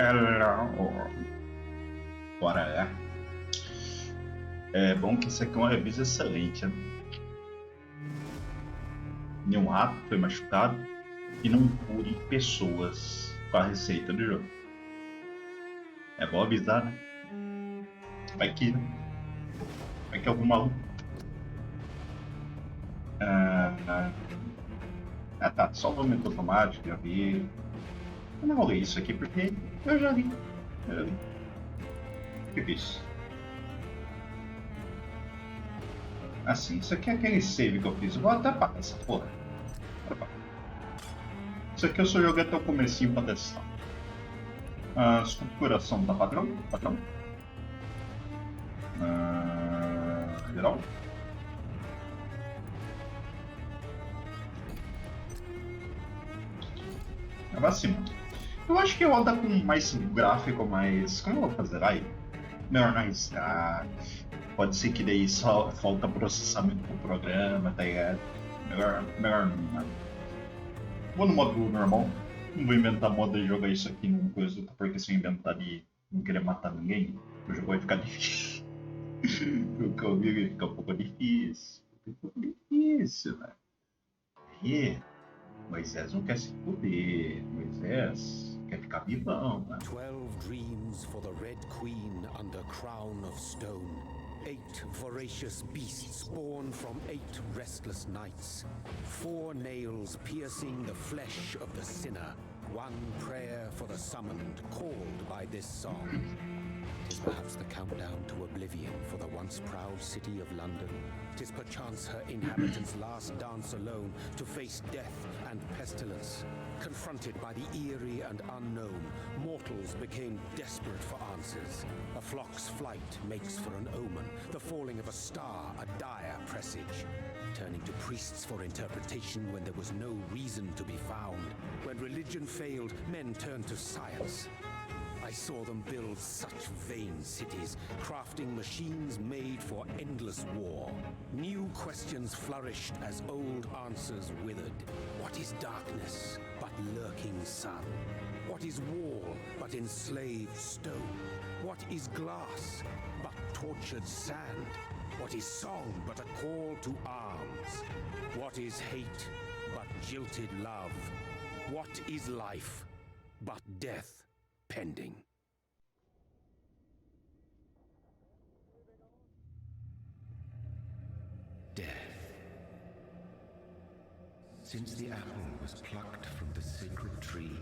Hello. Bora lá. É bom que isso aqui é uma revista excelente, né? Nenhum rato foi machucado e não cure pessoas com a receita do jogo. É bom avisar, né? Vai que, né? Vai que algum maluco. Tá. Salvamento automático, já vi. Eu não vou ler isso aqui porque eu já li. Eu já li. O que é isso? Assim, isso aqui é aquele save que eu fiz. Eu vou até parar essa porra. Isso aqui eu só joguei até o comecinho pra testar. Estruturação da padrão. Geral. É vacina. Eu acho que roda com mais gráfico, mais. Como eu vou fazer aí? Melhor não arriscar. Pode ser que daí só falta processamento pro programa, tá ligado? Melhor não. Vou no modo normal. Não vou inventar modo de jogar isso aqui numa coisa, porque se eu inventar de não querer matar ninguém, o jogo vai ficar difícil. O que eu vi vai ficar um pouco difícil. Né? E Moisés não quer se fuder. Moisés quer ficar vivão, né? 12 dreams for the Red Queen under crown of stone. 8 voracious beasts born from 8 restless nights. 4 nails piercing the flesh of the sinner. 1 prayer for the summoned, called by this song. 'Tis perhaps the countdown to oblivion for the once proud city of London. 'Tis perchance her inhabitants' last dance alone to face death and pestilence. Confronted by the eerie and unknown, mortals became desperate for answers. A flock's flight makes for an omen, the falling of a star a dire presage. Turning to priests for interpretation when there was no reason to be found. When religion failed, men turned to science. I saw them build such vain cities, crafting machines made for endless war. New questions flourished as old answers withered. What is darkness but lurking sun? What is wall but enslaved stone? What is glass but tortured sand? What is song but a call to arms? What is hate but jilted love? What is life but death pending? Death. Since the apple was plucked from the sacred tree,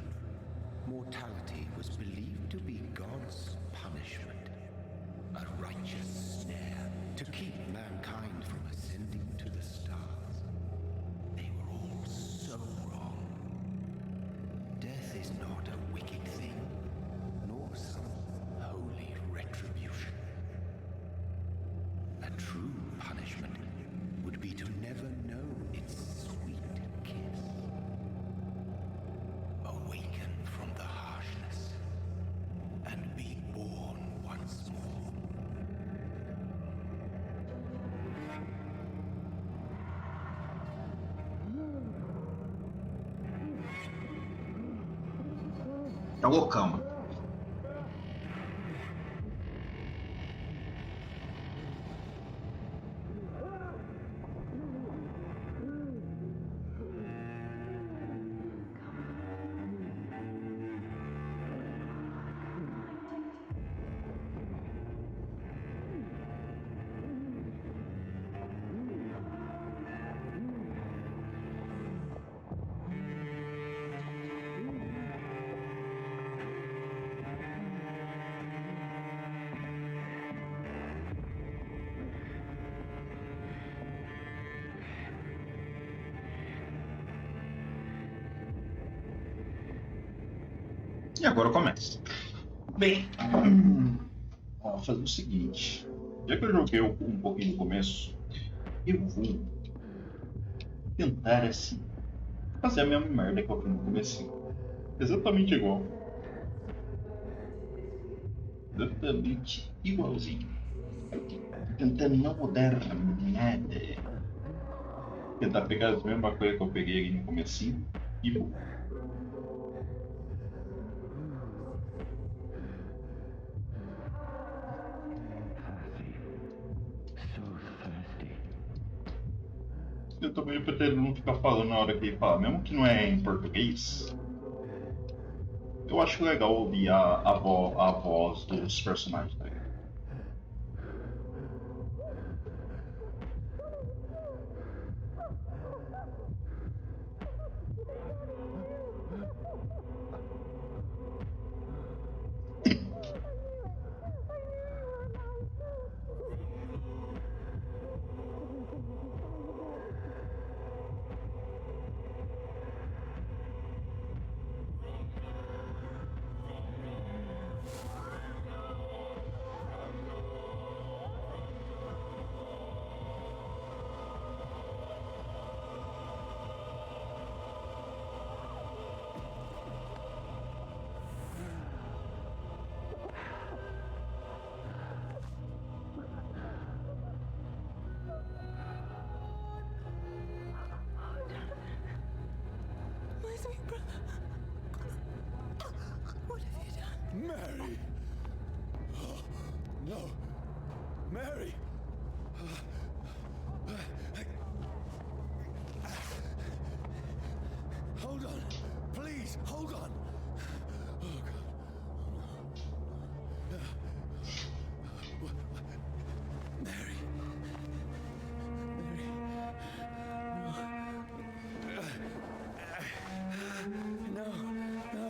mortality was believed to be God's punishment, a righteous snare to keep mankind from ascending to the stars. They were all so wrong. Death is not a wicked thing, nor some holy retribution. A true punishment would be to never know its sweet kiss. Awaken from the harshness and be born once more. Tá loucão, mano. E agora eu começo. Bem, vamos fazer o seguinte. Já que eu joguei um pouquinho no começo, eu vou tentar assim fazer a mesma merda que eu fiz no começo. Exatamente igual. Exatamente igualzinho. Tentando não mudar nada. Tentar pegar as mesmas coisas que eu peguei ali no comecinho e vou. Eu também pretendo não ficar falando na hora que ele fala, mesmo que não é em português. Eu acho legal ouvir a voz dos personagens, tá ligado? My sweet brother. What have you done? Mary! No! Mary! Hold on! Please, hold on! Oh, God. Mary! Mary! No! No!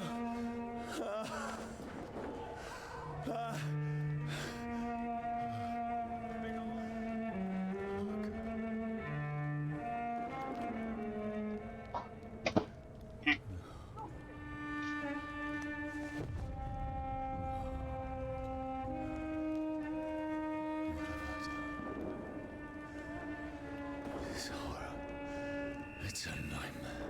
This horror. It's a nightmare.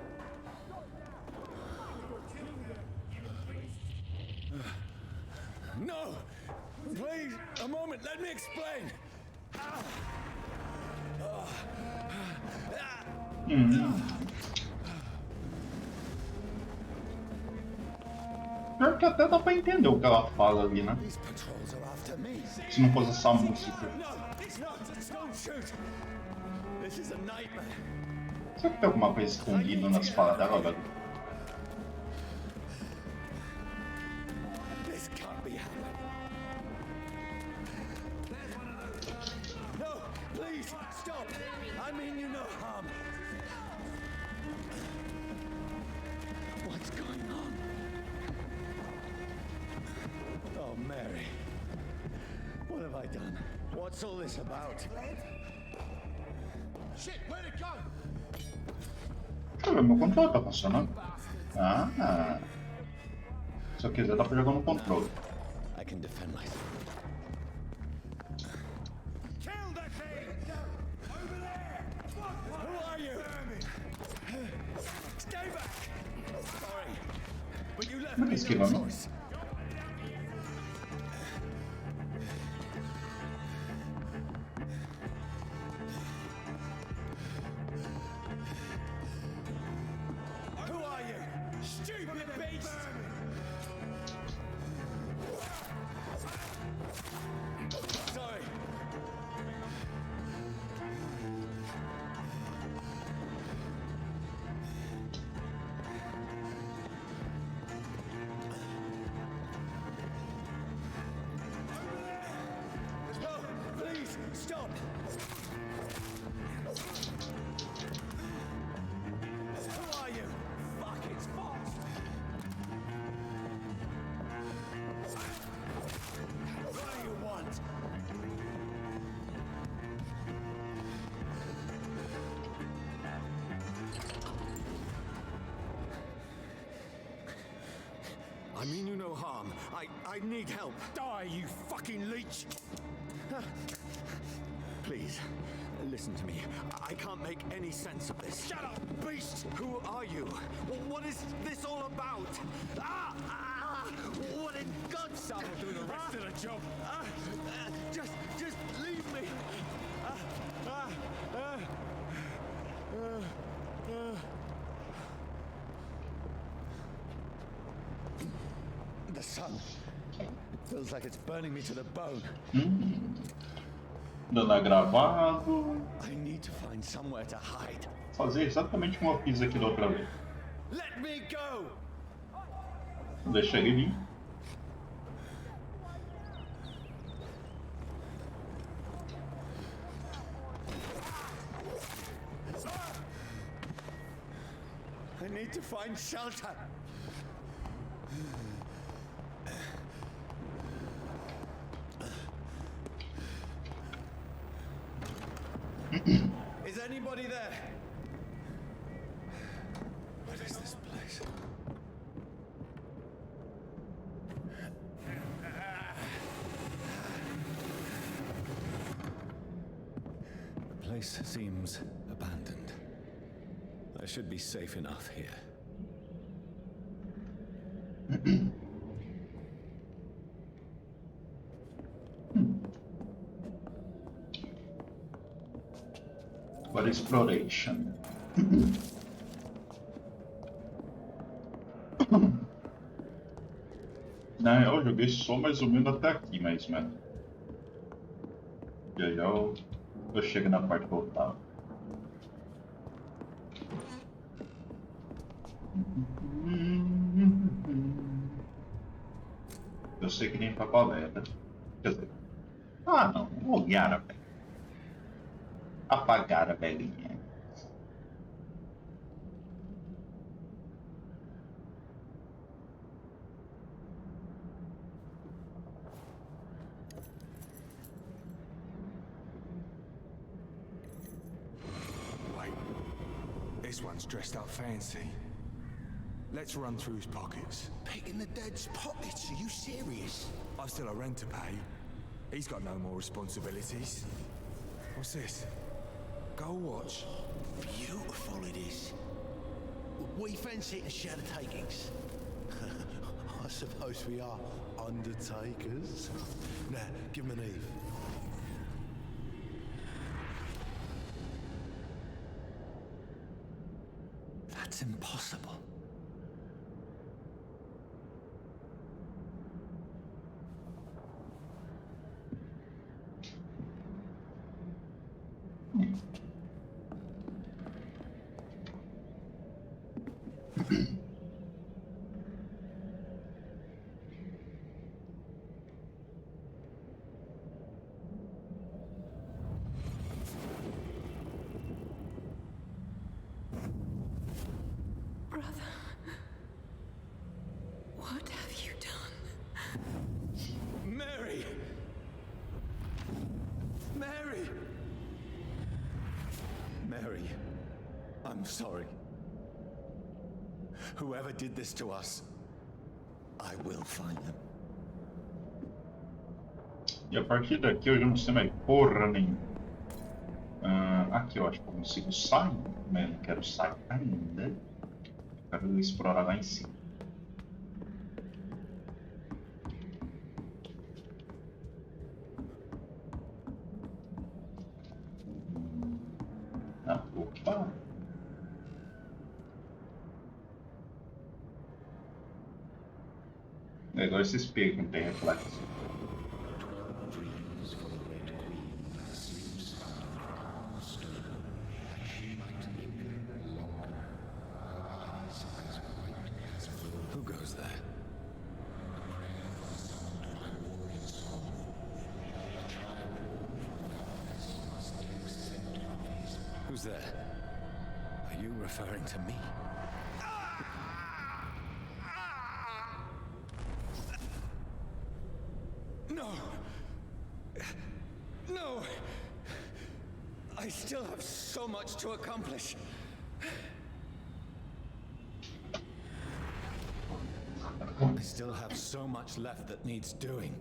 No! Please, a moment, let me explain! Pior que até dá pra entender o que ela fala ali, né? These patrols are after me. Se não fosse essa música. No, it's not. Don't shoot. This is a nightmare. Será que tem alguma coisa escondida nas falas dela, velho? This can't be happening. No, please, stop. I mean you no harm. What's going on? Oh, Mary. What have I done? What's all this about? Shit, where'd it go? Deixa eu ver, meu controle tá funcionando. Ah, se eu quiser dá pra jogar no controle. I can defend myself. Kill that thing! Over there! Who are you? Stay back! Sorry, but you left Não me esquiva, no não? choice. Who are you? Stupid beast! Sorry. No, please, stop! Who are you? Fuck, it's fast! What do you want? I mean you no harm. I need help. Die, you fucking leech! Please, listen to me. I can't make any sense of this. Shut up, beast! Who are you? What is this all about? What in God's name? I'll do the rest of the job. Just leave me. The sun. It feels like it's burning me to the bone. Dando gravado. I need to find somewhere to hide. Fazer exatamente como eu fiz aqui da outra vez. Let me go! Deixa ele vir. I need to find shelter. Is anybody there? What is this place? The place seems abandoned. I should be safe enough here. Agora exploration. Na real, eu joguei só mais ou menos até aqui, mas, mano. Já já eu chego na parte que eu tava. Eu sei que nem papaleta. Quer dizer. Ah, não. Olhar a velha. Apagar a velhinha. Wait, this one's dressed up fancy. Let's run through his pockets. Picking the dead's pockets? Are you serious? I've still a rent to pay. He's got no more responsibilities. What's this? Gold watch. Beautiful it is. We fancy it and share the takings. I suppose we are undertakers. Now, give him an Eve. That's impossible. Brother, what have you done? Mary! Mary! Mary, I'm sorry. Whoever did this to us, I will find them. E a partir daqui eu já não sei mais porra nenhuma. Aqui eu acho que eu consigo sair, mas não quero sair ainda. Quero explorar lá em cima. Opa! É igual esse espelho que não tem reflexo. Dreams for the Red Queen that sleeps under the crown of stone, that she might linger longer. Her eyes as white as wool. Who goes there? Who's there? Are you referring to me? No! No! I still have so much to accomplish. I still have so much left that needs doing.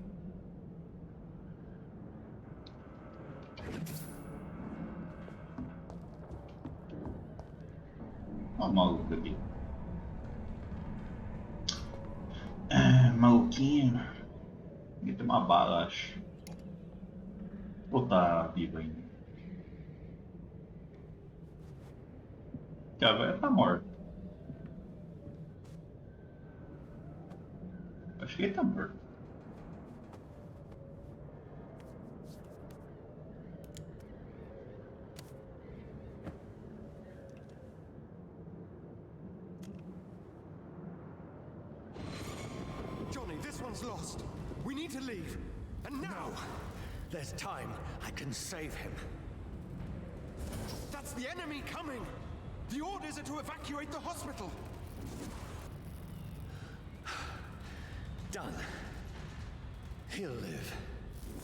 Olha o maluco aqui. Maluquinho. Ele tem uma bala, acho. Ou tá vivo ainda? Que a velha tá morta. Acho que ele tá morto. Everyone's lost. We need to leave. And now! There's time. I can save him. That's the enemy coming! The orders are to evacuate the hospital! Done. He'll live.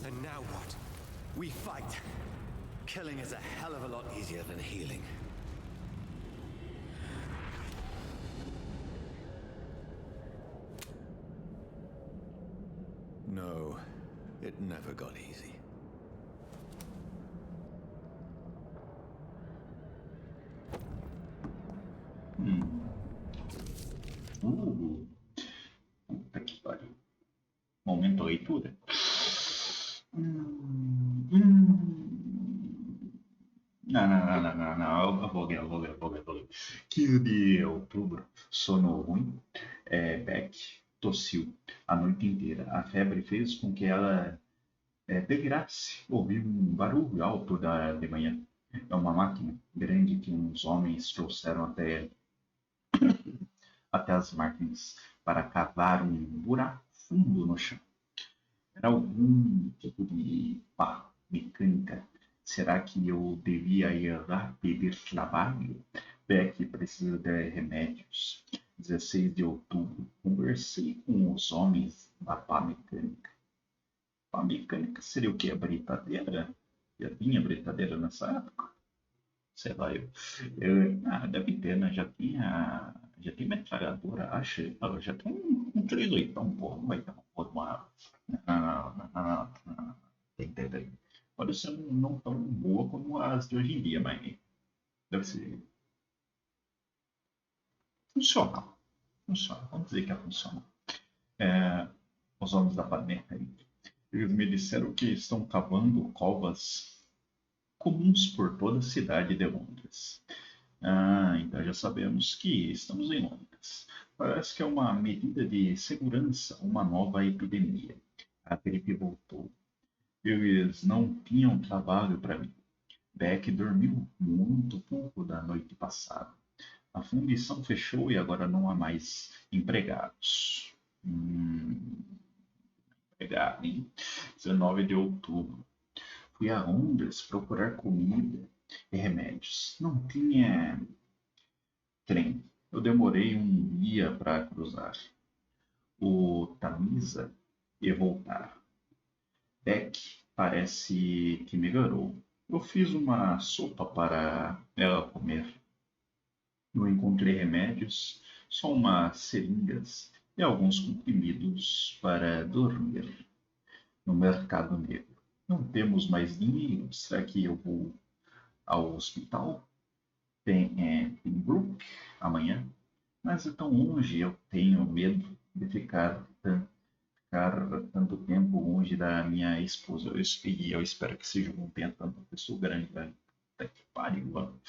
And now what? We fight. Killing is a hell of a lot easier than healing. No, it never got easy. Puta que pariu. Momento leitura. Não. Eu vou ler. 15 de outubro, sono ruim. Beck tossiu a noite inteira. A febre fez com que ela delirasse. Ouvi um barulho alto de manhã. É uma máquina grande que uns homens trouxeram até as máquinas para cavar um buraco fundo no chão. Era algum tipo de pá mecânica. Será que eu devia ir lá pedir trabalho? Beck precisa de remédios. 16 de outubro. Conversei com os homens da pá mecânica. Pá mecânica seria o quê? A britadeira? Já tinha britadeira nessa época? Sei lá, deve ter, né? Já tem metralhadora, acho. Já tem um 38, pô, não vai ter uma porra de uma. Não. Tem. Pode ser não tão boa como as de hoje em dia, mas deve ser funcional. Vamos dizer que é funcional. Os homens da planeta aí. Eles me disseram que estão cavando covas comuns por toda a cidade de Londres. Então já sabemos que estamos em Londres. Parece que é uma medida de segurança, uma nova epidemia. A gripe voltou. Eles não tinham trabalho para mim. Beck dormiu muito pouco da noite passada. A fundição fechou e agora não há mais empregados. Empregado, hein? 19 de outubro. Fui a Londres procurar comida e remédios. Não tinha trem. Eu demorei um dia para cruzar o Tamisa e voltar. Beck parece que melhorou. Eu fiz uma sopa para ela comer. Não encontrei remédios, só umas seringas e alguns comprimidos para dormir. No mercado negro. Não temos mais dinheiro. Será que eu vou ao hospital? Tem Brook amanhã, mas é tão longe. Eu tenho medo de ficar tanto tempo longe da minha esposa. Eu espero que seja um tempo tanto pessoa grande, velho. Puta que pariu, mano.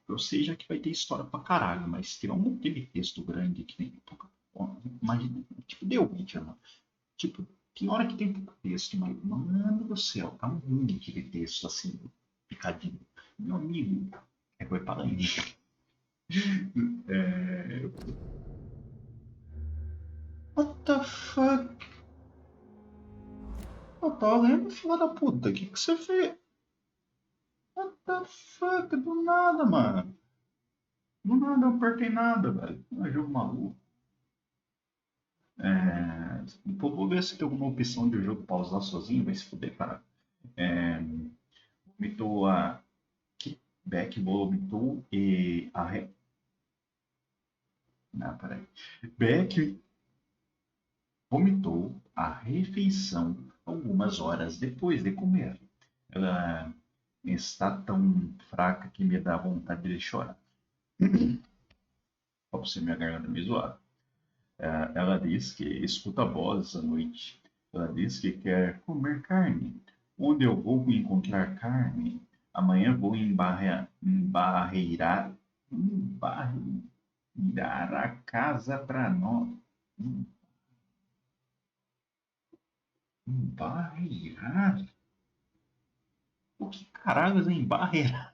Eu sei já que vai ter história pra caralho, mas se tiver um monte de texto grande que nem. Imagina, tipo The Witcher, mano. Tipo, tem hora que tem pouco texto, mas, mano do céu, tá um monte de texto assim, picadinho. Meu amigo, vai para aí. What the fuck? Eu tô lendo, filha da puta, o que você fez? What the fuck? Do nada, mano. Do nada eu apertei nada, velho. É jogo maluco. Vou ver se tem alguma opção de o jogo pausar sozinho, vai se fuder, cara. Vomitou a. Beck vomitou e a. Não, peraí. Beck vomitou a refeição algumas horas depois de comer. Ela está tão fraca que me dá vontade de chorar. Pode ser minha garganta me zoar. Ela diz que escuta vozes à noite. Ela diz que quer comer carne. Onde eu vou encontrar carne? Amanhã vou embarrear a casa para nós. Embarrear? O que caralho é embarrear?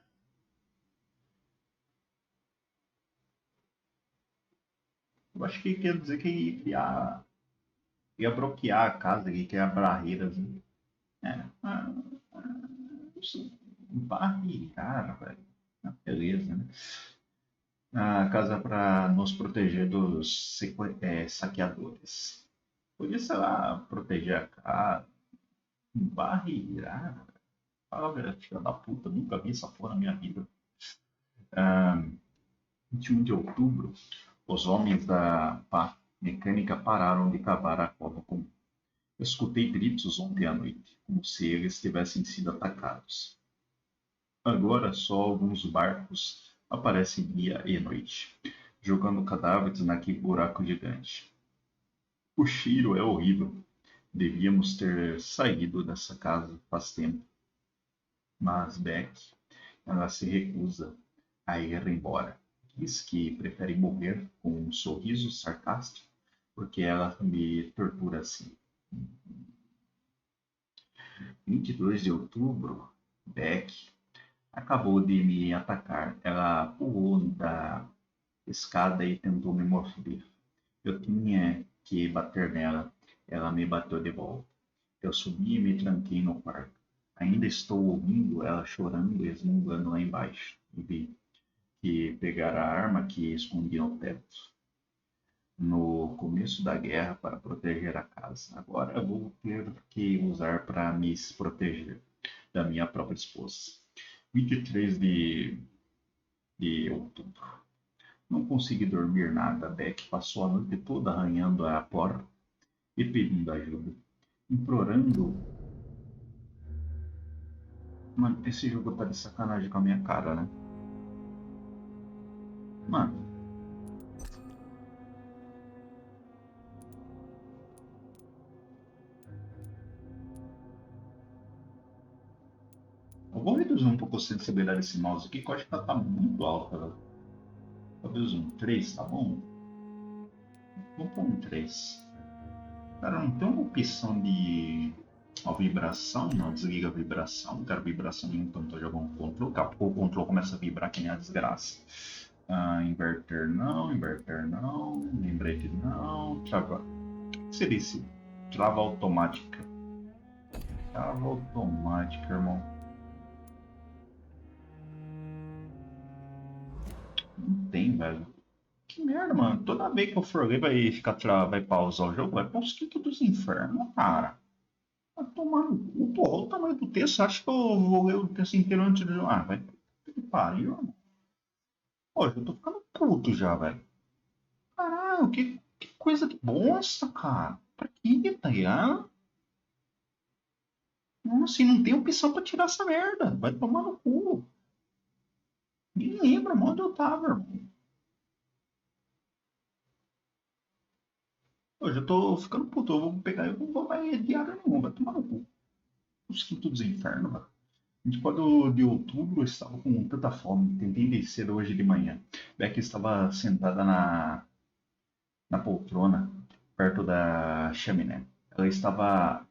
Eu acho que quer dizer que ia criar Ia bloquear a casa aqui, que é a barreiras. Né? É, barreirar, velho. Beleza, né? A casa para nos proteger dos saqueadores. Podia, sei lá, proteger a casa. Barreirar. Fala, velho, filha da puta, nunca vi essa porra na minha vida. 21 de outubro, os homens da pá mecânica pararam de cavar a cova comum. Eu escutei gritos ontem à noite, como se eles tivessem sido atacados. Agora só alguns barcos aparecem dia e noite, jogando cadáveres naquele buraco gigante. O cheiro é horrível. Devíamos ter saído dessa casa faz tempo. Mas Beck, ela se recusa a ir embora. Diz que prefere morrer com um sorriso sarcástico, porque ela me tortura assim. 22 de outubro, Beck acabou de me atacar. Ela pulou da escada e tentou me morder. Eu tinha que bater nela. Ela me bateu de volta. Eu subi e me tranquei no quarto. Ainda estou ouvindo ela chorando e resmungando lá embaixo. E vi que pegar a arma que escondi no teto no começo da guerra para proteger a casa. Agora vou ter que usar para me proteger da minha própria esposa. 23 de outubro. Não consegui dormir nada. Beck passou a noite toda arranhando a porta e pedindo ajuda, implorando. Mano, esse jogo tá de sacanagem com a minha cara, né? Mano, eu vou reduzir um pouco a sensibilidade desse mouse aqui, que eu acho que ela tá muito alta, velho. Talvez um 3, tá bom? Vamos pôr um 3. Cara, não tem uma opção de a vibração? Não, desliga a vibração. Não quero vibração nenhuma, então tô jogando controle. Daqui a pouco o controle começa a vibrar que nem a desgraça. Inverter não, lembrete não. Trava. O que seria isso? Trava automática. Trava automática, irmão. Não tem, velho. Que merda, mano. Toda vez que eu for ler, vai pausar o jogo, vai pra os quintos dos infernos, cara. Vai tomar no cu, porra. Olha o tamanho do texto. Acho que eu vou ler o texto inteiro antes de. Ah, vai. Que pariu, mano. Pô, eu tô ficando puto já, velho. Caralho, que coisa de bosta, cara. Pra que, tá ligado? Nossa, e não tem opção pra tirar essa merda. Vai tomar no cu. Nem lembra onde eu tava, irmão. Eu já tô ficando puto. Eu vou pegar e não vou mais diário nenhum. Vai tomar no cu. Os quintos dos infernos, velho. 24 de outubro, eu estava com tanta fome. Tentei descer hoje de manhã. Beck estava sentada na poltrona, perto da chaminé. Ela estava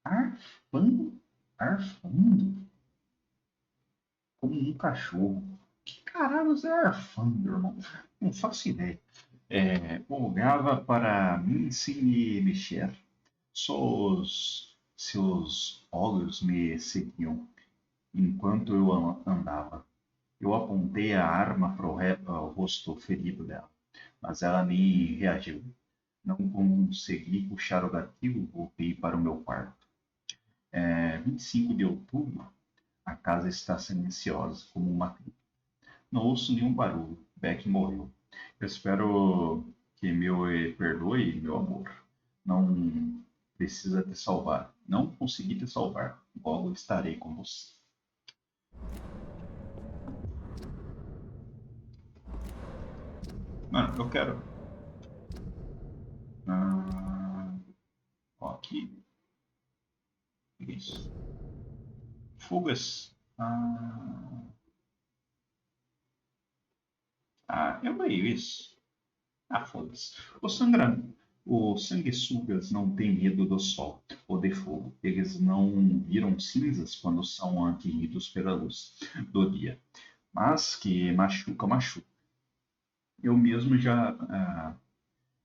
arfando, arfando, como um cachorro. Que caralho é arfando, irmão? Não faço ideia. Olhava para mim sem me mexer. Só os seus olhos me seguiam enquanto eu andava. Eu apontei a arma para o rosto ferido dela, mas ela nem reagiu. Não consegui puxar o gatilho, voltei para o meu quarto. 25 de outubro, a casa está silenciosa, como uma cripta. Não ouço nenhum barulho. Beck morreu. Eu espero que me perdoe, meu amor. Não precisa te salvar. Não consegui te salvar. Logo estarei com você. Mano, eu quero. Ó, aqui. Isso. Fugas. Eu leio isso. Foda-se. Os sanguessugas não têm medo do sol ou de fogo. Eles não viram cinzas quando são atingidos pela luz do dia. Mas que machuca, machuca. Eu mesmo já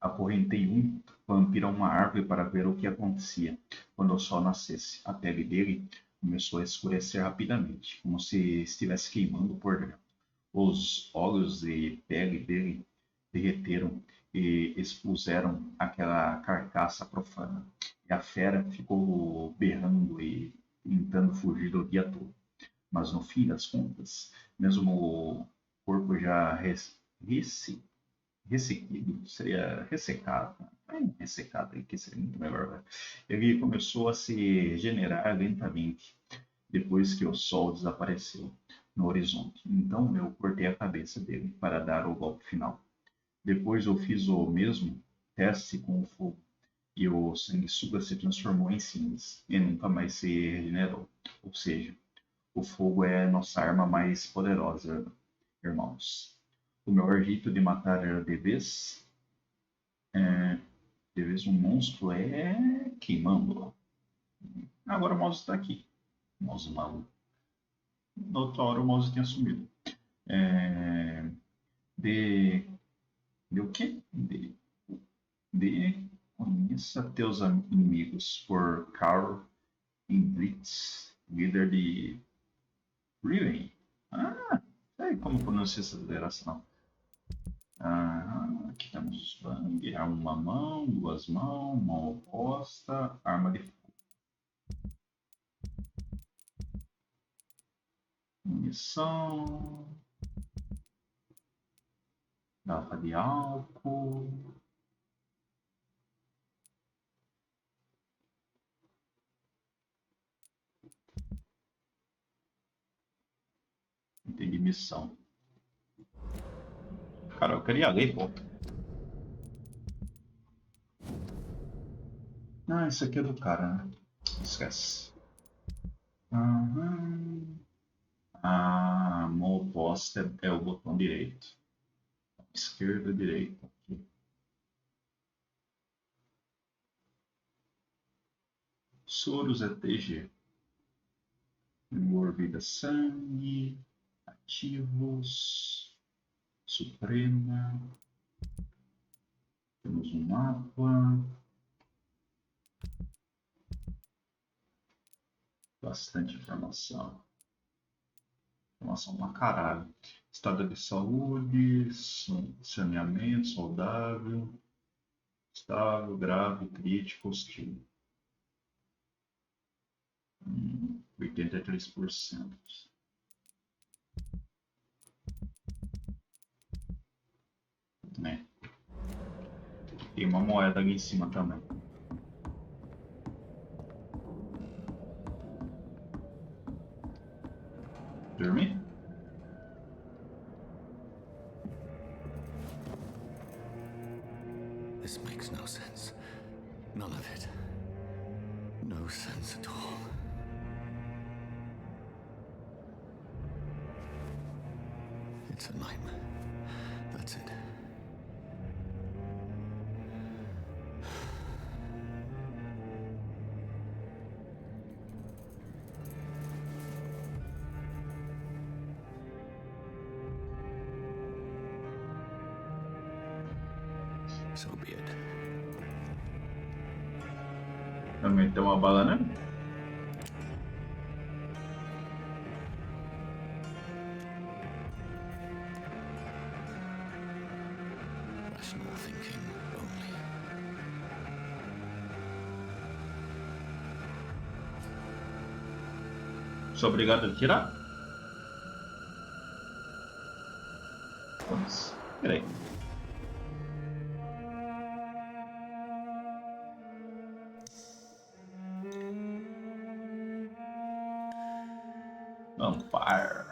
Acorrentei um vampiro a uma árvore para ver o que acontecia quando o sol nascesse. A pele dele começou a escurecer rapidamente, como se estivesse queimando por dentro. Os olhos e pele dele derreteram e expuseram aquela carcaça profana. E a fera ficou berrando e tentando fugir o dia todo. Mas no fim das contas, mesmo o corpo já ressequido, seria ressecado, ressecado, que seria muito melhor, né? Ele começou a se regenerar lentamente depois que o sol desapareceu no horizonte. Então eu cortei a cabeça dele para dar o golpe final. Depois eu fiz o mesmo teste com o fogo e o sanguessuga se transformou em cinzas e nunca mais se regenerou. Ou seja, o fogo é nossa arma mais poderosa, irmãos. O meu jeito de matar de vez um monstro é queimando. Agora o mouse está aqui. O mouse maluco. Na outra hora o mouse tinha sumido. É, de, de o quê? De conheça teus inimigos por Carl Indritz, líder de Riven. Ah, sei como pronuncia essa federação. Ah, aqui temos os bang, uma mão, duas mãos, mão oposta, arma de munição, garrafa de álcool, item de missão. Cara, eu queria ler, pô. Ah, isso aqui é do cara, né? Esquece. Uhum. A mão oposta é o botão direito. Esquerda, direita. Aqui. Soros é TG. Envolvida sangue. Ativos. Suprema. Temos um mapa. Bastante informação. Informação pra caralho. Estado de saúde, saneamento, saudável, estável, grave, crítico, hostil. 83%. Né? Tem uma moeda ali em cima também. Dormir? This makes no sense. None of it. No sense at all. It's a nightmare. That's it. So be it. Também tem uma bala, né? Rational thinking only. Sou obrigado a tirar? Vamos. Peraí. Vampyr.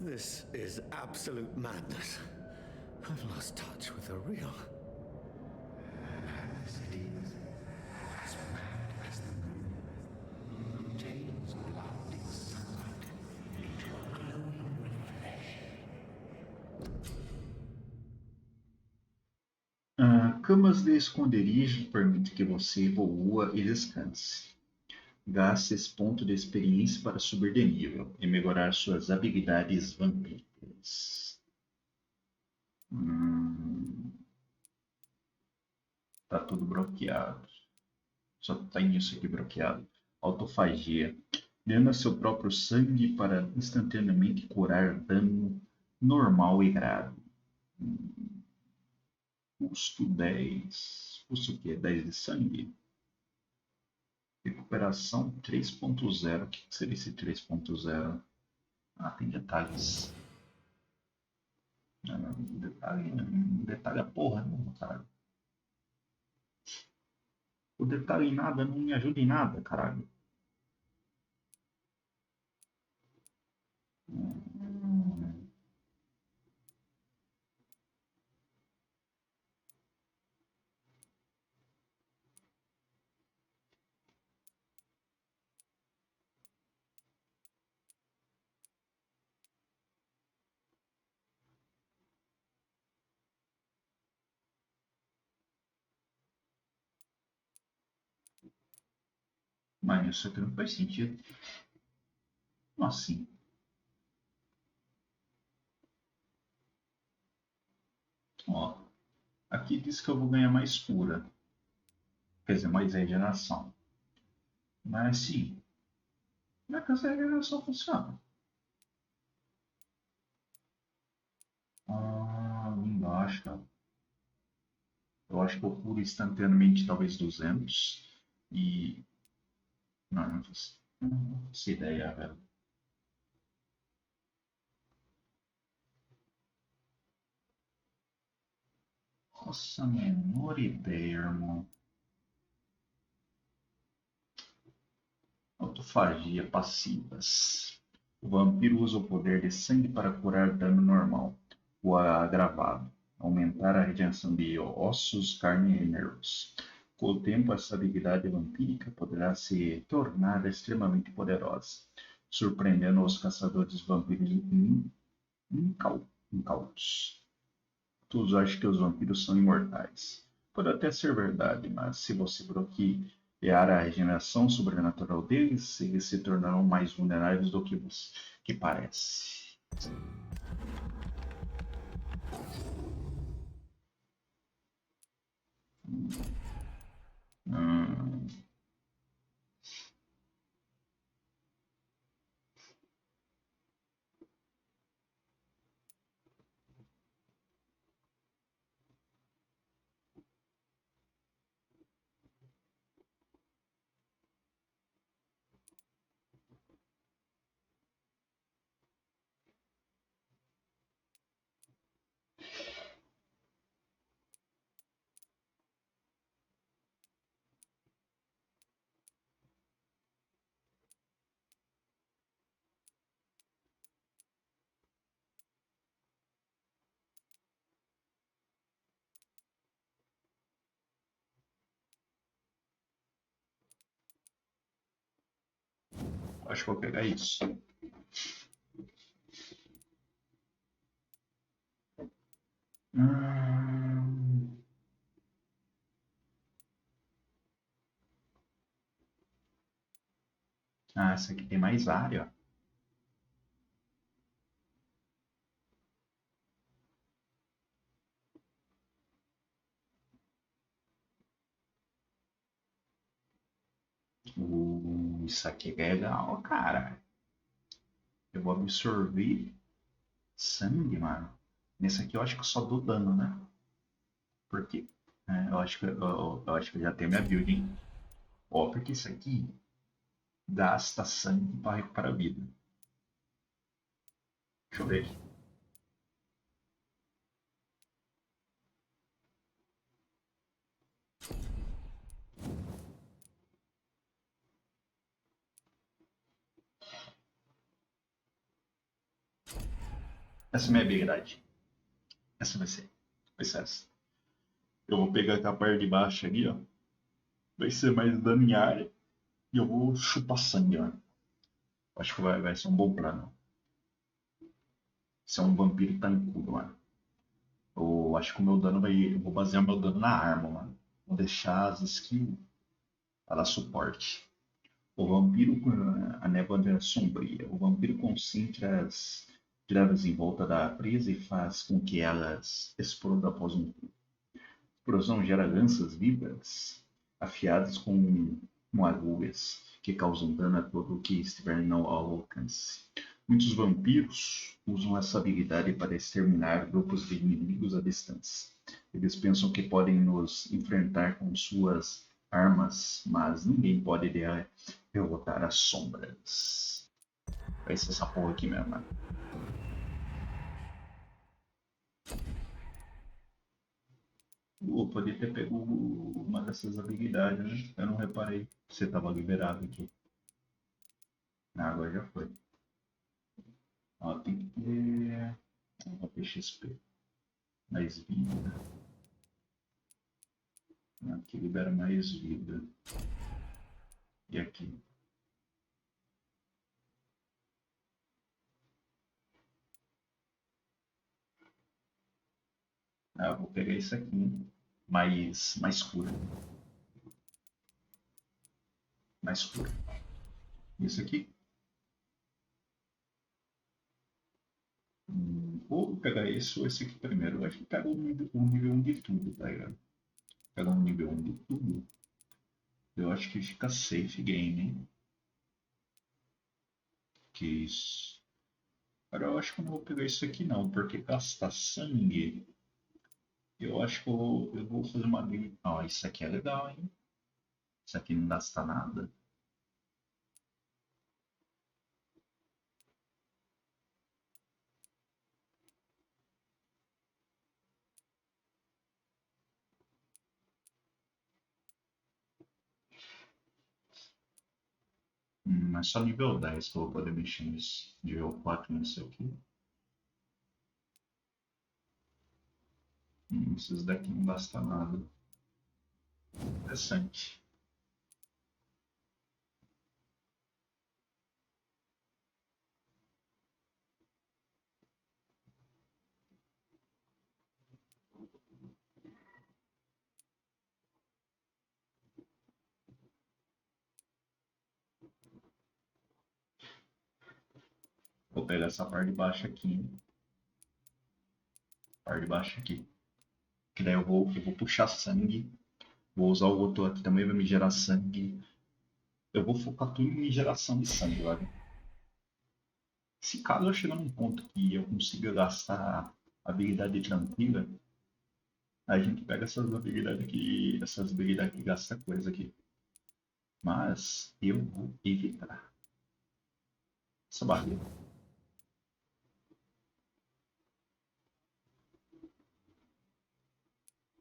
This is absolute madness. I've lost touch with the real. As it is, as mad as the moon, contains blinding sunlight into a glowing reflection. Camas de esconderijo permite que você evolua e descanse. Gaste esse ponto de experiência para subir de nível e melhorar suas habilidades vampíricas. Tá tudo bloqueado. Só tem isso aqui bloqueado. Autofagia. Drena seu próprio sangue para instantaneamente curar dano normal e grave. Custo 10. Custo o quê? 10 de sangue? Recuperação 3.0. O que seria esse 3.0? Ah, tem detalhes. Detalhe a porra, não, caralho. O detalhe em nada não me ajuda em nada, caralho. Mas isso aqui não faz sentido. Como assim? Ó, aqui diz que eu vou ganhar mais cura. Quer dizer, mais regeneração. Mas sim, como é que essa regeneração funciona? Ah, embaixo, cara. Eu acho que eu curo instantaneamente talvez 200. E... não faço ideia, velho. Nossa, a menor ideia, irmão. Autofagia passivas. O vampiro usa o poder de sangue para curar dano normal ou agravado, aumentar a regeneração de ossos, carne e nervos. Com o tempo, essa habilidade vampírica poderá se tornar extremamente poderosa, surpreendendo os caçadores vampiros incautos. Todos acham que os vampiros são imortais. Pode até ser verdade, mas se você bloquear a regeneração sobrenatural deles, eles se tornarão mais vulneráveis do que parece. Hum, acho que vou pegar isso. Hum, essa aqui tem mais área. Isso aqui é legal, cara. Eu vou absorver sangue, mano. Nesse aqui eu acho que eu só dou dano, né? Por quê? Eu acho que eu acho que eu já tenho minha build, hein? Ó, porque isso aqui gasta sangue para recuperar a vida. Deixa eu ver. Essa é a minha habilidade. Essa vai ser essa. Eu vou pegar aquela parte de baixo ali, ó. Vai ser mais dano em área. E eu vou chupar sangue, ó. Acho que vai ser um bom plano. Ser um vampiro tancudo, mano. Eu acho que o meu dano vai. Eu vou basear meu dano na arma, mano. Vou deixar as skills para dar suporte. O vampiro com a névoa sombria. O vampiro concentra as trevas em volta da presa e faz com que elas explodam após um pulo. A explosão gera lanças vivas, afiadas com agulhas, que causam dano a todo o que estiver ao alcance. Muitos vampiros usam essa habilidade para exterminar grupos de inimigos à distância. Eles pensam que podem nos enfrentar com suas armas, mas ninguém pode derrotar as sombras. Vai ser essa porra aqui mesmo, mano. Eu poderia ter pego uma dessas habilidades, né? Eu não reparei. Você tava liberado aqui. Ah, agora já foi. Ó, tem que ter uma PXP. Mais vida. Aqui libera mais vida. E aqui? Ah, eu vou pegar isso aqui. Mais cura. Mais cura. Isso aqui. Vou pegar esse ou esse aqui primeiro. Eu acho que pega um nível 1 de tudo, tá ligado? Pega um nível 1 de tudo. Eu acho que fica safe game, hein? Que isso. Agora eu acho que eu não vou pegar isso aqui não, porque gastar sangue. Eu acho que eu vou fazer uma. Ah, isso aqui é legal, hein? Isso aqui não gasta nada. É só nível 10 que eu vou poder mexer nisso. Nível 4 nisso aqui. Esses daqui não gasta nada. Interessante. Vou pegar essa parte de baixo aqui. Parte de baixo aqui. Que daí eu vou puxar sangue. Vou usar o outro aqui também, vai me gerar sangue. Eu vou focar tudo em geração de sangue, velho. Se caso eu chegar num ponto que eu consiga gastar habilidade tranquila, a gente pega essas habilidades que gasta coisa aqui. Mas eu vou evitar essa barreira.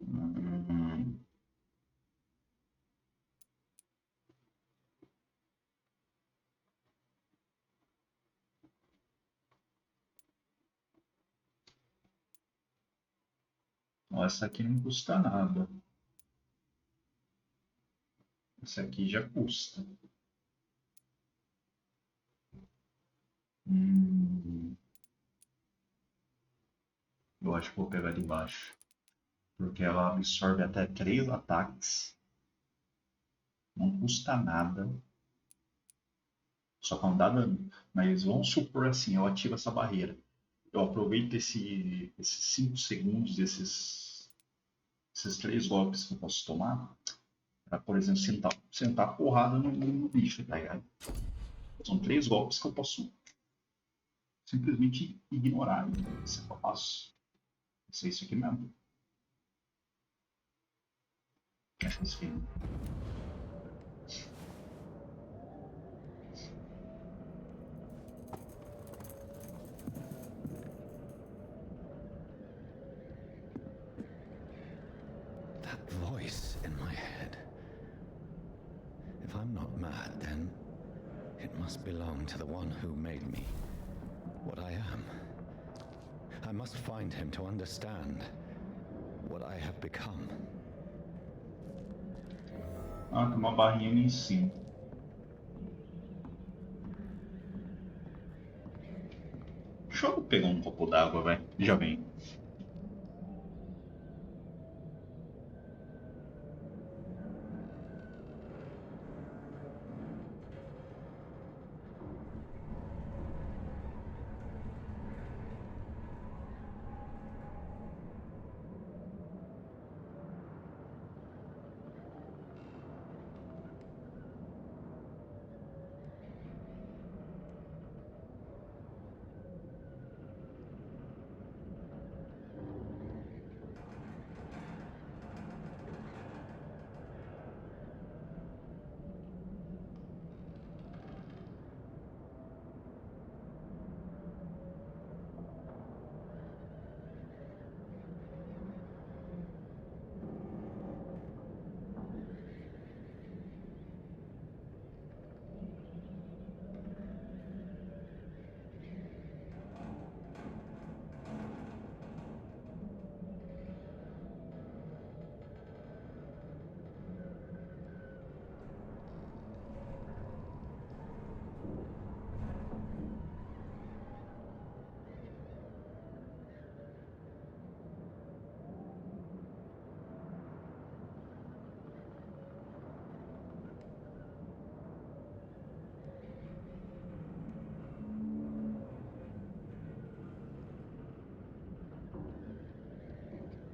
Hum, essa aqui não custa nada. Essa aqui já custa. Hum, eu acho que vou pegar de baixo. Porque ela absorve até 3 ataques. Não custa nada. Só que não dá dano. Mas vamos supor assim, eu ativo essa barreira. Eu aproveito esses 5 segundos, esses 3 golpes que eu posso tomar. Pra, por exemplo, sentar porrada no bicho, tá ligado? São 3 golpes que eu posso simplesmente ignorar. Isso é que eu faço. Isso é isso aqui mesmo. Acho que isso aqui. That voice in my head. If I'm not mad, then it must belong to the one who made me what I am. I must find him to understand what I have become. Ah, tem uma barrinha ali em cima. Deixa eu pegar um copo d'água, vai. Já vem.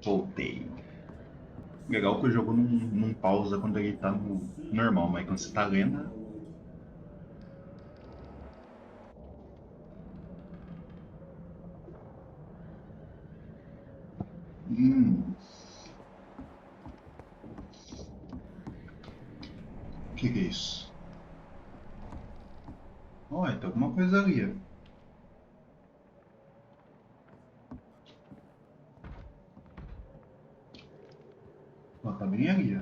Voltei. Legal que o jogo não pausa quando ele tá no normal, mas quando você tá lendo. O que é isso? Olha, tem alguma coisa ali. Ó, tá bem ali, ó.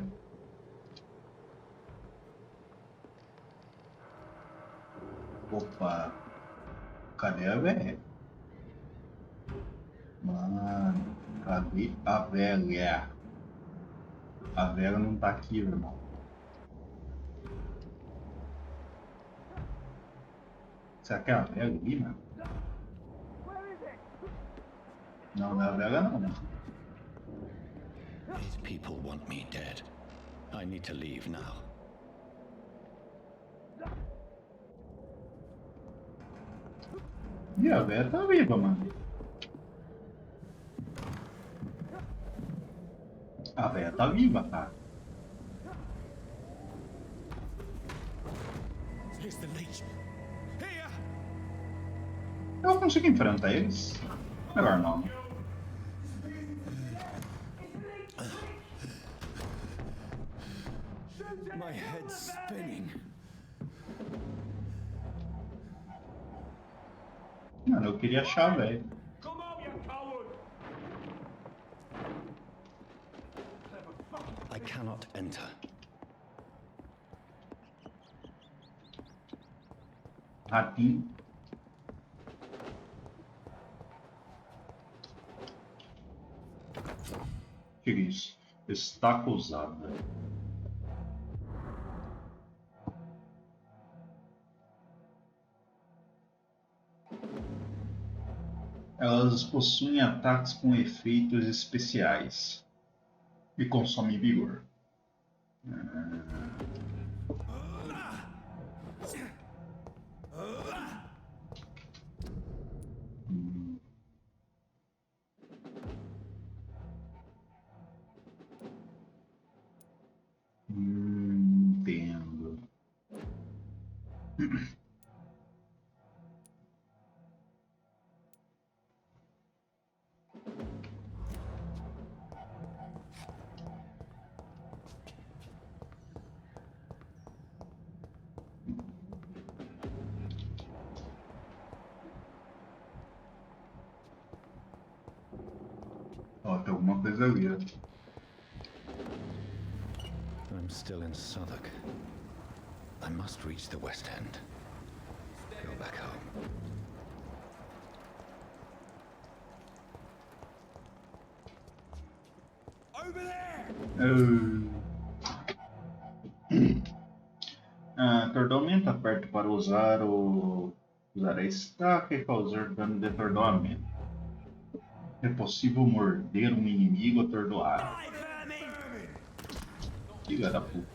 Opa. Cadê a velha? Mano, cadê a velha? A velha não tá aqui, irmão. Será que é a velha ali, mano? Não, não é a velha não, né? These people want me dead. I need to leave now. E a velha tá viva, mano. A velha tá viva, cara. Here's the leech. Here! Eu consigo enfrentar eles? Melhor não. My head's spinning. Mano, eu queria achar a velha. Come on, you coward! I cannot enter. Ratinho. Que isso? Estaca usada. Elas possuem ataques com efeitos especiais e consomem vigor. Entendo. Ó, tem alguma coisa ali. Ó. I'm still in Southwark. I must reach the West End. Go back home. Atordoamento, aperto para usar a estaca e causar dano de atordoamento. É possível morder um inimigo atordoado. Filha da puta.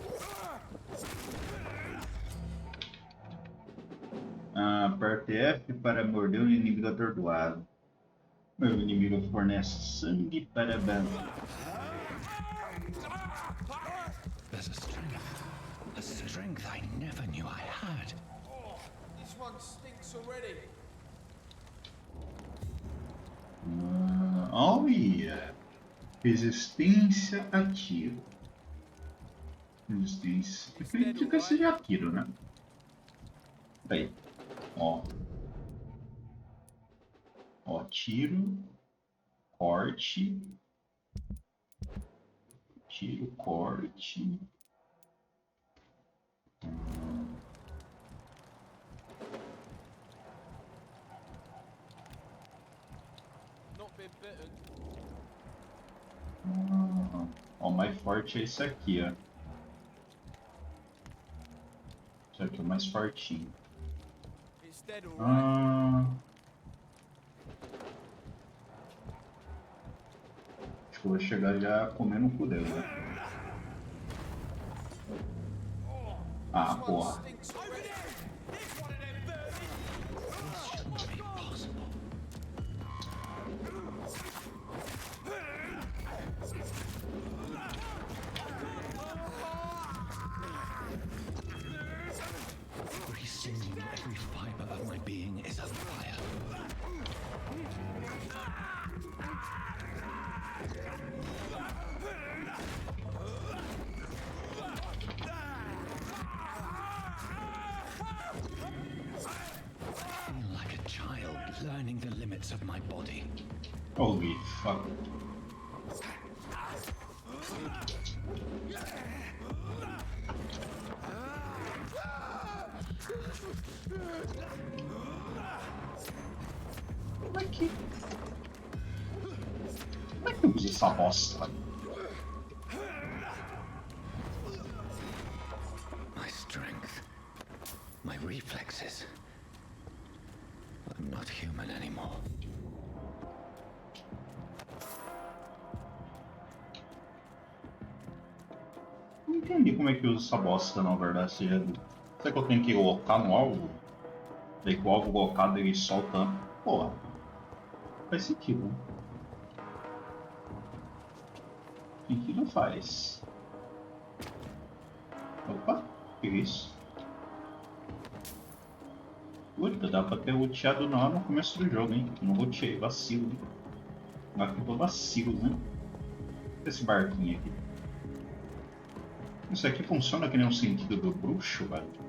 Aperte F para morder um inimigo atordoado. Meu inimigo fornece sangue para vampiro. There's a strength I never knew I had. This one stinks already. Olha! Resistência a tiro. Resistência. Acredito que seja tiro, né? Peraí. Ó. Ó, tiro. Corte. Tiro, corte. Not been bitten. Ó, o mais forte é esse aqui, ó. Esse aqui é o mais fortinho. It's dead alright. Acho que eu vou chegar já comendo o cu dela, né? Ah, This one porra. stinks already. Shouldn't be possible. Rescinding every fiber of my being is a fire. I feel like a child learning the limits of my body. Holy fuck. Como é que eu uso essa bosta? My strength, my reflexes. I'm not human anymore. Não entendi como é que usa essa bosta, na verdade. Será que eu tenho que colocar no alvo? Daí com o alvo colocado ele solta. Porra. Faz sentido, né? Sentido faz. Opa, que isso? Puta, dá pra ter luteado lá no começo do jogo, hein? Não luteei, vacilo, hein? Agora que eu tô vacilo, né? Esse barquinho aqui. Isso aqui funciona que nem um sentido do bruxo, velho.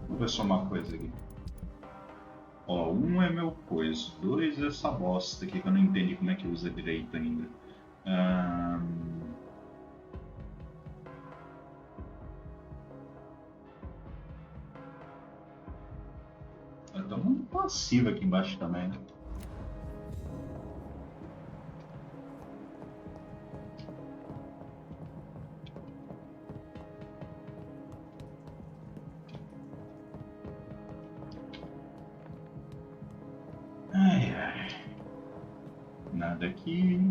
Vamos ver só uma coisa aqui. Ó, um é meu coisa, dois é essa bosta aqui que eu não entendi como é que usa direito ainda. Tá um passivo aqui embaixo também, né? Ai, ai. Nada aqui.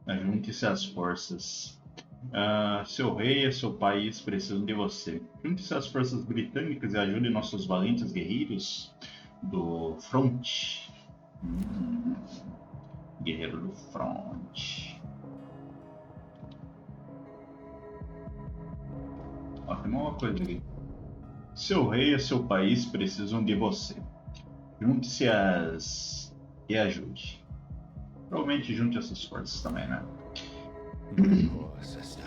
Junte-se às forças. Seu rei e seu país precisam de você. Junte-se às forças britânicas e ajude nossos valentes guerreiros do front. Guerreiro do front. Ó, tem uma coisa aqui. Seu rei e seu país precisam de você. Junte-se às... e ajude. Provavelmente junte essas forças também, né? My poor sister.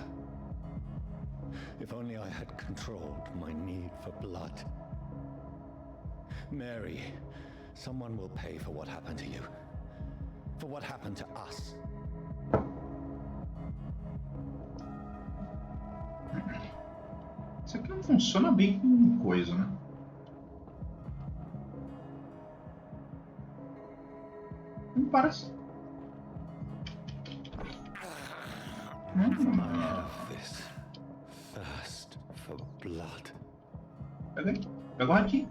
If only I had controlled my need for blood. Mary, someone will pay for what happened to you. For what happened to us. funciona bem com coisa, né? Não parece. I have this thirst for blood. Pega aí. Pega o ratinho.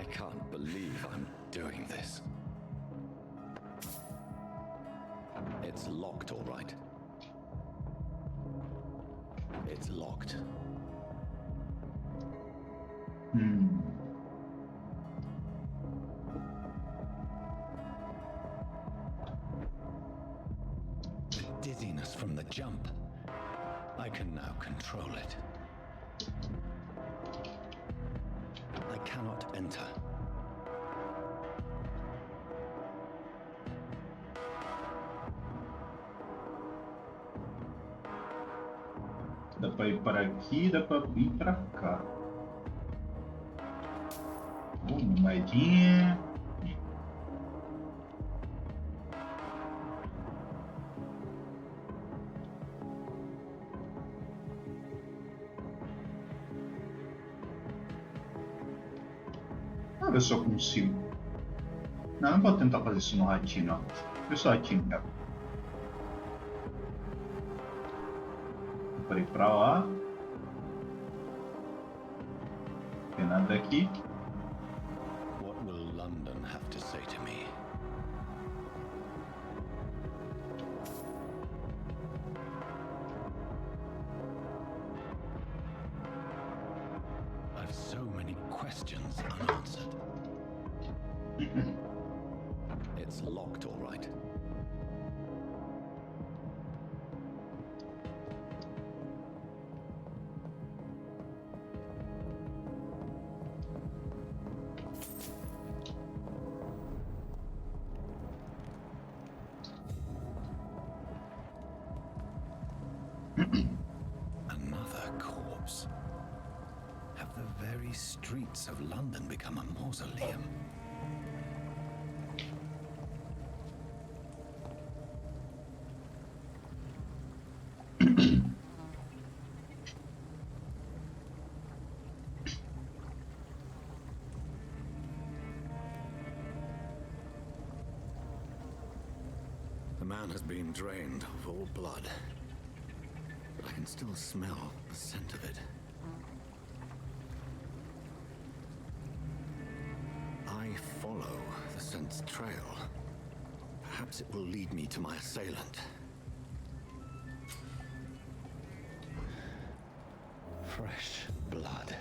I can't believe I'm doing this. It's locked, all right. It's locked. The dizziness from the jump. I can now control it. I cannot enter. Dá pra ir para aqui, dá pra ir pra cá. Uma moedinha. Ah, ver se eu consigo. Não vou tentar fazer isso no ratinho, não. Deixa o ratinho, cara. Vou ir pra lá. Não tem nada aqui. What will London have to say to me? I've so many questions unanswered. It's locked, all right. Another corpse. Have the very streets of London become a mausoleum? The man has been drained of all blood, but I can still smell the scent of it. I follow the scent's trail. Perhaps it will lead me to my assailant. Fresh blood.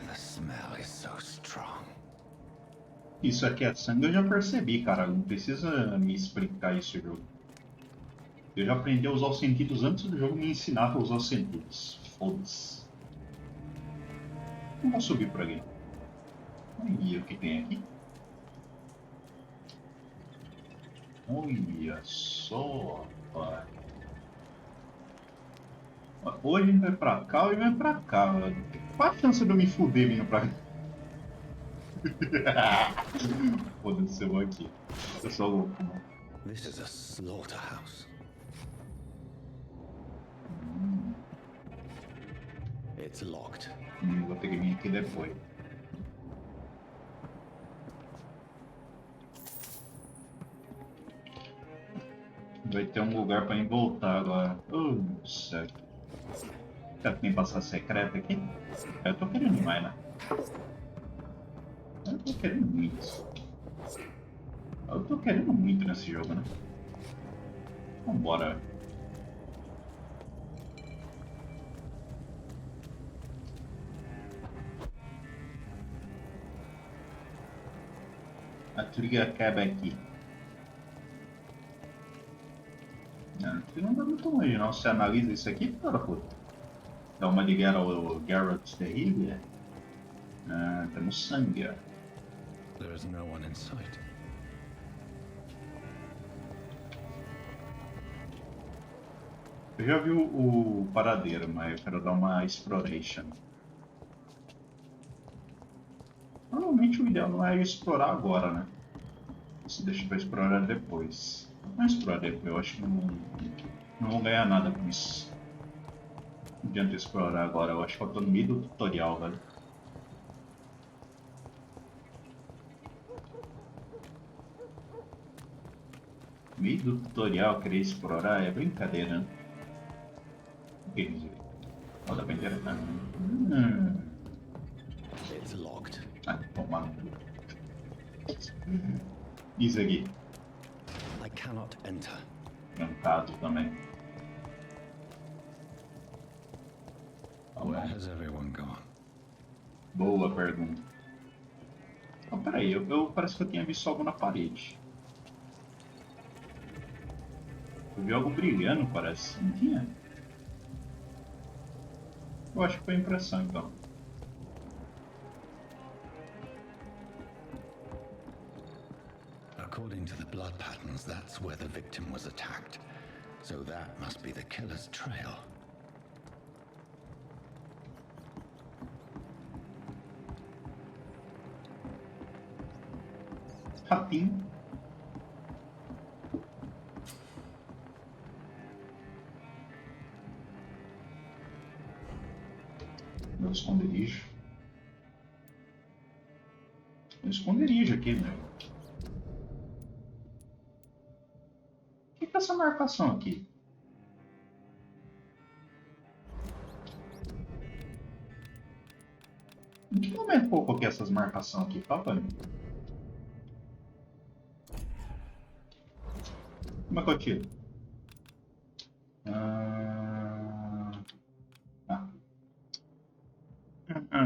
The smell is so strong. Isso aqui é sangue, eu já percebi, cara. Não precisa me explicar isso, jogo. Eu já aprendi a usar os sentidos antes do jogo me ensinar a usar os sentidos. Foda-se. Vamos subir por aqui. E o que tem aqui? Olha só, pai. Ou a gente vai pra cá ou ele vai pra cá. Qual a chance de eu me fuder vindo pra cá? Foda-se, eu vou aqui. Eu sou louco, mano. This is a slaughterhouse. It's locked. Vou ter que vir aqui depois. Vai ter um lugar pra ir voltar agora. Oh, céu. Será que tem passar secreta aqui? Eu tô querendo mais, né? Eu tô querendo muito. Eu tô querendo muito nesse jogo, né? Vambora. A trilha acaba aqui. Não dá muito longe não. Você analisa isso aqui, cara, puta. Dá uma ligada ao Garrett terrível. Temos sangue. There is no one in sight. Eu já vi o paradeiro, mas eu quero dar uma exploration. Normalmente o ideal não é explorar agora, né? Você deixa pra explorar depois. Não explorar depois, eu acho que não vou ganhar nada com isso. adianta explorar agora. Eu acho que eu tô no meio do tutorial, velho. No meio do tutorial, querer explorar é brincadeira, né? O que dizer? Olha, bem interessante. It's locked. Ah, toma. Isso aqui. I cannot enter. Trancado também. Where has everyone gone? Boa pergunta. Oh, peraí, eu parece que eu tinha visto algo na parede. Eu vi algo brilhando, parece. Não tinha? Eu acho que foi impressão, então. According to the blood patterns, that's where the victim was attacked. So that must be the killer's trail. Ratinho. Meu esconderijo. Meu esconderijo aqui, meu. O que é essa marcação aqui? Em que momento eu coloquei essas marcações aqui? Fala pra mim. Como é que eu tiro?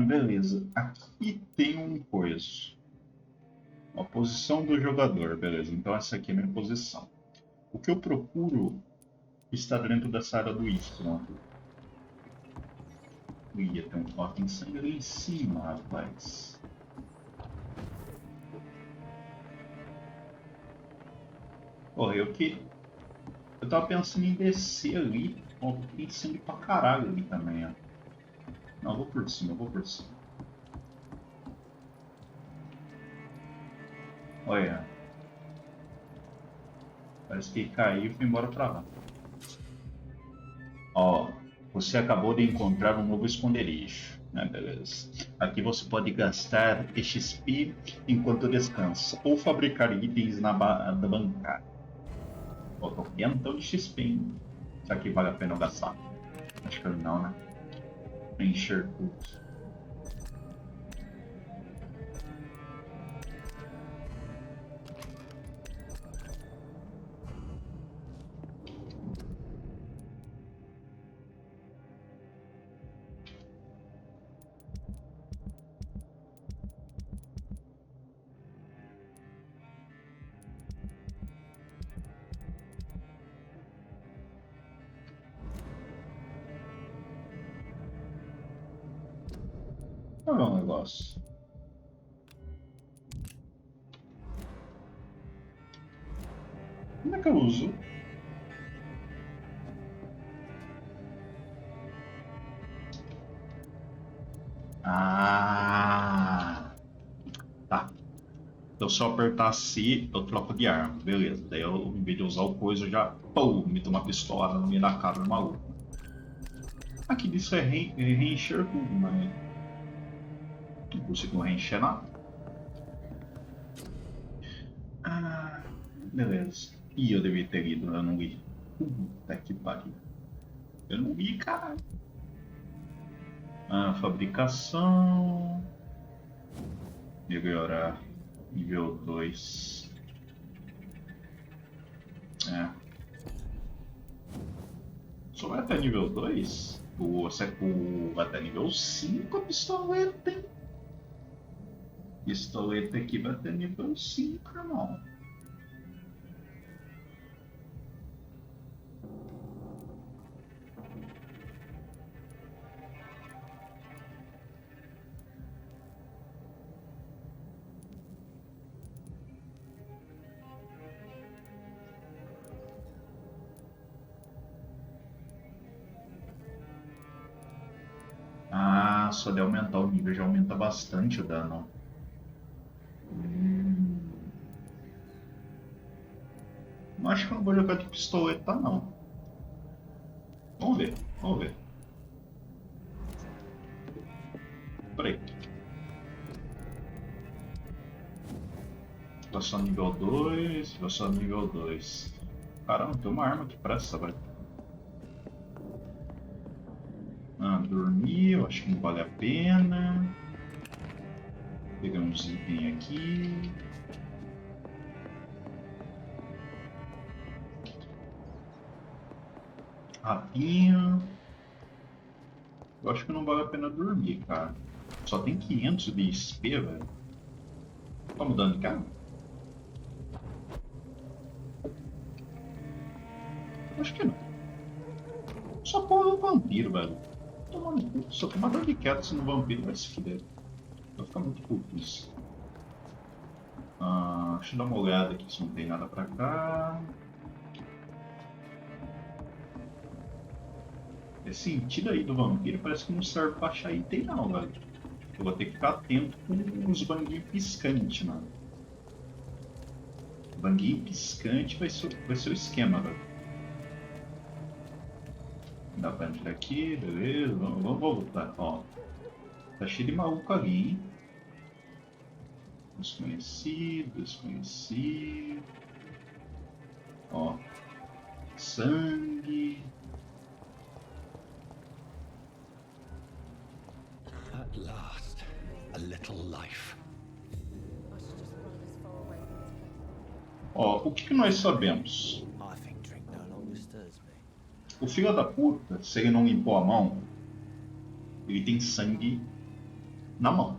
Beleza. Aqui tem um coisa. A posição do jogador, beleza. Então essa aqui é a minha posição. O que eu procuro está dentro dessa área do Y. Ia ter um toque em sangue ali em cima, rapaz. Porra, eu tava pensando em descer ali. Ó, tem sangue pra caralho ali também, ó. Não, eu vou por cima, eu vou por cima. Olha. Parece que caiu e foi embora pra lá. Ó, você acabou de encontrar um novo esconderijo. Beleza. Aqui você pode gastar XP enquanto descansa. Ou fabricar itens da bancada. Ó, tô quentão de XP, hein? Será que vale a pena eu gastar? Acho que não, né? Encher tudo. Olha o negócio. Como é que eu uso? Ah, tá. Eu só apertar C, eu troco de arma, beleza. Daí eu, em vez de usar o coisa, eu já, pum, meto uma pistola no meio da cara do maluco. Aqui disso é reencher tudo, mas não consigo reencher nada. Ah, beleza. Ih, eu devia ter ido, eu não ia. Puta que pariu. Eu não ia, caralho. Fabricação. Melhorar. Nível 2. Só vai até nível 2? Vai até nível 5 a pistoleta, hein? Pistoleta aqui vai até nível 5, irmão. Só de aumentar o nível já aumenta bastante o dano. Não acho que eu não vou jogar de pistoleta, não. Vamos ver, vamos ver. Peraí. Versão nível 2, versão nível 2. Caramba, tem uma arma que presta, velho. Dormir, eu acho que não vale a pena. Pegar uns itens aqui. Rapinha. Eu acho que não vale a pena dormir, cara. Só tem 500 de XP, velho. Tá mudando de cara? Acho que não. Só porra do vampiro, velho. Tomando cu. Só tomar dor de queda se no vampiro vai se fuder. Vai ficar muito puto isso. Deixa eu dar uma olhada aqui se não tem nada pra cá. Esse sentido aí do vampiro parece que não serve pra achar item não, velho. Eu vou ter que ficar atento com os banguinhos piscantes, mano. Banguinho piscante vai ser o esquema, velho. Dá pra entrar aqui, beleza. Vamos voltar, ó. Tá cheio de maluco ali, hein? Desconhecido. Ó. Sangue. At last, a little life. Ó, o que nós sabemos? I think drink no longer stirs me. O filho da puta, se ele não limpou a mão, ele tem sangue na mão.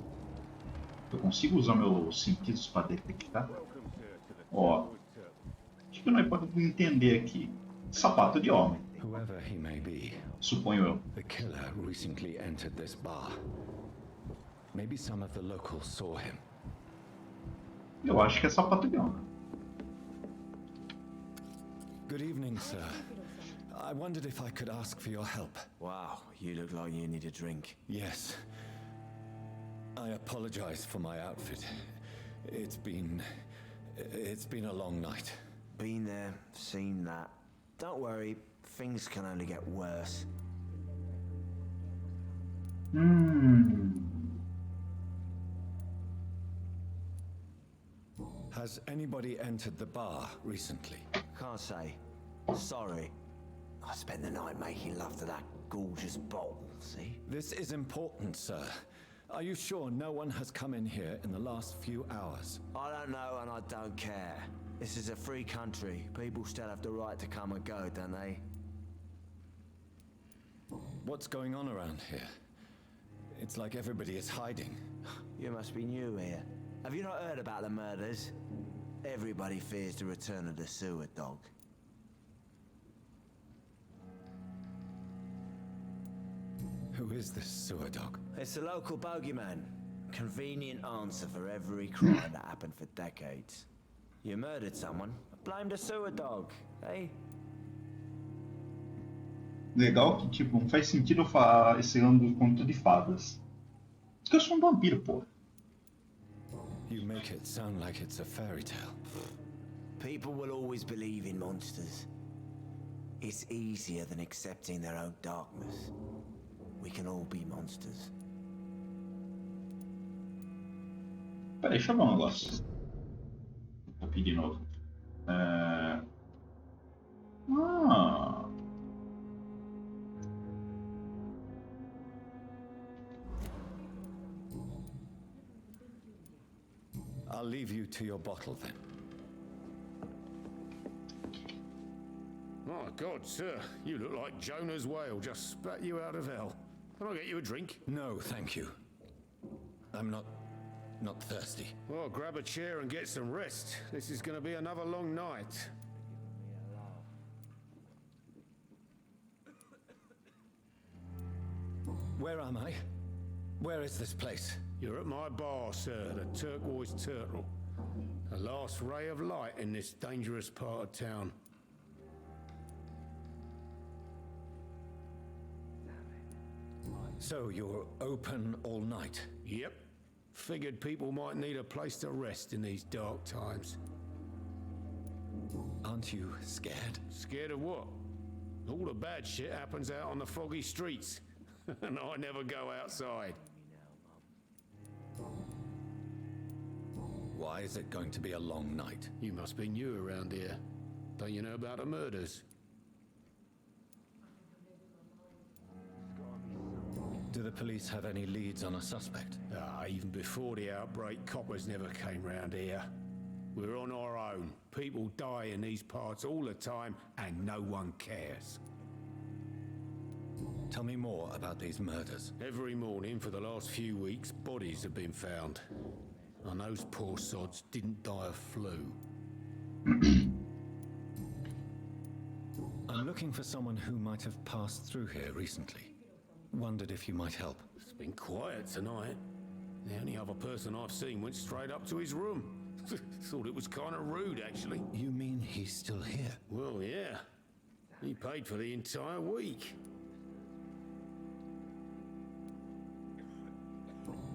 Eu consigo usar meus sentidos para detectar? Ó, o que nós podemos entender aqui? Sapato de homem, Whoever he may be, suponho eu. the killer recently entered this bar. Maybe some of the locals saw him. Eu acho que é sapato de homem. Good evening, sir. I wondered if I could ask for your help. Wow, you look like you need a drink. Yes. I apologize for my outfit. It's been a long night. Been there, seen that. Don't worry, things can only get worse. Has anybody entered the bar recently? Can't say. Sorry. I spent the night making love to that gorgeous bottle, see? This is important, sir. Are you sure no one has come in here in the last few hours? I don't know and I don't care. This is a free country. People still have the right to come and go, don't they? What's going on around here? It's like everybody is hiding. You must be new here. Have you not heard about the murders? Everybody fears the return of the sewer dog. Who is this sewer dog? It's the local bogeyman. Convenient answer for every crime that happened for decades. You murdered someone, blame the sewer dog, eh? Legal que, tipo, não faz sentido eu falar esse ano do conto de fadas. Porque eu sou um vampiro, pô. You make it sound like it's a fairy tale. People will always believe in monsters. It's easier than accepting their own darkness. We can all be monsters. Peraí, deixa eu ver um negócio. Vou aqui de novo. I'll leave you to your bottle then. My God, sir, you look like Jonah's whale just spat you out of hell. Can I get you a drink? No, thank you. I'm not thirsty. Well, grab a chair and get some rest. This is going to be another long night. Where am I? Where is this place? You're at my bar, sir, the Turquoise Turtle. The last ray of light in this dangerous part of town. So you're open all night? Yep. Figured people might need a place to rest in these dark times. Aren't you scared? Scared of what? All the bad shit happens out on the foggy streets. And I never go outside. Why is it going to be a long night? You must be new around here. Don't you know about the murders? Do the police have any leads on a suspect? Even before the outbreak, coppers never came round here. We're on our own. People die in these parts all the time, and no one cares. Tell me more about these murders. Every morning for the last few weeks, bodies have been found. And those poor sods didn't die of flu. I'm looking for someone who might have passed through here recently. Wondered if you might help. It's been quiet tonight. The only other person I've seen went straight up to his room. Thought it was kind of rude, actually. You mean he's still here? Well, yeah. He paid for the entire week.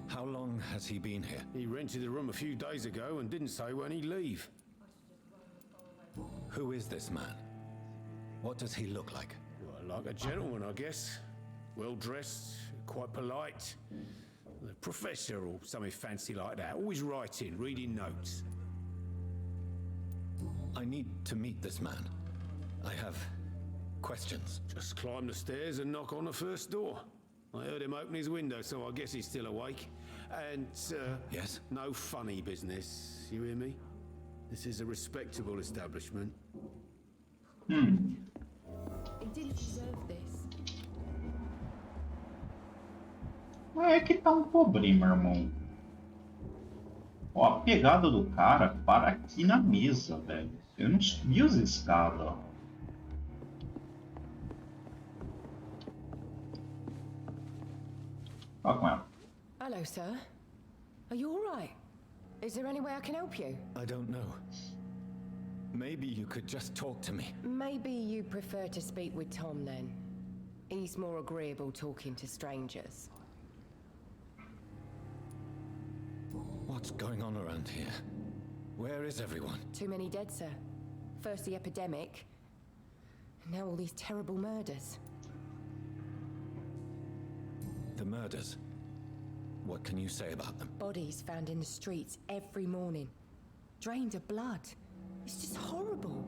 How long has he been here? He rented the room a few days ago and didn't say when he'd leave. Who is this man? What does he look like? Well, like a gentleman, I guess. Well-dressed, quite polite. A professor or something fancy like that. Always writing, reading notes. I need to meet this man. I have questions. Just climb the stairs and knock on the first door. I heard him open his window, so I guess he's still awake. And, Yes? no funny business, you hear me? This is a respectable establishment. He didn't deserve this. É que tá um problema, irmão. Ó, a pegada do cara para aqui na mesa, velho. Eu não subi as escadas, ó. Fala com ela. Hello, sir. Are you all right? Is there any way I can help you? I don't know. Maybe you could just talk to me. Maybe you prefer to speak with Tom then. He's more agreeable talking to strangers. What's going on around here? Where is everyone? Too many dead, sir. First the epidemic, and now all these terrible murders. The murders. What can you say about them? Bodies found in the streets every morning. Drained of blood. It's just horrible.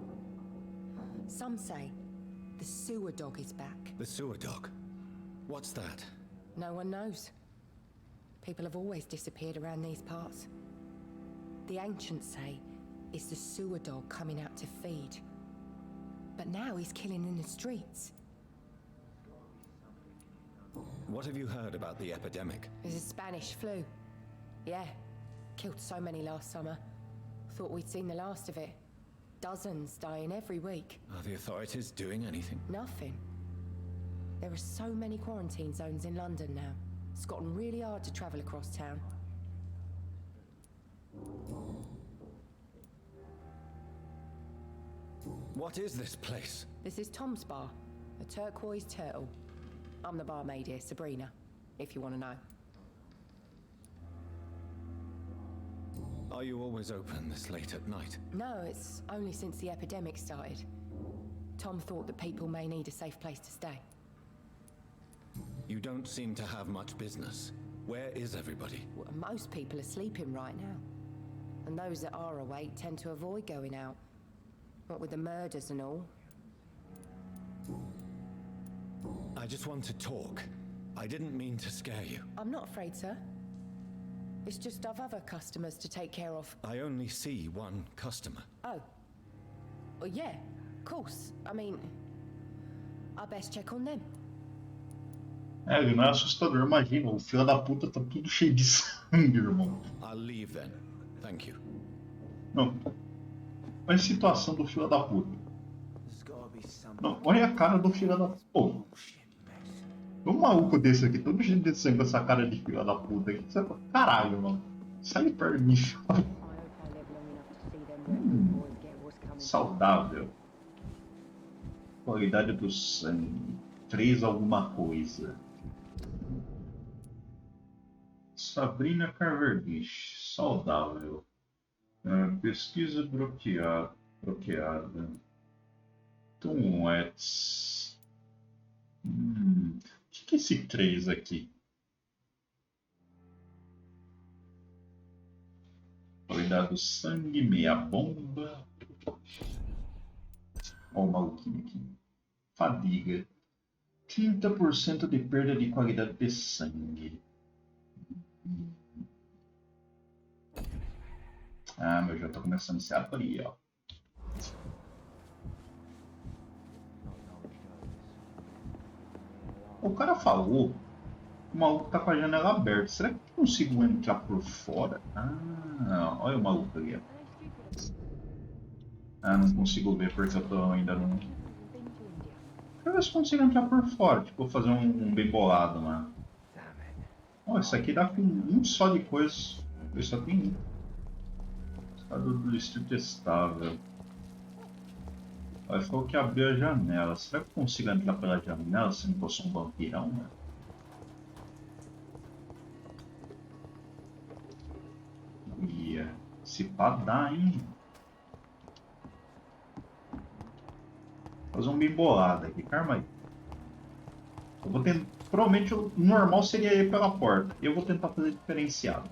Some say the sewer dog is back. The sewer dog? What's that? No one knows. People have always disappeared around these parts. The ancients say it's the sewer dog coming out to feed. But now he's killing in the streets. What have you heard about the epidemic? There's a Spanish flu. Yeah, killed so many last summer. Thought we'd seen the last of it. Dozens dying every week. Are the authorities doing anything? Nothing. There are so many quarantine zones in London now. It's gotten really hard to travel across town. What is this place? This is Tom's bar, a turquoise turtle. I'm the barmaid here, Sabrina, if you want to know. Are you always open this late at night? No, it's only since the epidemic started. Tom thought that people may need a safe place to stay. You don't seem to have much business. Where is everybody? Well, most people are sleeping right now. And those that are awake tend to avoid going out. What with the murders and all. I just want to talk. I didn't mean to scare you. I'm not afraid, sir. It's just I've other customers to take care of. I only see one customer. Oh. Well, yeah, of course. I mean, I best check on them. É, ele não é assustador, imagina. O filho da puta tá tudo cheio de sangue, irmão. I'll leave then. Thank you. Não. Olha a situação do filho da puta. Não, olha a cara do filho da puta. Pô. Um maluco desse aqui, todo cheio de sangue com essa cara de filho da puta aqui. Caralho, mano. Sai perto de mim. Saudável. Qualidade do sangue. 3 alguma coisa. Sabrina Carverdish. Saudável. Pesquisa bloqueada. Tom Wets. O que é esse 3 aqui? Cuidado, sangue, meia bomba. Ó o maluquinho aqui. Fadiga. 30% de perda de qualidade de sangue. Ah, meu, já tô começando a se abrir, ó. O cara falou, o maluco tá com a janela aberta. Será que eu consigo entrar por fora? Ah, olha o maluco ali, ó. Ah, não consigo ver porque eu tô ainda não... Deixa eu ver se consigo entrar por fora, tipo, fazer um bem bolado lá. Ó, isso aqui dá com um só de coisa. Eu só tenho um. Estado do distrito estável. Olha, falou que abriu a janela. Será que eu consigo entrar pela janela se não fosse um vampirão, né? Ia. Se pá dá, hein? Fazer um bem bolado aqui. Calma aí. Eu vou tentar... Provavelmente o normal seria ir pela porta. Eu vou tentar fazer diferenciado.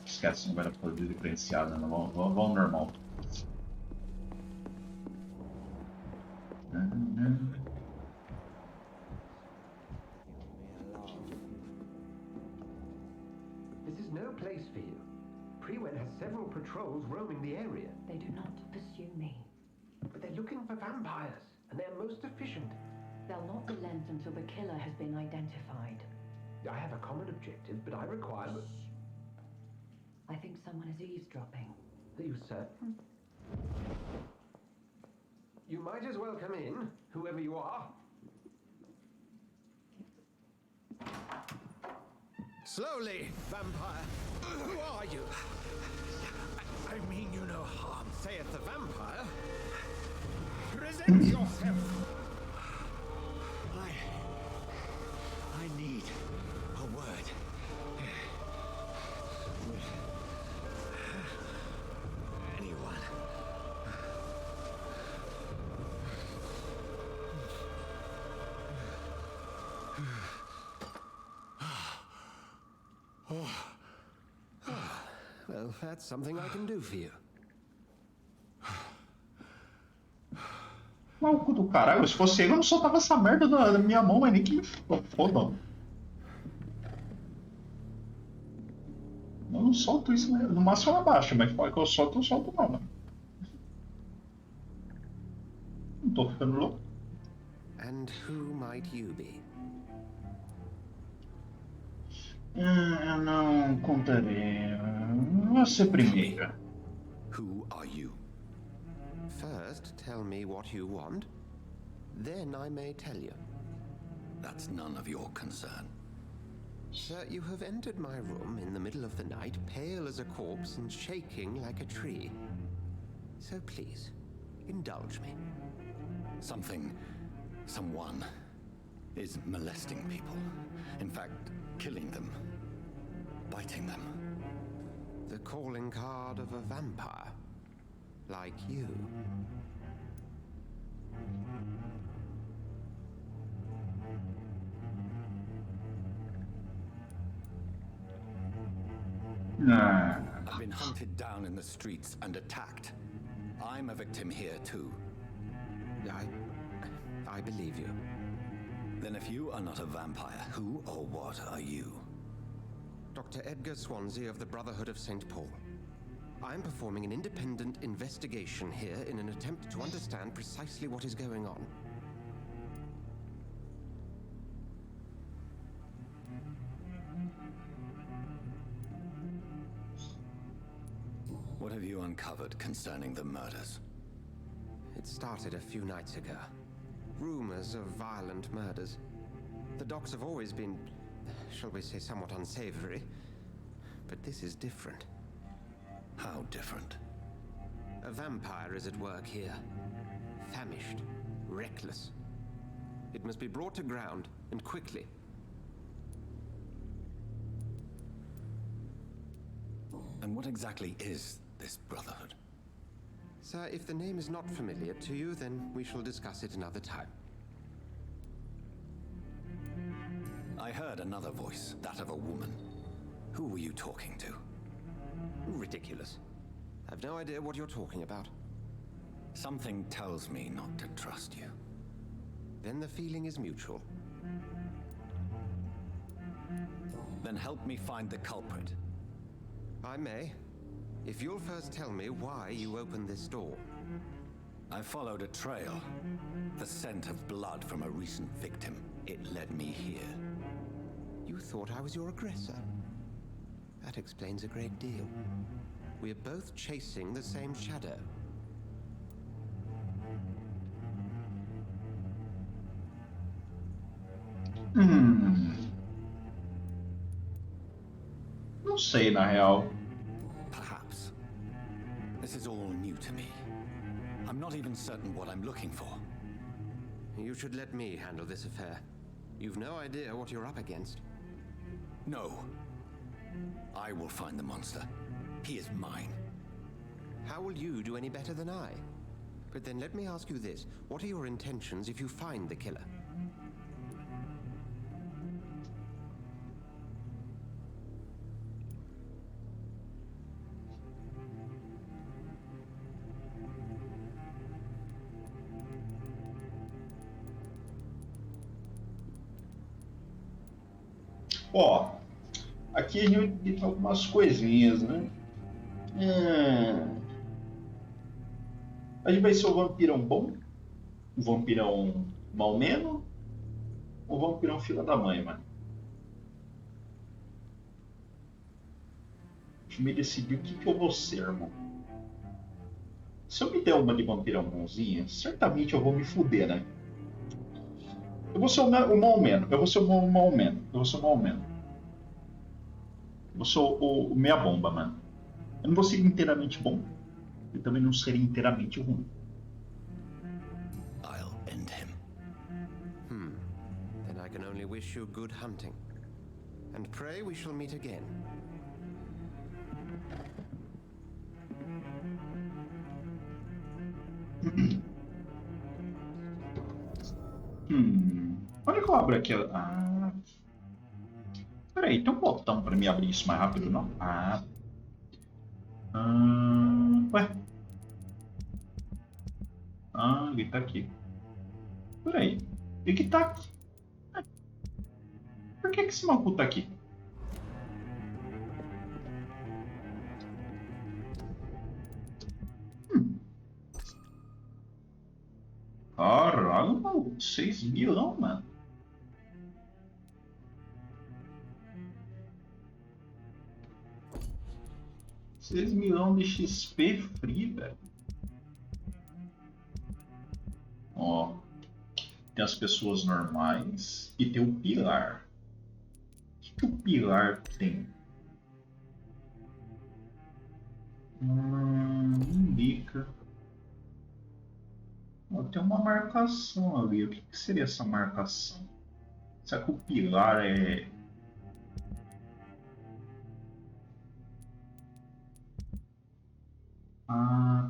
Esquece, não vai dar pra fazer diferenciado, não. Vamos normal. This is no place for you. Prewen has several patrols roaming the area. They do not pursue me. But they're looking for vampires, and they're most efficient. They'll not relent until the killer has been identified. I have a common objective, but I require... I think someone is eavesdropping. Are you certain? You might as well come in, whoever you are. Slowly, vampire. Who are you? I mean you no harm, saith the vampire. Present yourself. I need a word. Anyone. Well, that's something I can do for you. Maluco do caralho, se fosse ele, eu não soltava essa merda da minha mão, mas nem que me foda. Eu não solto isso, né? No máximo abaixo, mas fora que eu solto não, mano. Não tô ficando louco. And who might you be? Eu não contarei. Você primeiro. Who are you? First, tell me what you want. Then I may tell you. That's none of your concern. Sir, you have entered my room in the middle of the night, pale as a corpse and shaking like a tree. So please, indulge me. Someone is molesting people. In fact, killing them. Biting them. The calling card of a vampire. Like you. I've been hunted down in the streets and attacked. I'm a victim here too. I believe you. Then if you are not a vampire, who or what are you? Dr. Edgar Swansea of the Brotherhood of St. Paul. I am performing an independent investigation here in an attempt to understand precisely what is going on. What have you uncovered concerning the murders? It started a few nights ago. Rumors of violent murders. The docks have always been, shall we say, somewhat unsavory. But this is different. How different? A vampire is at work here. Famished. Reckless. It must be brought to ground, and quickly. And what exactly is this Brotherhood? Sir, if the name is not familiar to you, then we shall discuss it another time. I heard another voice, that of a woman. Who were you talking to? ridiculous. I've no idea what you're talking about. Something tells me not to trust you. Then the feeling is mutual. Then help me find the culprit. I may. If you'll first tell me why you opened this door. I followed a trail. The scent of blood from a recent victim. It led me here. You thought I was your aggressor. That explains a great deal. We're both chasing the same shadow. Não sei, na real. Perhaps. This is all new to me. I'm not even certain what I'm looking for. You should let me handle this affair. You've no idea what you're up against. No. I will find the monster. He is mine. How will you do any better than I? But then let me ask you this. What are your intentions if you find the killer? Ó, aqui a gente tem algumas coisinhas, né? A gente vai ser o vampirão bom, o vampirão malmeno ou o vampirão filha da mãe, mano? Deixa eu me decidir o que eu vou ser, irmão. Se eu me der uma de vampirão bonzinha, certamente eu vou me fuder, né? Eu vou ser o malmeno. Eu vou ser o malmeno. Eu sou o meia bomba, mano. Eu não vou ser inteiramente bom. Eu também não seria inteiramente ruim. I'll end him. Then I can only wish you good hunting. And pray we shall meet again. Onde que eu abro aqui? Peraí, tem um botão pra me abrir isso mais rápido, não? Ué? Ele tá aqui. Peraí, ele que tá aqui. Por que esse maluco tá aqui? Caralho, maluco, 6 mil não, mano. $6 milhões de XP free, velho. Ó, tem as pessoas normais e tem o pilar. O que o pilar tem? Indica. Ó, tem uma marcação ali. O que seria essa marcação? Será que o pilar é...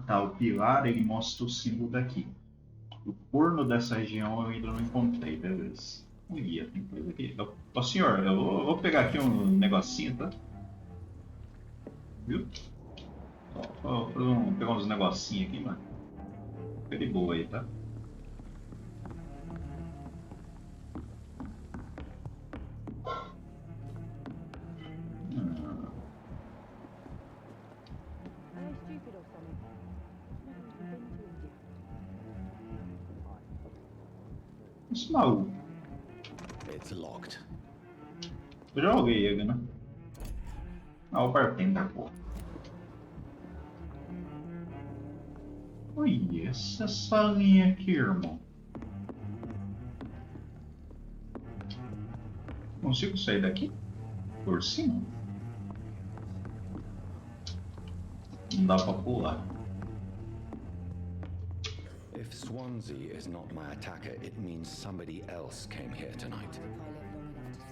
tá. O pilar ele mostra o símbolo daqui. O corno dessa região eu ainda não encontrei, beleza. Um guia, tem coisa aqui. Ó, senhor, eu vou pegar aqui um negocinho, tá? Viu? Ó, vou pegar uns negocinhos aqui, mano. Fica de boa aí, tá? Esse maluco. It's locked. Eu joguei ele, né? O bartender, pô. Olha essa salinha aqui, irmão. Consigo sair daqui? Por cima? Não dá pra pular. If Swansea is not my attacker, it means somebody else came here tonight.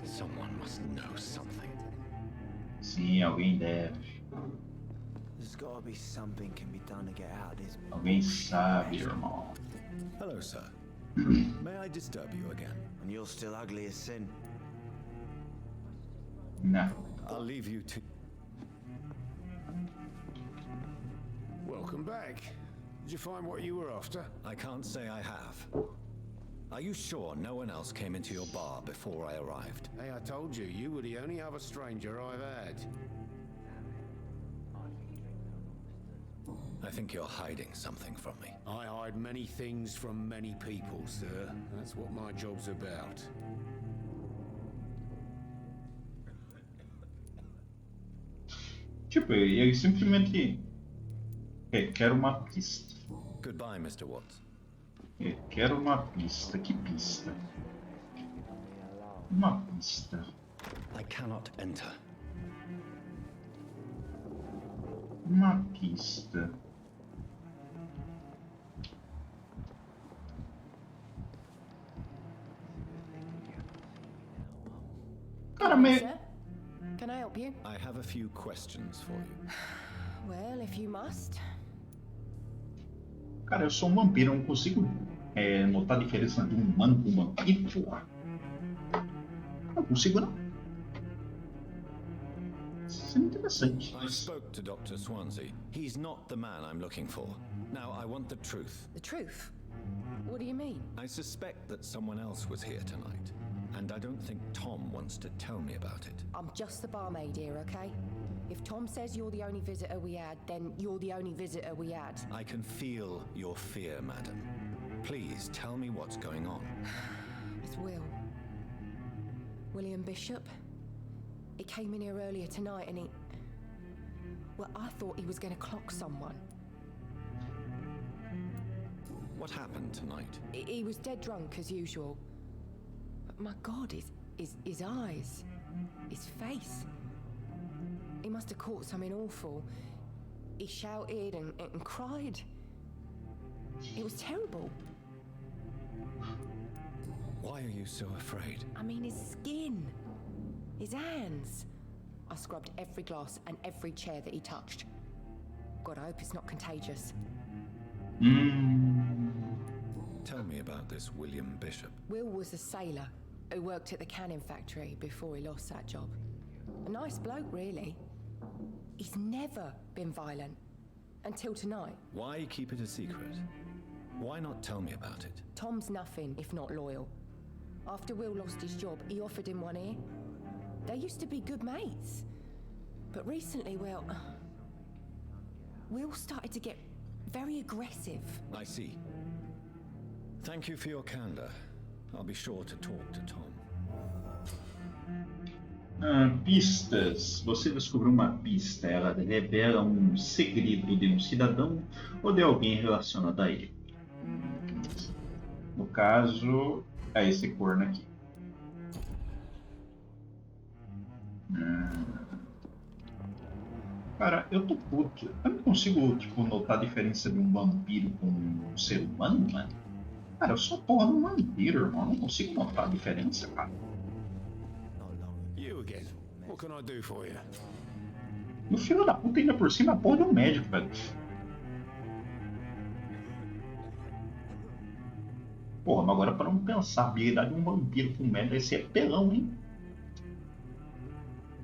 Someone must know something. Sim, alguém deve. There's gotta be something can be done to get out of this. Alguém sabe, irmão. Hello, sir. May I disturb you again? And you're still ugly as sin. Não. I'll leave you to... welcome back. Did you find what you were after? I can't say I have. Are you sure no one else came into your bar before I arrived? Hey, I told you, you were the only other stranger I've had. I think you're hiding something from me. I hide many things from many people, sir. That's what my job's about. Tipo, ele simplesmente quer uma pista. Goodbye, Mr. Watts. Quero uma pista. Que pista? Uma pista. I cannot enter. Uma pista. Cara, Sir, can I help you? I have a few questions for you. Well, if you must. Cara, eu sou um vampiro, eu não consigo notar a diferença de um humano para um vampiro, porra. Não consigo, não. Isso é interessante. I spoke to Dr. Swansea. He's not the man I'm looking for. Now, I want the truth. The truth? What do you mean? I suspect that someone else was here tonight, and I don't think Tom wants to tell me about it. I'm just the barmaid here, okay? If Tom says you're the only visitor we had, then you're the only visitor we had. I can feel your fear, madam. Please tell me what's going on. It's Will. William Bishop. He came in here earlier tonight and he... Well, I thought he was going to clock someone. What happened tonight? He was dead drunk as usual. But my God, his eyes, his face. He must have caught something awful. He shouted and cried. It was terrible. Why are you so afraid? I mean, his skin, his hands. I scrubbed every glass and every chair that he touched. God, I hope it's not contagious. Tell me about this William Bishop. Will was a sailor who worked at the canning factory before he lost that job. A nice bloke, really. He's never been violent. Until tonight. Why keep it a secret? Why not tell me about it? Tom's nothing if not loyal. After Will lost his job, he offered him one ear. They used to be good mates. But recently, well... Will started to get very aggressive. I see. Thank you for your candor. I'll be sure to talk to Tom. Pistas. Você descobriu uma pista. Ela revela um segredo de um cidadão ou de alguém relacionado a ele. No caso, é esse corno aqui. Cara, eu tô puto. Eu não consigo, tipo, notar a diferença de um vampiro com um ser humano, né? Cara, eu sou porra de um vampiro, irmão. Eu não consigo notar a diferença, cara. You again. What can I do for you? E o filho da puta ainda por cima é porra de um médico, velho. Porra, mas agora para não pensar, a habilidade de um vampiro com médico, esse é pelão, hein?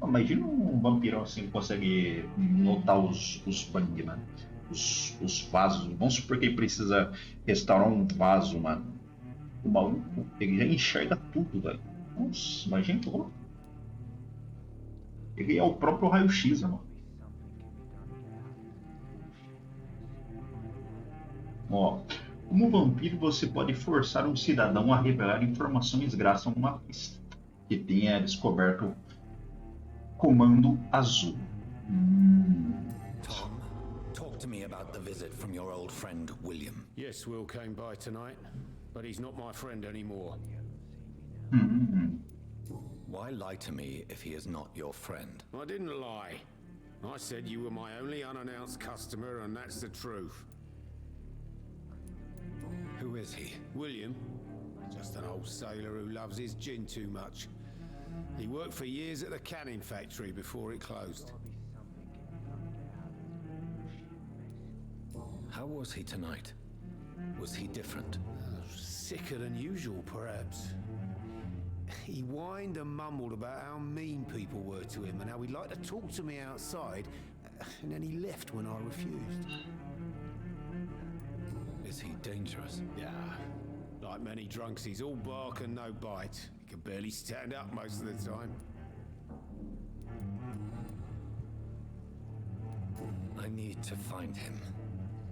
Imagina um vampirão assim que consegue notar os bang, mano. Os vasos. Vamos supor que ele precisa restaurar um vaso, mano. O maluco, ele já enxerga tudo, velho. Nossa, imagina que louco. Ele é o próprio raio-x, mano. Ó, como vampiro você pode forçar um cidadão a revelar informações graças a uma pista que tenha descoberto comando azul. Tom, talk to me about the visit from your old friend William. Yes, Will came by tonight, but he's not my friend anymore. Why lie to me if he is not your friend? I didn't lie. I said you were my only unannounced customer, and that's the truth. Who is he? William. Just an old sailor who loves his gin too much. He worked for years at the canning factory before it closed. How was he tonight? Was he different? Sicker than usual, perhaps. He whined and mumbled about how mean people were to him and how he'd like to talk to me outside, and then he left when I refused. dangerous? Yeah. Like many drunks, he's all bark and no bite. He can barely stand up most of the time. I need to find him.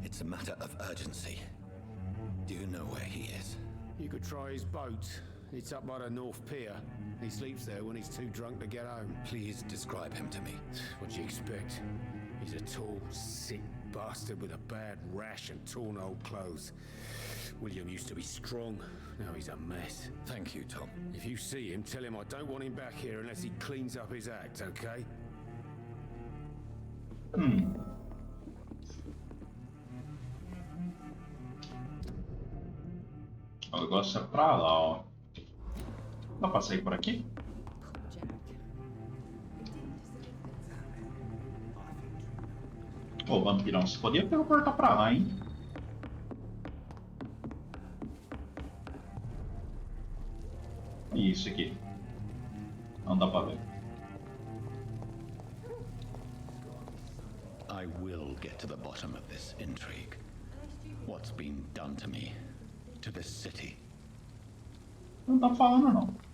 It's a matter of urgency. Do you know where he is? You could try his boat. It's up by the North Pier. He sleeps there when he's too drunk to get home. Please describe him to me. What do you expect? He's a tall, sick bastard with a bad rash and torn old clothes. William used to be strong. Now he's a mess. Thank you, Tom. If you see him, tell him I don't want him back here unless he cleans up his act, okay? O negócio é pra lá, ó. Dá pra sair por aqui? Ô, vampirão, você podia teleportar pra lá, hein? Isso aqui. Não dá pra ver. I will get to the bottom of this intrigue. What's been done to me? To this city? Não tá falando, não.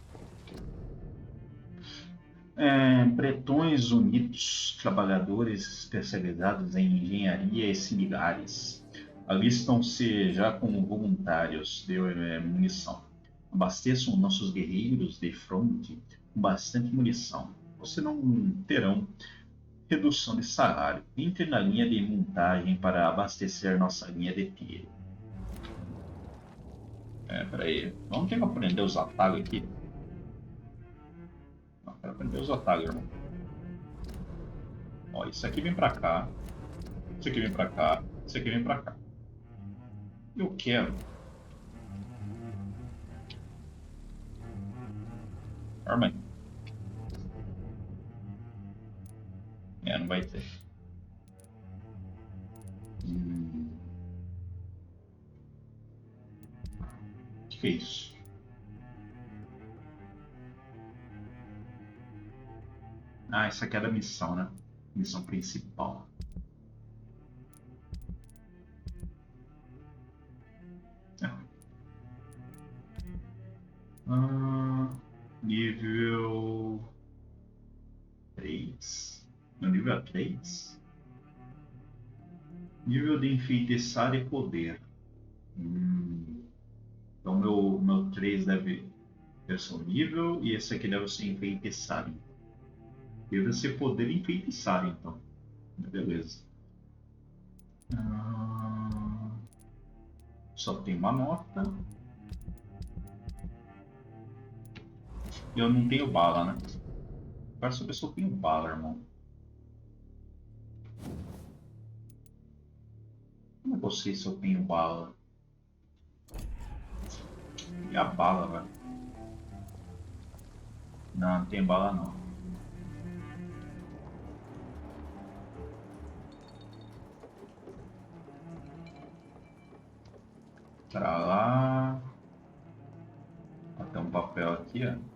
Bretões unidos, trabalhadores especializados em engenharia e similares, alistam-se já como voluntários de munição. Abasteçam nossos guerreiros de fronte com bastante munição. Você não terão redução de salário. Entre na linha de montagem para abastecer nossa linha de tiro. Peraí. Vamos ter que aprender os atalhos aqui. Não, quero aprender os atalhos, irmão. Ó, isso aqui vem pra cá. Isso aqui vem pra cá. Isso aqui vem pra cá. Eu quero. Arma aí. Não vai ter. Que é isso? Ah, isso aqui é da missão, né? Missão principal. Nível 3. No nível 3? Nível de enfeitiçar e poder. Então meu 3 deve ter seu nível e esse aqui deve ser enfeitiçar. Deve ser poder enfeitiçar, então. Beleza. Só tem uma nota. E eu não tenho bala, né? Agora só pessoa tem bala, irmão. Como é que eu sei se eu tenho bala? E a bala, velho? Não tem bala não. Pra lá. Tem um papel aqui, ó.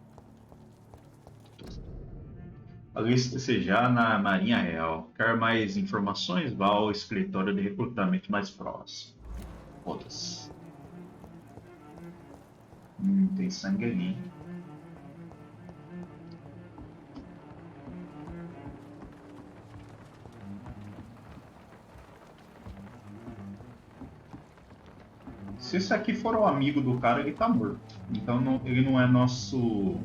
Aliste-se já na Marinha Real. Quer mais informações? Vá ao escritório de recrutamento mais próximo. Foda-se. Tem sangue ali. Se esse aqui for o amigo do cara, ele tá morto. Então ele não é nosso...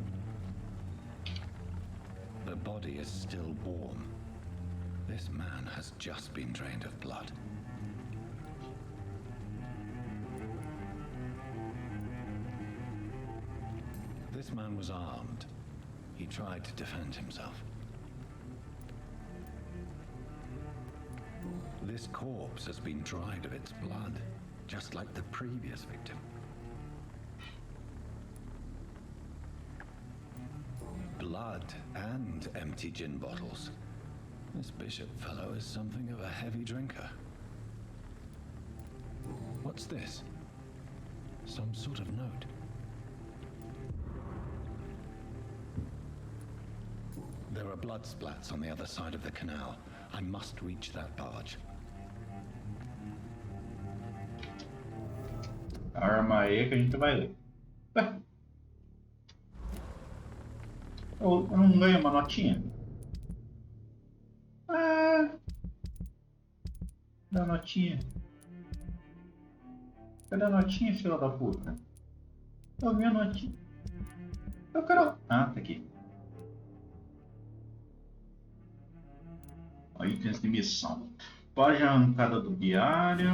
The body is still warm. This man has just been drained of blood. This man was armed. He tried to defend himself. This corpse has been dried of its blood, just like the previous victim. Blood and empty gin bottles. This bishop fellow is something of a heavy drinker. What's this? Some sort of note. There are blood splats on the other side of the canal. I must reach that barge. Arma aí que a gente vai ler. Ué? Eu não ganho uma notinha? Ah, dá notinha. Cadê a notinha, filha da puta? Eu vi a notinha. Eu quero... Ah, tá aqui. Ó, itens de missão. Página arrancada do diário.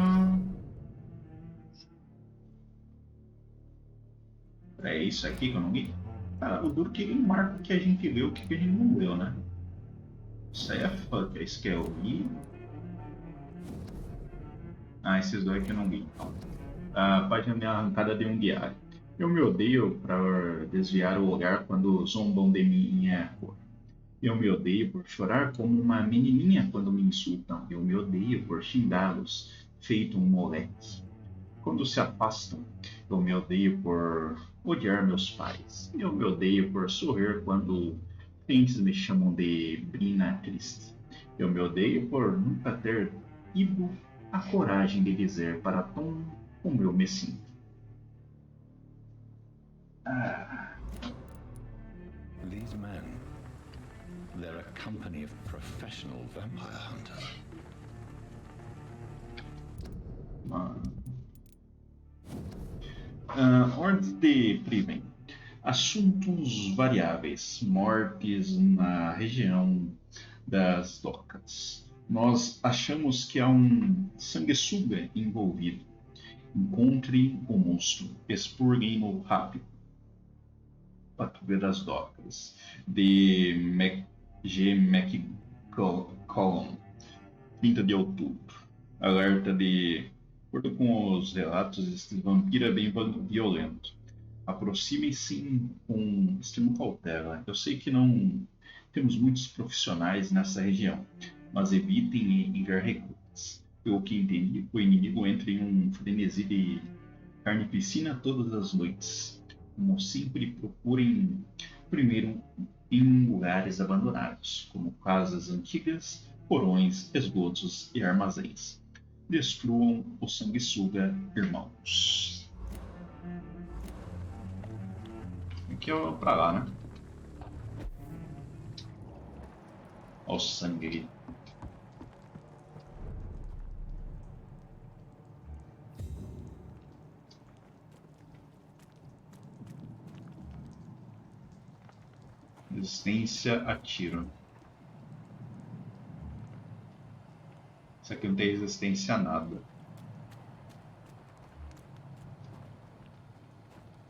É isso aqui que eu não vi? Cara, o duro que ele marca o que a gente leu e o que a gente não leu, né? Isso aí é fuck, é isso que eu li. Ah, esses dois que eu não li, então. A página arrancada de um diário. Eu me odeio para desviar o olhar quando zombam de minha cor. Eu me odeio por chorar como uma menininha quando me insultam. Eu me odeio por xingá-los, feito um moleque. Quando se afastam, eu me odeio por odiar meus pais. Eu me odeio por sorrir quando clientes me chamam de Brina triste. Eu me odeio por nunca ter tido a coragem de dizer para Tom como eu me sinto. These men, they're a company of professional vampire hunters. Ordem de Priven. Assuntos variáveis. Mortes na região das docas. Nós achamos que há um sanguessuga envolvido. Encontre o monstro. Expurguem-no rápido. Patrulha das docas. De G. McCollum. 30 de outubro. Alerta de acordo com os relatos, este vampiro é bem violento. Aproximem-se com extrema cautela. Eu sei que não temos muitos profissionais nessa região, mas evitem enviar recrutas. Pelo que entendi, o inimigo entra em um frenesi de carnificina todas as noites. Como sempre, procurem primeiro em lugares abandonados, como casas antigas, porões, esgotos e armazéns. Destruam o sanguessuga, irmãos. Aqui é pra lá, né? Olha o sangue ali. Resistência a tiro. Isso aqui não tem resistência a nada.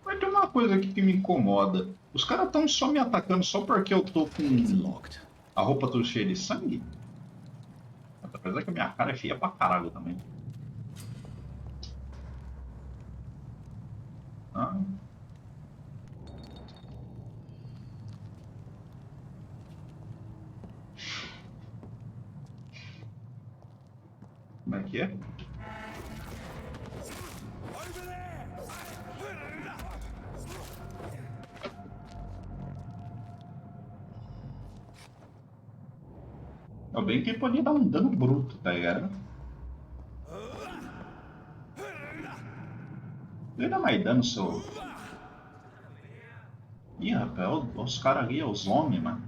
Mas tem uma coisa aqui que me incomoda. Os caras estão só me atacando só porque eu tô com a roupa toda cheia de sangue? Apesar que a minha cara é feia pra caralho também. Ah. Como é que é? É bem que ele podia dar um dano bruto, tá ligado? Ele dá mais dano, seu... Ih, rapaz, os caras ali, os homens, mano.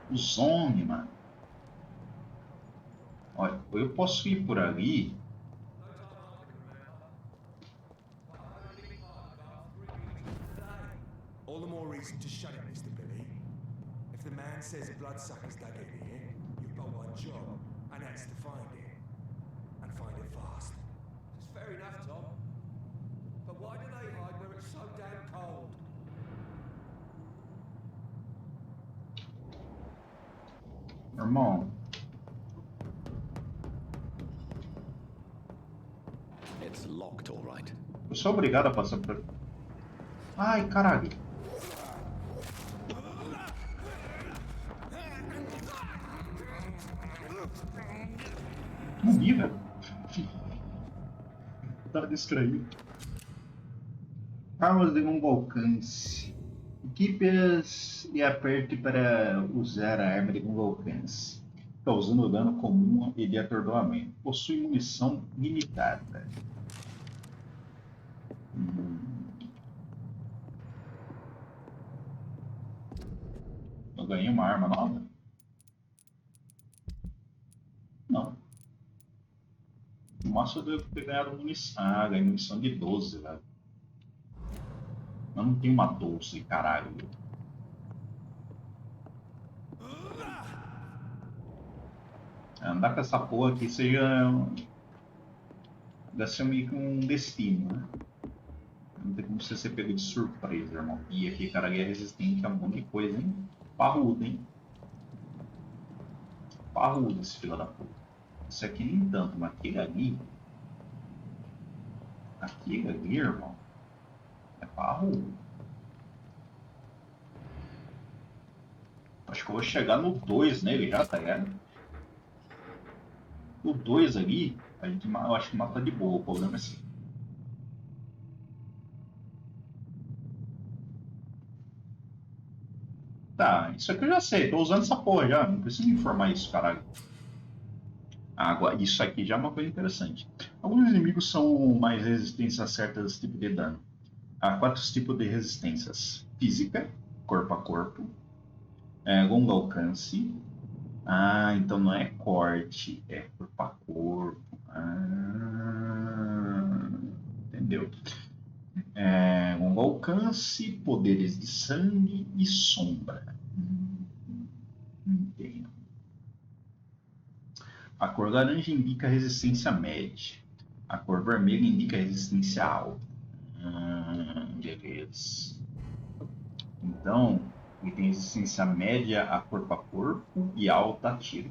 Os homens, mano. Olha, eu posso ir por ali. All the more reason to shut it, Mr. Billy. If the man says bloodsuckers dug in here, you've got one job, and that's to find it. And find it fast. It's fair enough, Tom. But why do they hide where it's so damn cold? Irmão. It's locked, all right. Eu sou obrigado a passar por... Ai, caralho. Não vi, velho. Tá distraído. Armas de longo alcance. Equipe-as e aperte para usar a arma de longo alcance, causando dano comum e de atordoamento. Possui munição limitada. Eu ganhei uma arma nova? Não. No máximo eu devo ter ganhado munição. Ah, ganhei munição de 12, velho. Eu não tenho uma 12, caralho. Andar com essa porra aqui seja. Deve ser meio que um destino, né? Não tem como você ser pego de surpresa, irmão. E aqui, cara, é resistente a um monte de coisa, hein? Parrudo, hein? Parrudo esse filho da puta. Isso aqui nem tanto, mas aquele ali. Aquele ali, irmão. É parrudo. Acho que eu vou chegar no 2 nele já, tá ligado? O 2 ali, a gente, eu acho que mata de boa. O problema é assim. Tá, isso aqui eu já sei. Tô usando essa porra já. Não preciso me informar isso, caralho. Agora, isso aqui já é uma coisa interessante. Alguns inimigos são mais resistentes a certos tipos de dano. Há 4 tipos de resistências: física, corpo a corpo, longo alcance. Ah, então não é corte, é corpo a corpo. Ah, entendeu? Longo alcance, poderes de sangue e sombra. Entendo. A cor laranja indica resistência média. A cor vermelha indica resistência alta. Beleza. Então, ele tem resistência média a corpo e alta a tiro.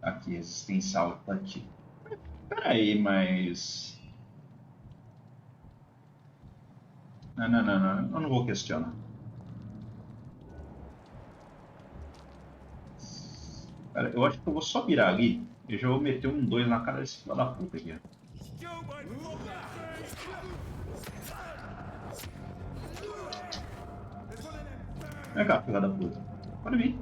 Aqui, resistência alta a tiro. Peraí, mas... Não. Eu não vou questionar. Cara, eu acho que eu vou só virar ali e já vou meter um 2 na cara desse filho da puta aqui. Vem cá, filha da puta. Pode vir.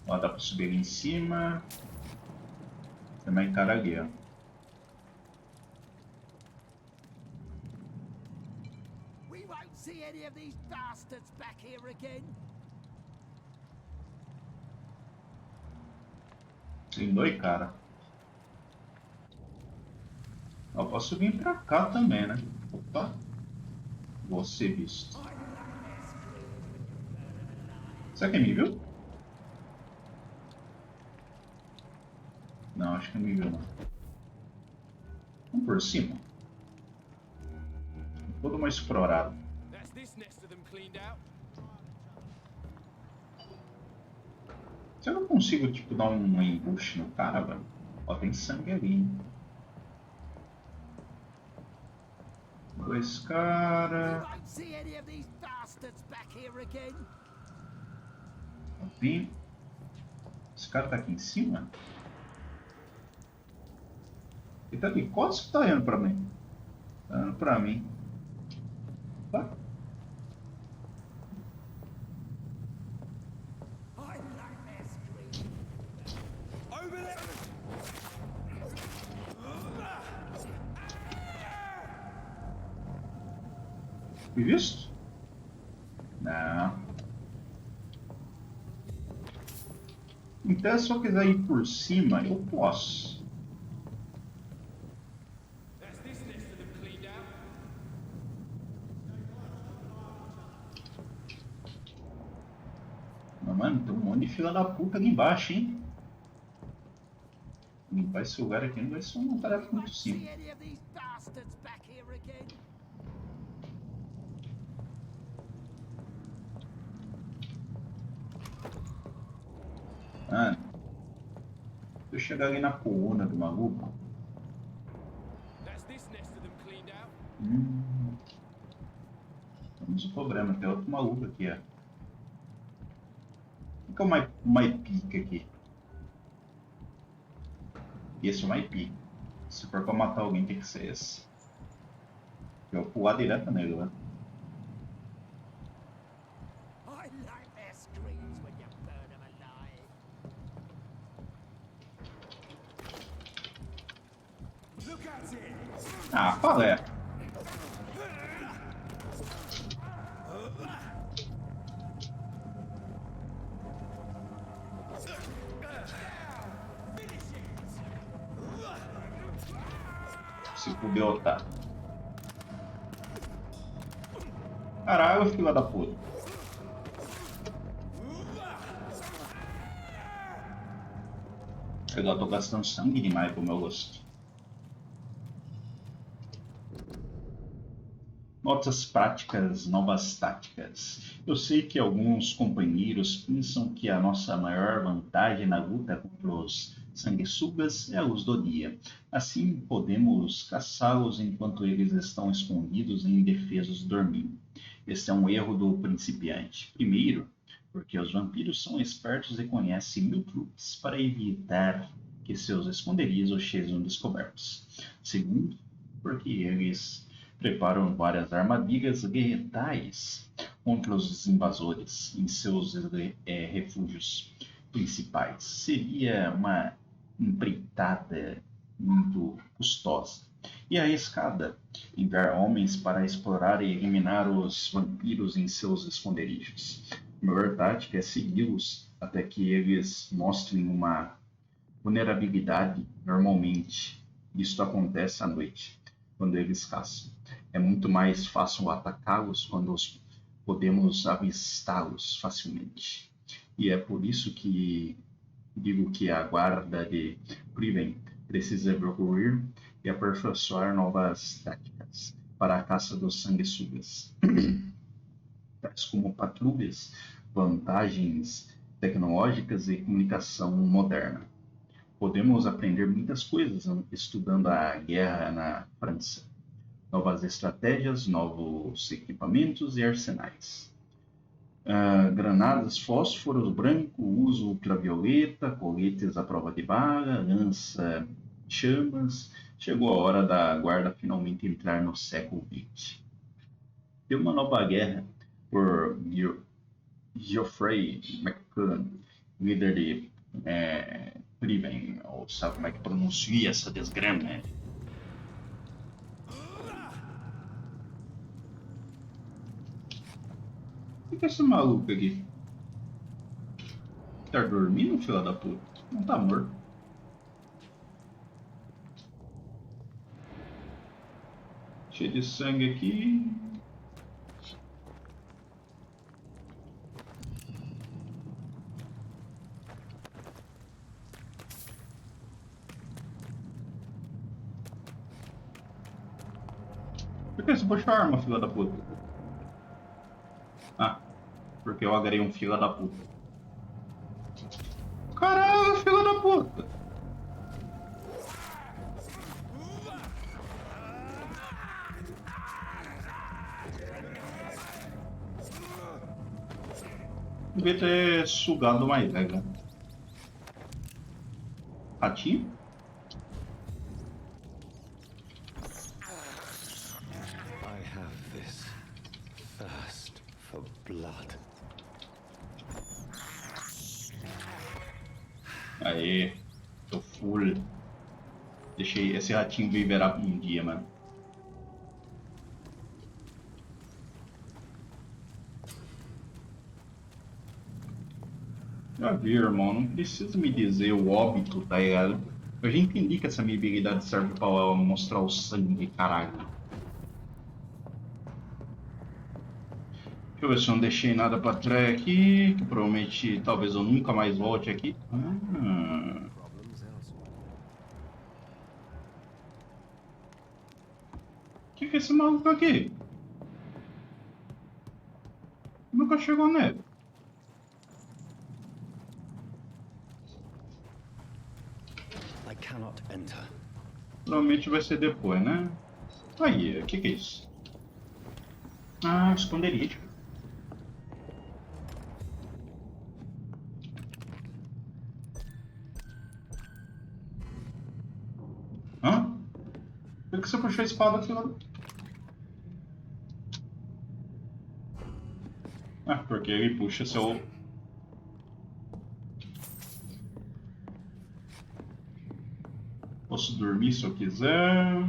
Ó, dá pra subir ali em cima. Tem mais cara ali, ó. See any of these bastards back here again? Tem 2 cara. Eu posso vir pra cá também, né? Opa. Vou ser visto. Será que me viu? Não, acho que não me viu não. Vamos por cima. Todo mais explorado. Se eu não consigo, tipo, dar um embuste no cara, velho. Ó, tem sangue ali, hein? 2 cara. Vim. Esse cara tá aqui em cima? Ele tá de costas ou tá olhando pra mim? Tá olhando pra mim. Tá? Fui visto? Não. Então, se eu quiser ir por cima, eu posso. Mas, mano, tem um monte de fila da puta ali embaixo, hein? Limpar esse lugar aqui não vai ser uma tarefa muito simples. Ah, se eu chegar ali na coluna do maluco. Temos um problema, tem outro maluco aqui, ó. O que é o mais pica aqui? Esse é o mais pica. Se for pra matar alguém, tem que ser esse. Eu vou pular direto nele, né? I like their screams when you burn them alive. Look at it! Ah, qual é? Se fudeu, tá. Caralho, filha da puta. Eu tô gastando sangue demais pro meu gosto. Notas práticas, novas táticas. Eu sei que alguns companheiros pensam que a nossa maior vantagem na luta contra os sanguessugas é a luz do dia. Assim, podemos caçá-los enquanto eles estão escondidos e indefesos dormindo. Este é um erro do principiante. Primeiro, porque os vampiros são espertos e conhecem mil truques para evitar que seus esconderijos sejam descobertos. Segundo, porque eles preparam várias armadilhas letais contra os invasores em seus refúgios principais. Seria uma empreitada muito custosa e arriscada enviar homens para explorar e eliminar os vampiros em seus esconderijos. A melhor tática é segui-los até que eles mostrem uma vulnerabilidade. Normalmente, isto acontece à noite, quando eles caçam. É muito mais fácil atacá-los quando podemos avistá-los facilmente. E é por isso que digo que a guarda de Priven precisa evoluir e aperfeiçoar novas táticas para a caça dos sanguessugas, tais como patrulhas, vantagens tecnológicas e comunicação moderna. Podemos aprender muitas coisas estudando a guerra na França. Novas estratégias, novos equipamentos e arsenais. Granadas, fósforos branco, uso ultravioleta, coletes à prova de bala, lança chamas. Chegou a hora da guarda finalmente entrar no século XX. Deu uma nova guerra por Geoffrey McCann, líder de Priven, ou sabe como é que pronuncia essa desgrama, né? O que é esse maluco aqui? Tá dormindo, filho da puta? Não tá morto. Cheio de sangue aqui. Por que você puxou a arma, filho da puta? Ah, porque eu agarrei um filho da puta. Caralho, filho da puta! Devia ter sugado mais, velho. Ratinho? I have this thirst for blood. Aê, tô full. Deixei esse ratinho viverá por um dia, mano. Já vi, irmão, não precisa me dizer o óbito, tá ligado? Eu já entendi que essa minha habilidade serve pra mostrar o sangue, caralho. Deixa eu ver se eu não deixei nada pra trás aqui, que provavelmente talvez eu nunca mais volte aqui. Que é esse maluco aqui? Nunca chegou nele. I cannot enter. Provavelmente vai ser depois, né? Aí, o que é isso? Ah, esconderijo. Hã? Por que você puxou a espada, filho? Ah, porque ele puxa seu... Posso dormir se eu quiser.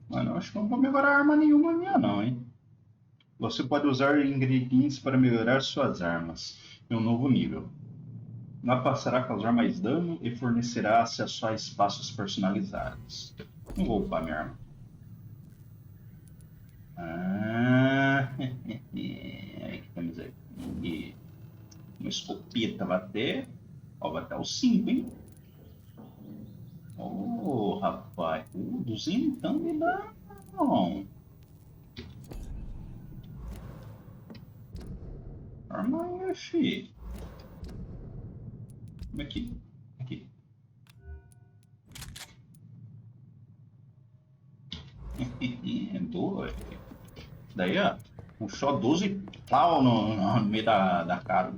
Mano, eu acho que eu não vou melhorar arma nenhuma minha não, hein? Você pode usar ingredientes para melhorar suas armas em um novo nível. Ela passará a causar mais dano e fornecerá acesso a espaços personalizados. Não vou upar minha arma. Ah, aí que temos aqui. Uma escopeta vai ter. Ó, vai ter o 5, hein? Oh, rapaz. 200 então me dá. Não. Arma aí, fi. Aqui. Aqui. Doido. Daí, ó. Puxou 12 pau no meio da cara.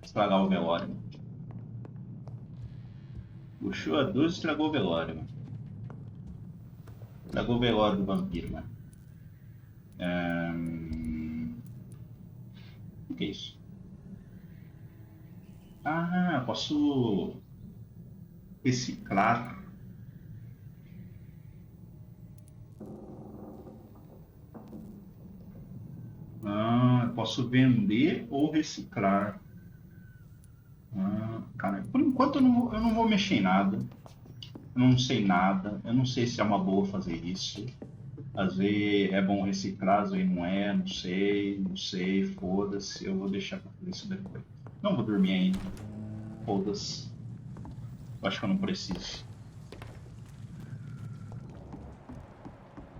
Estragar o velório. Puxou a 12 e estragou o velório, mano. Estragou o velório do vampiro, mano. O que é isso? Ah, posso reciclar. Ah, eu posso vender ou reciclar. Ah, cara, por enquanto eu não vou mexer em nada. Eu não sei nada. Eu não sei se é uma boa fazer isso. Às vezes é bom reciclar, às vezes não é. Não sei, não sei. Foda-se. Eu vou deixar pra fazer isso depois. Não vou dormir ainda. Foda-se. Eu acho que eu não preciso.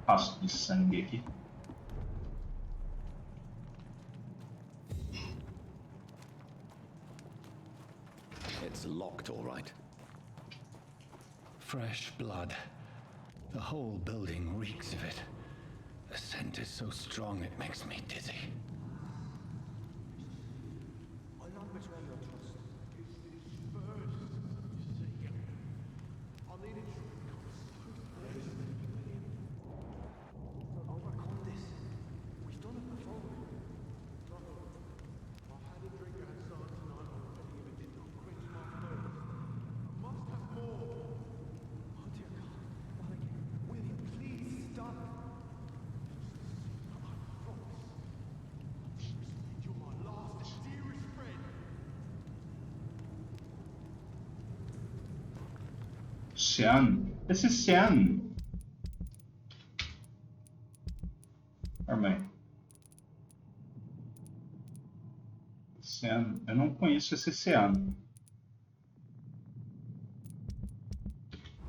Rastro de sangue aqui. It's locked, all right. Fresh blood. The whole building reeks of it. The scent is so strong it makes me dizzy. I'll not betray your trust. It's this first. I'll need it to overcome this. We've done it before. No, I've had a drink outside tonight already and it did not quench my thirst. I must have more. Oh dear God, not again. William, please stop. You're my last and dearest friend. Cian. Esse Cian. Armei. Cian. Eu não conheço esse Cian.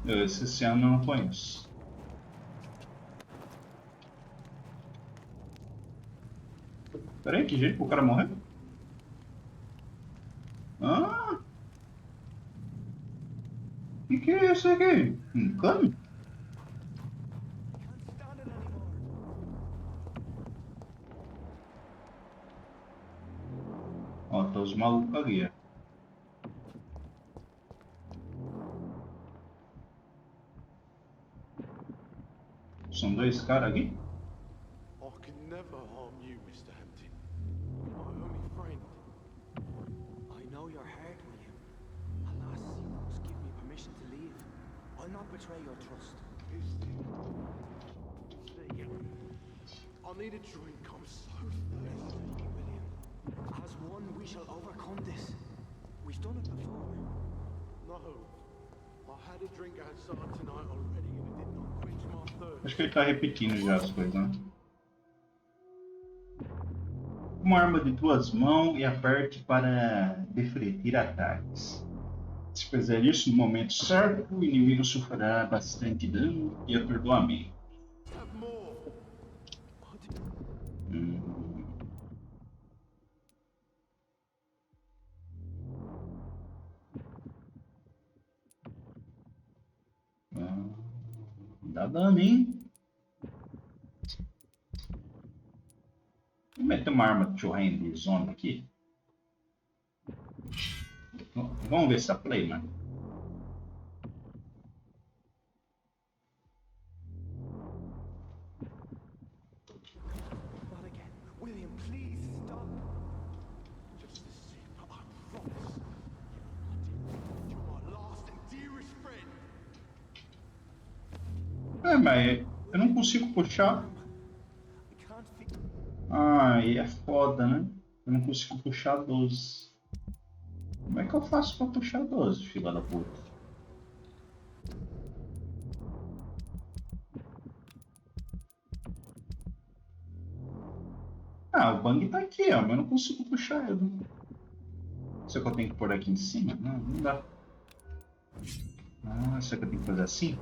Esse Cian eu não conheço. Peraí, que jeito pro cara morrer? Ah! Que é isso aqui? Um cano? Ó, tá os malucos ali, ó. São dois caras aqui? I can never harm you, Mr. Hampton. You're my only friend. I know your heart, William. Alas, you must give me permission to leave. I'll not betray your trust. I need a drink. I'm so thirsty, William. As one, we shall overcome this. We've done it before. No. I had a drink outside tonight already and it did not quench my thirst. Acho que ele tá repetindo já as coisas, né? Uma arma de duas mãos e aperte para defletir ataques. Se fizer isso no momento certo, o inimigo sofrerá bastante dano e atordoamento. Dá dano, hein? Vou meter uma arma de Jhow de zona aqui. Vamos ver se a play, mano. Not again. William, please stop. Just a sip, I promise. You're my last and dearest friend. É, mas eu não consigo puxar. Ah, aí é foda, né? Eu não consigo puxar 12. Como é que eu faço pra puxar 12, filha da puta? Ah, o bang tá aqui, ó, mas eu não consigo puxar ele. Será que eu tenho que pôr aqui em cima? Não, não dá. Ah, será que eu tenho que fazer assim?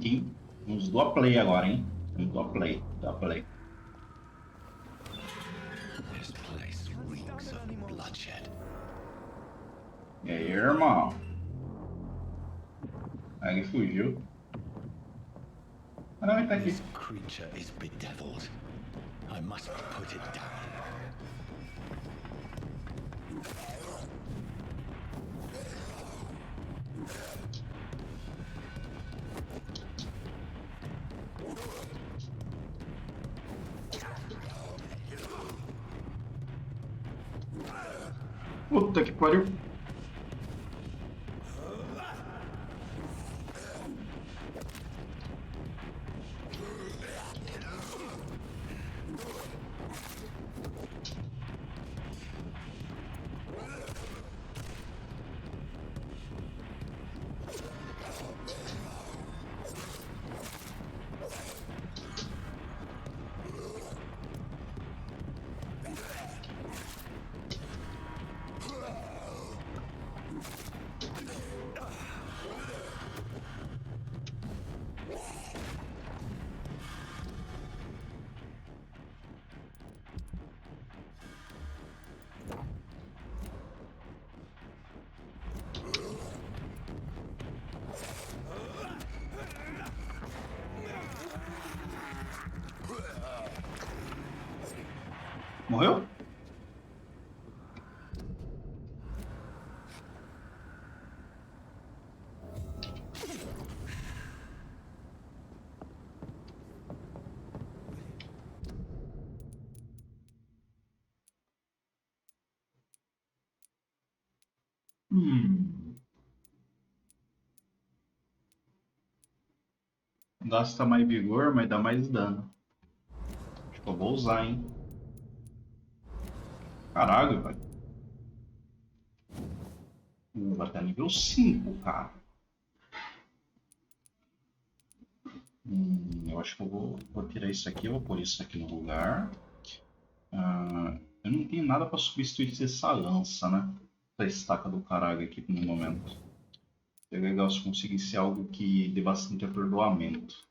E nos dou a play agora, hein? Nos dou a play, dou a play. This place reeks of bloodshed. E aí, irmão? Aí ele fugiu. Ah, não, ele tá aqui. This creature is bedeviled. I must put it down. Puta que pariu. Morreu? Gasta mais vigor, mas dá mais dano. Acho que eu vou usar, hein? Caralho, velho. Vai até nível 5, cara. Eu acho que eu vou tirar isso aqui, eu vou pôr isso aqui no lugar. Eu não tenho nada para substituir essa lança, né? Essa estaca do caralho aqui no momento. É legal se conseguisse algo que dê bastante atordoamento.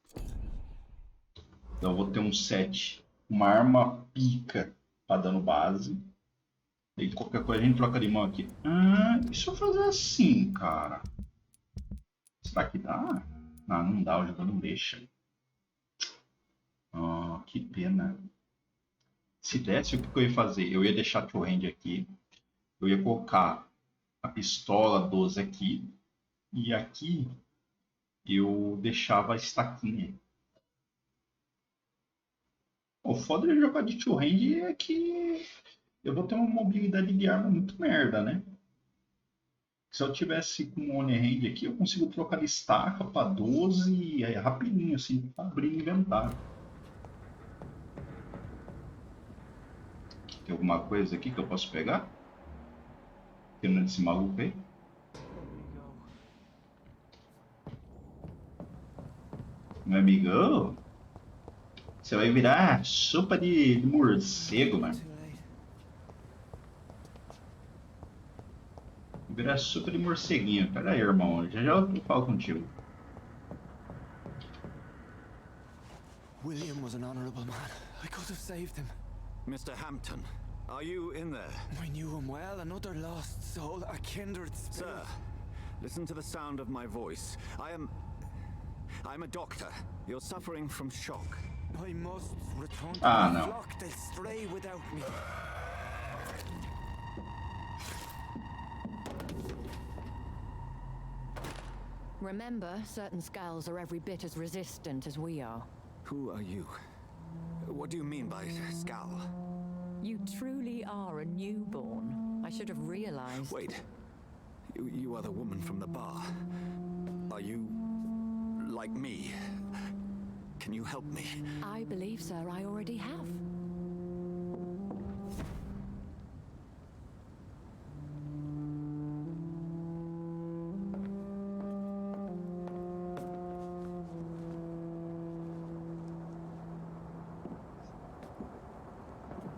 Então eu vou ter um set. Uma arma pica para dano base. E qualquer coisa a gente troca de mão aqui. E se eu fazer assim, cara? Será que dá? Ah, não dá, o jogo não deixa. Que pena. Se desse, o que eu ia fazer? Eu ia deixar o hand aqui. Eu ia colocar a pistola 12 aqui. E aqui eu deixava a estaquinha. O foda de jogar de two hand é que eu vou ter uma mobilidade de arma muito merda, né? Se eu tivesse com um one hand aqui, eu consigo trocar de estaca para 12 rapidinho, assim, pra abrir o inventário. Tem alguma coisa aqui que eu posso pegar? Tem um desse maluco aí? Meu amigão? Você vai virar sopa de morcego, mano. Virar sopa de morceguinho. Pera aí, irmão. Já eu falo contigo. William was an honorable man. I could have saved him. Mr. Hampton, Are you in there? I knew him well, another lost soul, a kindred spirit. Sir, listen to the sound of my voice. I'm a doctor. You're suffering from shock. I must return to Ah, my no. flock. They'll stray without me. Remember, certain skulls are every bit as resistant as we are. Who are you? What do you mean by scowl? You truly are a newborn. I should have realized. Wait. You are the woman from the bar. Are you like me? Can you help me? I believe, sir, I already have.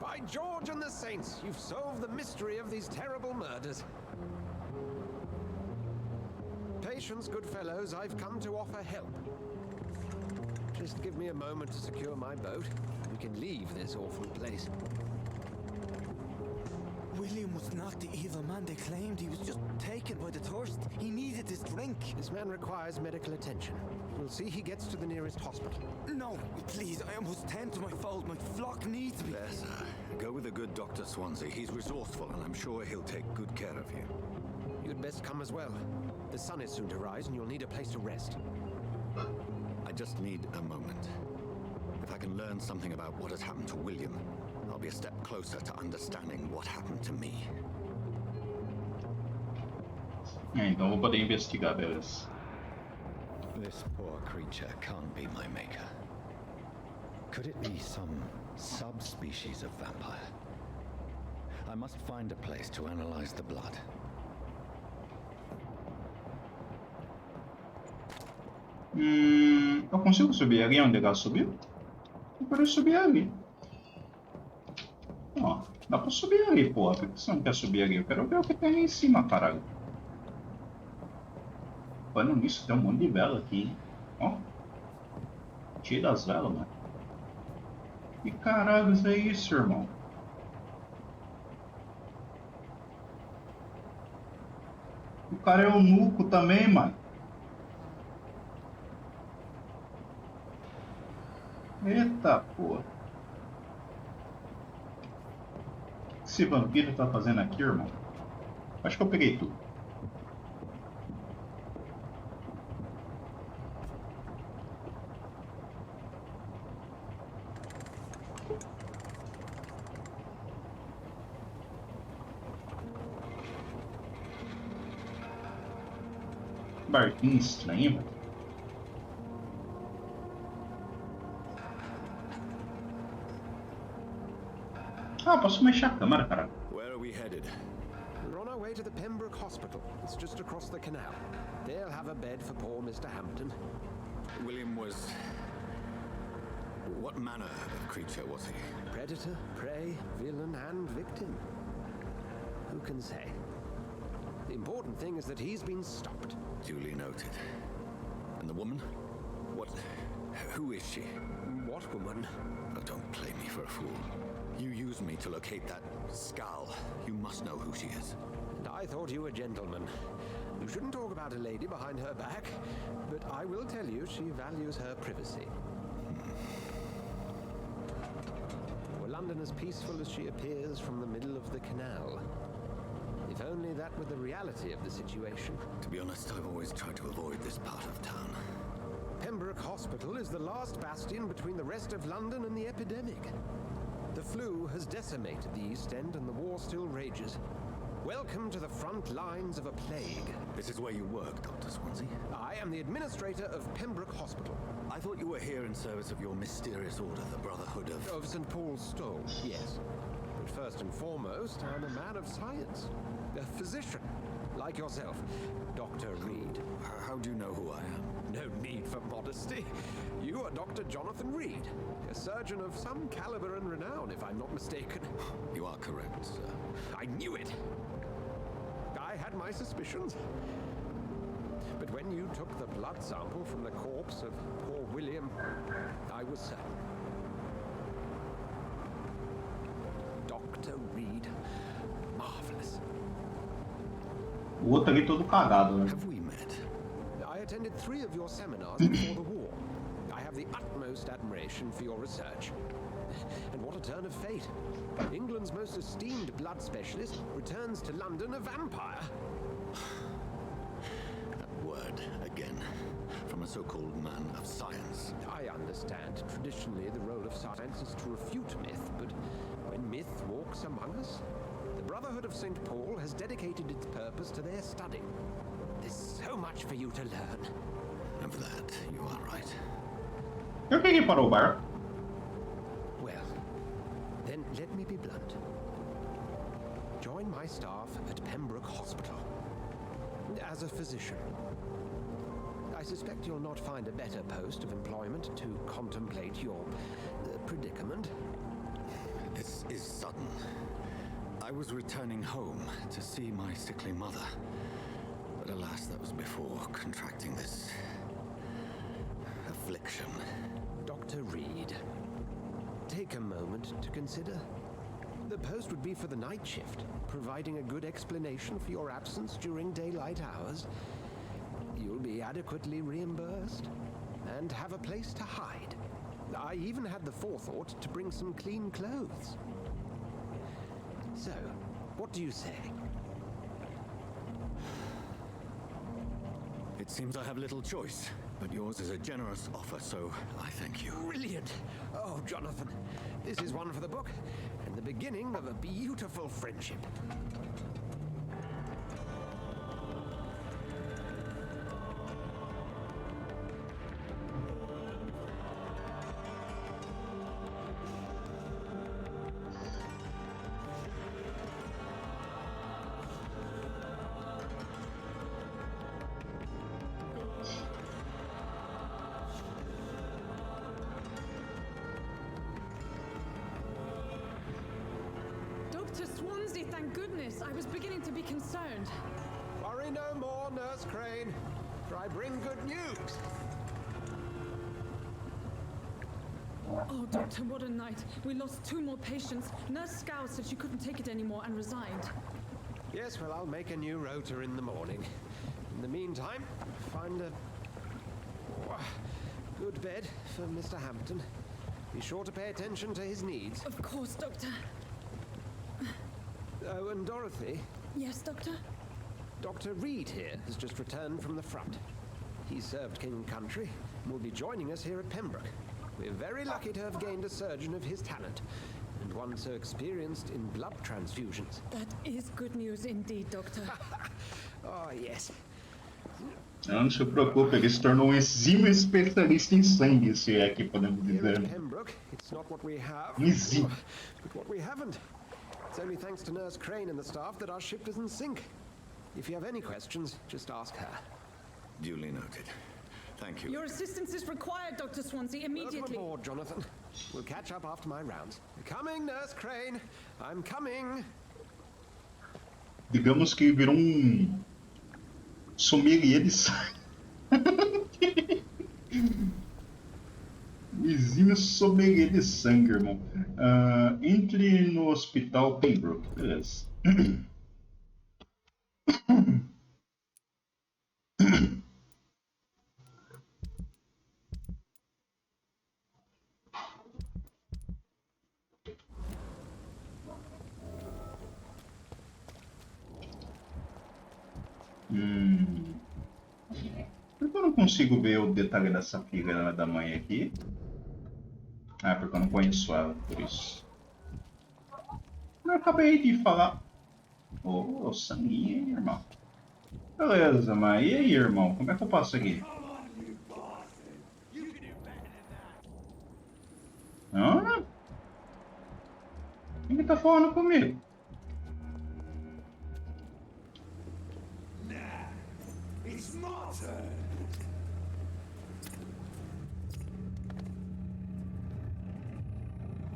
By George and the Saints, you've solved the mystery of these terrible murders. Patience, good fellows, I've come to offer help. Just give me a moment to secure my boat. We can leave this awful place. William was not the evil man they claimed. He was just taken by the thirst. He needed this drink. This man requires medical attention. We'll see he gets to the nearest hospital. No, please, I must tend to my fold. My flock needs me. There, sir. Go with the good Dr. Swansea. He's resourceful, and I'm sure he'll take good care of you. You'd best come as well. The sun is soon to rise, and you'll need a place to rest. I just need a moment. If I can learn something about what has happened to William, I'll be a step closer to understanding what happened to me. Então vou poder investigar, beleza. This poor creature can't be my maker. Could it be some subspecies of vampire? I must find a place to analyze the blood. Eu consigo subir ali onde ela subiu? Eu quero subir ali. Ó, dá pra subir ali, porra. Por que você não quer subir ali? Eu quero ver o que tem ali em cima, caralho. Olha nisso, tem um monte de vela aqui, hein? Ó. Tira as velas, mano. Que caralho é isso, irmão? O cara é eunuco também, mano. Eita porra. O que esse vampiro tá fazendo aqui, irmão? Acho que eu peguei tudo. Barquinho estranho, velho. Ah, posso mexer a câmera, cara. Where are we headed? We're on our way to the Pembroke Hospital. It's just across the canal. They'll have a bed for poor Mr. Hampton. William was... What manner of creature was he? Predator, prey, villain, and victim. Who can say? The important thing is that he's been stopped. Duly noted. And the woman? What... Who is she? What woman? Oh, don't play me for a fool. You used me to locate that skull. You must know who she is. And I thought you a gentleman. You shouldn't talk about a lady behind her back, but I will tell you she values her privacy. Were London as peaceful as she appears from the middle of the canal? If only that were the reality of the situation. To be honest, I've always tried to avoid this part of town. Pembroke Hospital is the last bastion between the rest of London and the epidemic. The flu has decimated the East End and the war still rages. Welcome to the front lines of a plague. This is where you work, Dr. Swansea? I am the administrator of Pembroke Hospital. I thought you were here in service of your mysterious order, the Brotherhood of... Of St. Paul's Stole, yes. But first and foremost, I'm a man of science. A physician, like yourself, Dr. Reed. How do you know who I am? No need for modesty. You are Dr. Jonathan Reed, a surgeon of some caliber and renown, if I'm not mistaken. You are correct, sir. I knew it! I had my suspicions. But when you took the blood sample from the corpse of poor William, I was certain. Dr. Reed O outro ali todo cagado, né? Have we met? I attended 3 of your seminars before the war. I have the utmost admiration for your research. And what a turn of fate. England's most esteemed blood specialist returns to London a vampire. That word again. From a so-called man of science. I understand. Traditionally, the role of science is to refute myth, but when myth walks among us, the Brotherhood of St. Paul has dedicated its purpose to their study. There's so much for you to learn. Of that, you are right. Eu peguei para o bar. Well, then let me be blunt. Join my staff at Pembroke Hospital. As a physician. I suspect you'll not find a better post of employment to contemplate your predicament. This is sudden. I was returning home to see my sickly mother. But alas, that was before contracting this affliction. Dr. Reed, take a moment to consider. The post would be for the night shift, providing a good explanation for your absence during daylight hours. You'll be adequately reimbursed and have a place to hide. I even had the forethought to bring some clean clothes. So, what do you say? It seems I have little choice, but yours is a generous offer, so I thank you. Brilliant! Oh, Jonathan, this is one for the book, and the beginning of a beautiful friendship. Dr. Swansea, thank goodness. I was beginning to be concerned. Worry no more, Nurse Crane, for I bring good news. Oh, Doctor, what a night. We lost 2 more patients. Nurse Scow said she couldn't take it anymore and resigned. Yes, well, I'll make a new rota in the morning. In the meantime, find a good bed for Mr. Hampton. Be sure to pay attention to his needs. Of course, Doctor. Oh, and Dorothy? Yes, Doctor? Dr. Reed here has just returned from the front. He served King Country and will be joining us here at Pembroke. We're very lucky to have gained a surgeon of his talent, and one so experienced in blood transfusions. That is good news indeed, Doctor. Oh, yes. Não se preocupe, ele se tornou um exímio especialista em sangue, se é que podemos Here dizer. at Pembroke, it's not what we have, Exímio. but what we haven't. It's only thanks to Nurse Crane and the staff that our ship doesn't sink. If you have any questions, just ask her. Duly noted. Thank you. Your assistance is required, Dr. Swansea, immediately. Welcome aboard, Jonathan. We'll catch up after my rounds. Coming, Nurse Crane. I'm coming. Digamos que virou sommelier de sangue. Um exímio sommelier de sangue, irmão. Entre no hospital Pembroke, beleza. Por que eu não consigo ver o detalhe dessa filha da mãe aqui? Ah, porque eu não conheço ela, por isso. Eu acabei de falar. Ô, sanguinho, irmão. Beleza, mas e aí, irmão? Como é que eu passo aqui? Hã? Quem que tá falando comigo? It's my turn.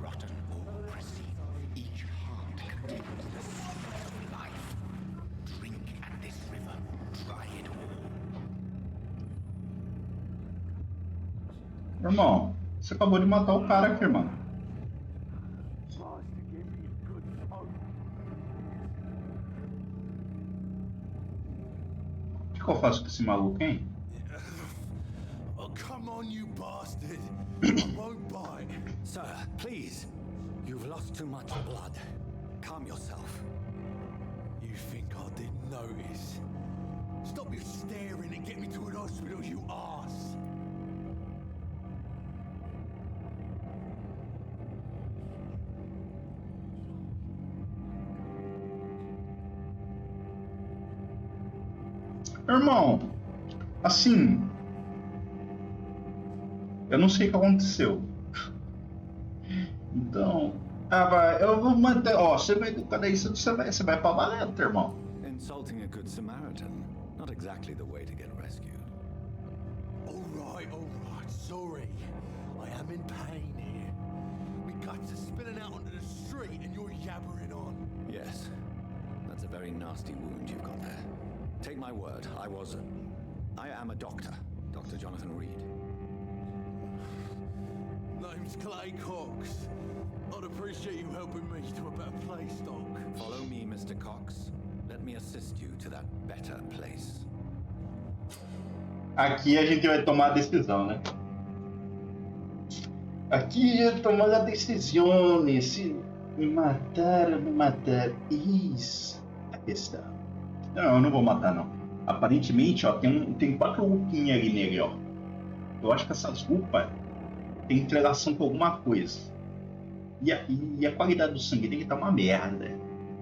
Rotten or pristine, each heart contains the sweet of life. Drink at this river, try it all. Irmão, você acabou de matar o cara aqui, irmão. Tries to give me a good smoke. que eu faço com esse maluco, hein? Oh, come on, you bastard. I won't bite. Sir, please. You've lost too much blood. Calm yourself. You think I didn't notice? Stop your staring and get me to an hospital, you arse. Irmão, assim, eu não sei o que aconteceu. Então, eu vou manter. Ó, você vai educar isso, você vai pra valeta, irmão. Insulting a good Samaritan, not exactly the way to get rescued. All right, sorry. I am in pain here. My guts are spilling out onto the street and you're yabbering on. Yes, that's a very nasty wound you've got there. Take my word, I am a doctor, Dr. Jonathan Reed. Name's Clay Cox. I'd appreciate you helping me to a better place, Doc. Follow me, Mr. Cox. Let me assist you to that better place. Aqui a gente vai tomar a decisão, né? Aqui é tomar a decisão, se me matar ou não matar. Isso é a questão. Não, eu não vou matar, não. Aparentemente, ó, tem 4 roupinhas ali nele, ó. Eu acho que essas roupas têm relação com alguma coisa. E a qualidade do sangue dele tá uma merda.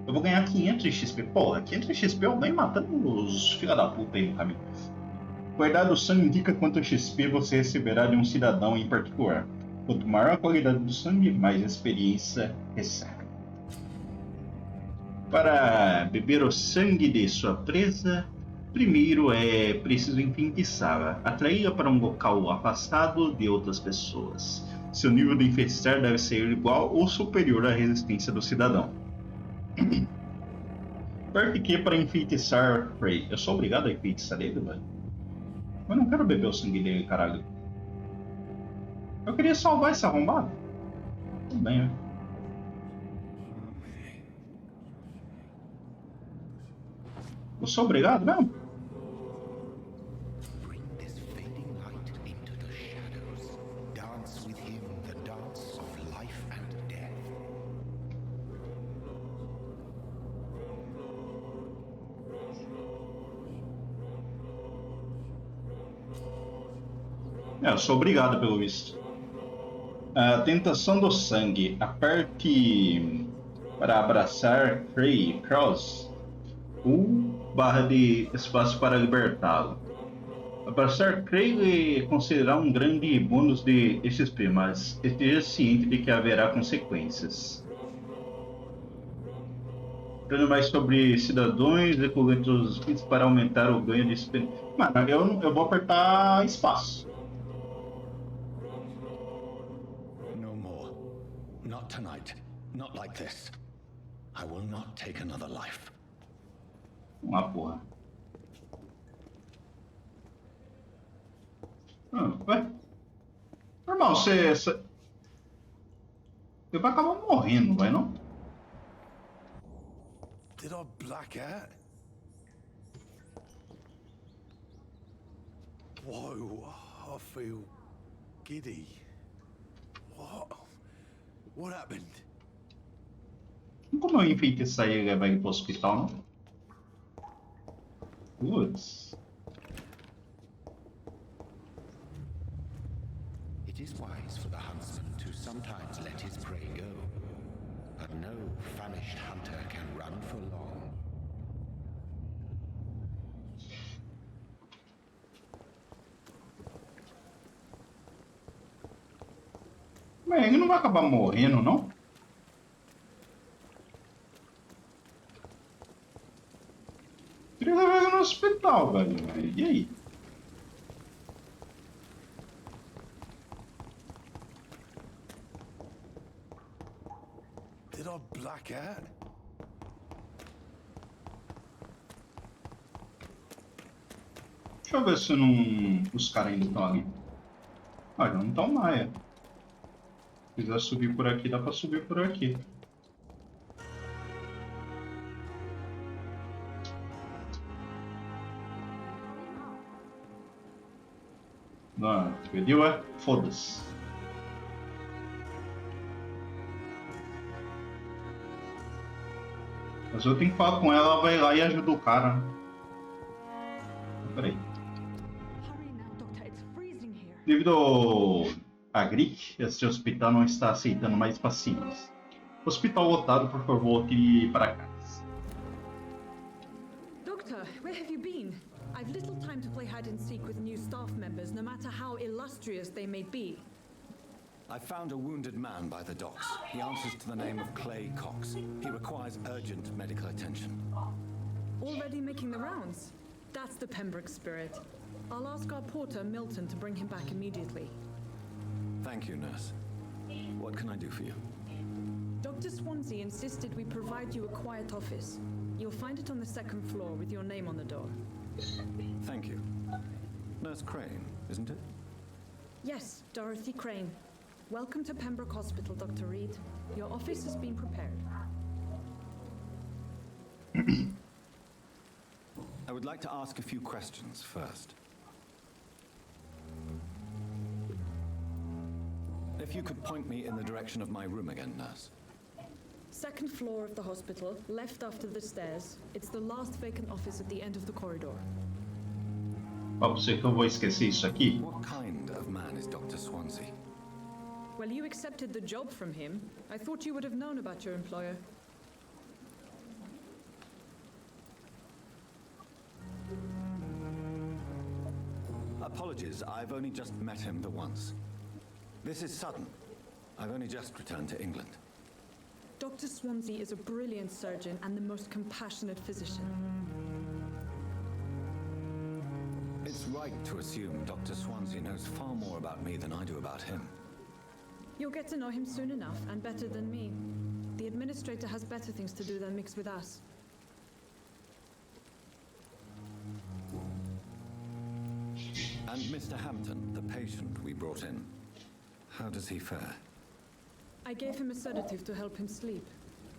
Eu vou ganhar 500 de XP. Porra, 500 de XP eu ganho matando os filha da puta aí no caminho. A qualidade do sangue indica quanto XP você receberá de um cidadão em particular. Quanto maior a qualidade do sangue, mais experiência recebe. Para beber o sangue de sua presa, primeiro é preciso enfeitiçá-la, atraí-la para um local afastado de outras pessoas. Seu nível de enfeitiçar deve ser igual ou superior à resistência do cidadão. Aperte Q para enfeitiçar Prey. Eu sou obrigado a enfeitiçar ele, velho? Eu não quero beber o sangue dele, caralho. Eu queria salvar esse arrombado. Tudo bem, né? Eu sou obrigado mesmo? Bring this fading light into the shadows. Dance with him the dance of life and death. Eu sou obrigado pelo visto. A tentação do sangue. Aperte para abraçar Frey Cross. Barra de espaço para libertá-lo. Abraçar Craig considerará um grande bônus de XP, mas esteja ciente de que haverá consequências. Aprenda mais sobre cidadãos e coletos para aumentar o ganho de experiência. Mano, eu vou apertar espaço. No more. Not tonight. Not like this. I will not take another life. Uma porra. Ué? Irmão, você vai acabar morrendo, vai não? Did I black out? Whoa, I feel giddy. What happened? Como eu enfeitiçar ele e levar ele pro hospital, não? Putz. It is wise for the huntsman to sometimes let his prey go, but no famished hunter can run for long. Mas ele não vai acabar morrendo, não? Queria levar ele no hospital, velho. E aí? Did I black out? Deixa eu ver se não... os caras ainda estão ali. Ah, não estão mais. Se quiser subir por aqui, dá pra subir por aqui. Não, pediu é? Foda-se. Mas eu tenho que falar com ela, ela vai lá e ajuda o cara. Peraí. Devido à gripe, este hospital não está aceitando mais pacientes. Hospital lotado, por favor, volte para casa. Doctor, where have you been? I've little time to play hide and seek with new staff members, no matter how illustrious they may be. I found a wounded man by the docks. He answers to the name of Clay Cox. He requires urgent medical attention. Already making the rounds? That's the Pembroke spirit. I'll ask our porter, Milton, to bring him back immediately. Thank you, nurse. What can I do for you? Dr. Swansea insisted we provide you a quiet office. You'll find it on the second floor with your name on the door. Thank you. Nurse Crane, isn't it? Yes, Dorothy Crane. Welcome to Pembroke Hospital, Dr. Reed. Your office has been prepared. I would like to ask a few questions first. If you could point me in the direction of my room again, nurse. Second floor of the hospital, left after the stairs. It's the last vacant office at the end of the corridor. Ó, você que eu vou esquecer isso aqui. What kind of man is Dr. Swansea? Well, you accepted the job from him. I thought you would have known about your employer. Apologies, I've only just met him the once. This is sudden. I've only just returned to England. Dr. Swansea is a brilliant surgeon and the most compassionate physician. It's right to assume Dr. Swansea knows far more about me than I do about him. You'll get to know him soon enough, and better than me. The administrator has better things to do than mix with us. And Mr. Hampton, the patient we brought in, how does he fare? I gave him a sedative to help him sleep.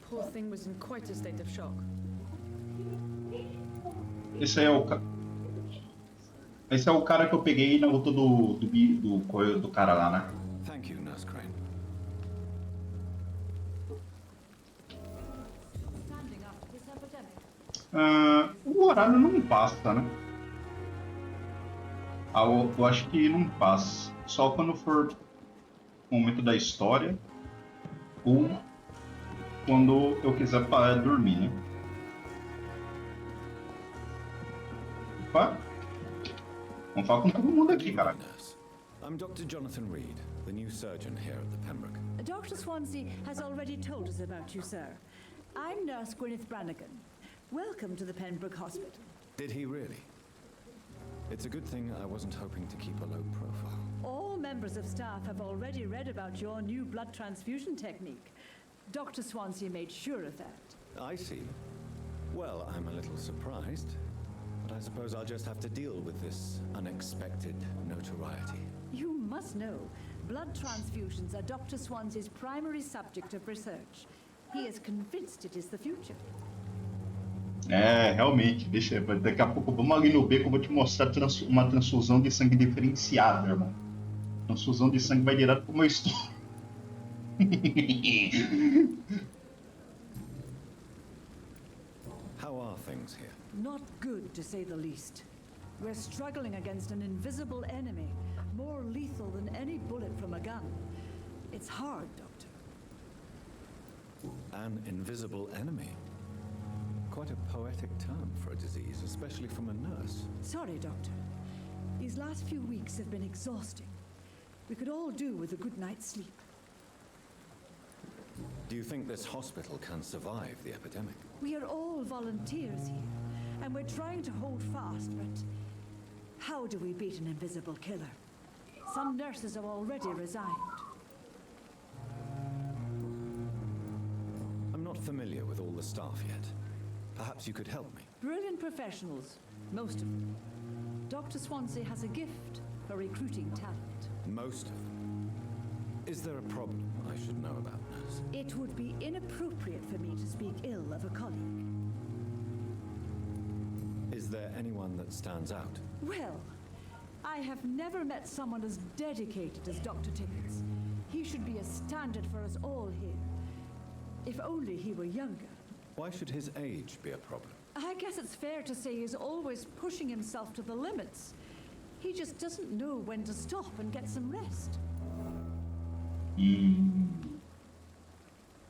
Poor thing was in quite a state of shock. Esse é o cara que eu peguei na luta do cara lá, né? Thank you, Nurse Crane. O horário não passa, né? Eu acho que não passa. Só quando for o momento da história ou quando eu quiser parar de dormir, né? Opa! Vamos falar com todo mundo aqui, cara. I'm Dr. Jonathan Reed, the new surgeon here at the Pembroke. Dr. Swansea has already told us about you, sir. I'm Nurse Gwyneth Brannigan. Welcome to the Pembroke Hospital. Did he really? It's a good thing I wasn't hoping to keep a low profile. All members of staff have already read about your new blood transfusion technique. Dr. Swansea made sure of that. I see. Well, I'm a little surprised, but I suppose I'll just have to deal with this unexpected notoriety. You must know, blood transfusions are Dr. Swansea's primary subject of research. He is convinced it is the future. É, realmente. Daqui a pouco vamos ali no beco, eu vou te mostrar uma transfusão de sangue diferenciada, irmão. Transfusão de sangue vai direto pro meu estômago. How are things here? Not good, to say the least. We're struggling against an invisible enemy, more lethal than any bullet from a gun. It's hard, Doctor. An invisible enemy? Quite a poetic term for a disease, especially from a nurse. Sorry, Doctor. These last few weeks have been exhausting. We could all do with a good night's sleep. Do you think this hospital can survive the epidemic? We are all volunteers here, and we're trying to hold fast, but how do we beat an invisible killer? Some nurses have already resigned. I'm not familiar with all the staff yet. Perhaps you could help me. Brilliant professionals, most of them. Dr. Swansea has a gift for recruiting talent. Most of them? Is there a problem I should know about, nurse? It would be inappropriate for me to speak ill of a colleague. Is there anyone that stands out? Well, I I have never met someone as dedicated as Dr. Tippett. He should be a standard for us all here. If only he were younger. Why should his age be a problem? I guess it's fair to say he's always pushing himself to the limits. He just doesn't know when to stop and get some rest.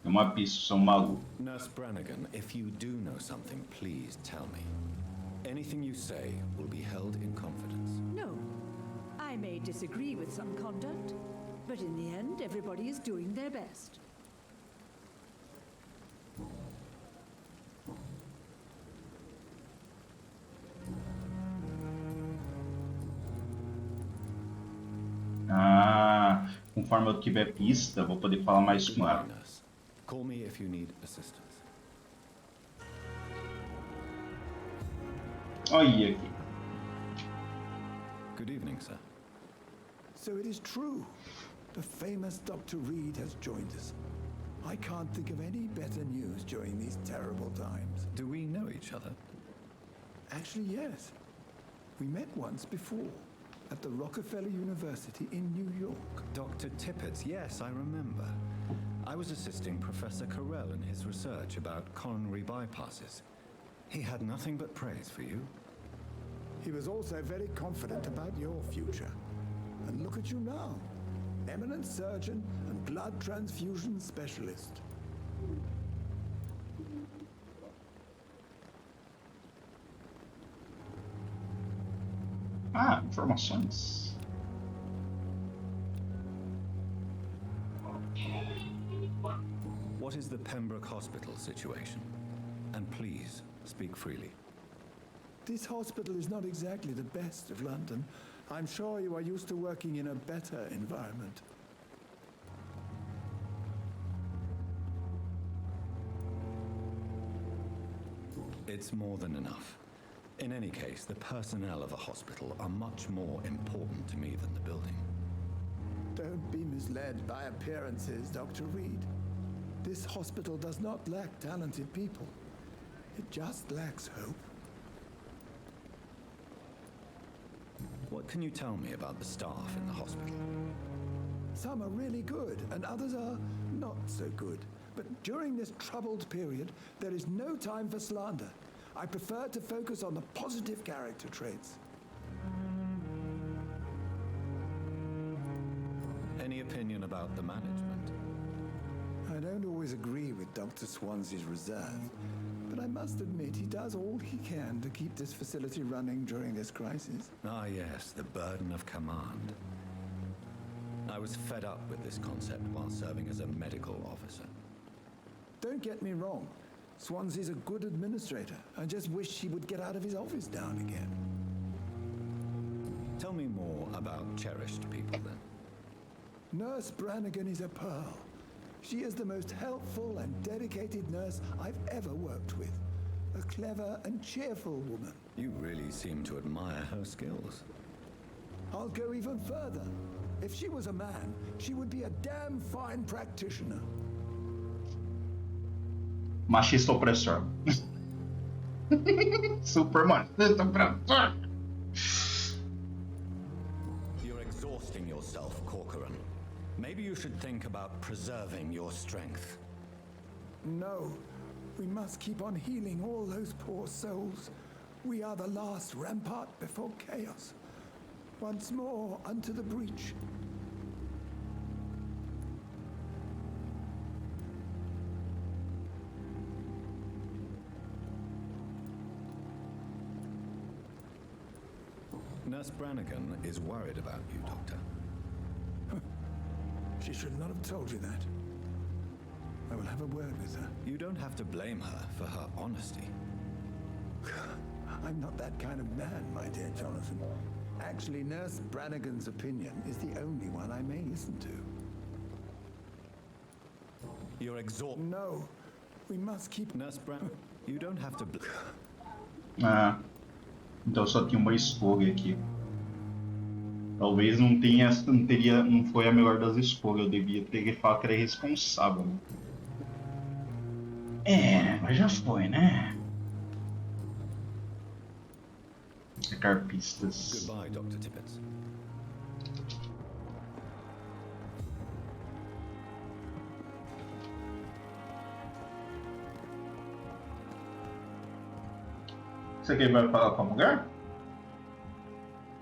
Uma pista, sou maluco. Nurse Brannigan, if you do know something, please tell me. Anything you say will be held in confidence. No. I may disagree with some conduct, but in the end, everybody is doing their best. Ah, conforme eu tiver pista, vou poder falar mais com ela. Call me if you need assistance. Olha aqui. Good evening, sir. So it is true. The famous Dr. Reed has joined us. I can't think of any better news during these terrible times. Do we know each other? Actually, yes. We met once before, at the Rockefeller University in New York. Dr. Tippett, yes, I remember. I was assisting Professor Carell in his research about coronary bypasses. He had nothing but praise for you. He was also very confident about your future. And look at you now. Eminent surgeon and blood transfusion specialist. Ah, informações. What is the Pembroke Hospital situation? And please, speak freely. This hospital is not exactly the best of London. I'm sure you are used to working in a better environment. It's more than enough. In any case, the personnel of a hospital are much more important to me than the building. Don't be misled by appearances, Dr. Reed. This hospital does not lack talented people. It just lacks hope. What can you tell me about the staff in the hospital? Some are really good, and others are not so good. But during this troubled period, there is no time for slander. I prefer to focus on the positive character traits. Any opinion about the management? I don't always agree with Dr. Swansea's reserve, but I must admit he does all he can to keep this facility running during this crisis. Ah, yes, the burden of command. I was fed up with this concept while serving as a medical officer. Don't get me wrong. Swansea's a good administrator. I just wish he would get out of his office now and again. Tell me more about cherished people, then. Nurse Brannigan is a pearl. She is the most helpful and dedicated nurse I've ever worked with. A clever and cheerful woman. You really seem to admire her skills. I'll go even further. If she was a man, she would be a damn fine practitioner. Machista opressor. Super machista opressor. You're exhausting yourself, Corcoran. Maybe you should think about preserving your strength. No. We must keep on healing all those poor souls. We are the last rampart before chaos. Once more unto the breach. Nurse Brannigan is worried about you, Doctor. She should not have told you that. I will have a word with her. You don't have to blame her for her honesty. I'm not that kind of man, my dear Jonathan. Actually, Nurse Brannigan's opinion is the only one I may listen to. You're exhausted. No, we must keep... Nurse Brannigan, you don't have to... Ah, então só tinha uma escolha aqui. Talvez não tenha, não foi a melhor das escolhas. Eu devia ter falado que era irresponsável. É, mas já foi, né? Carpistas. Goodbye, Dr. Tippett. Você quer vai falar com a mulher?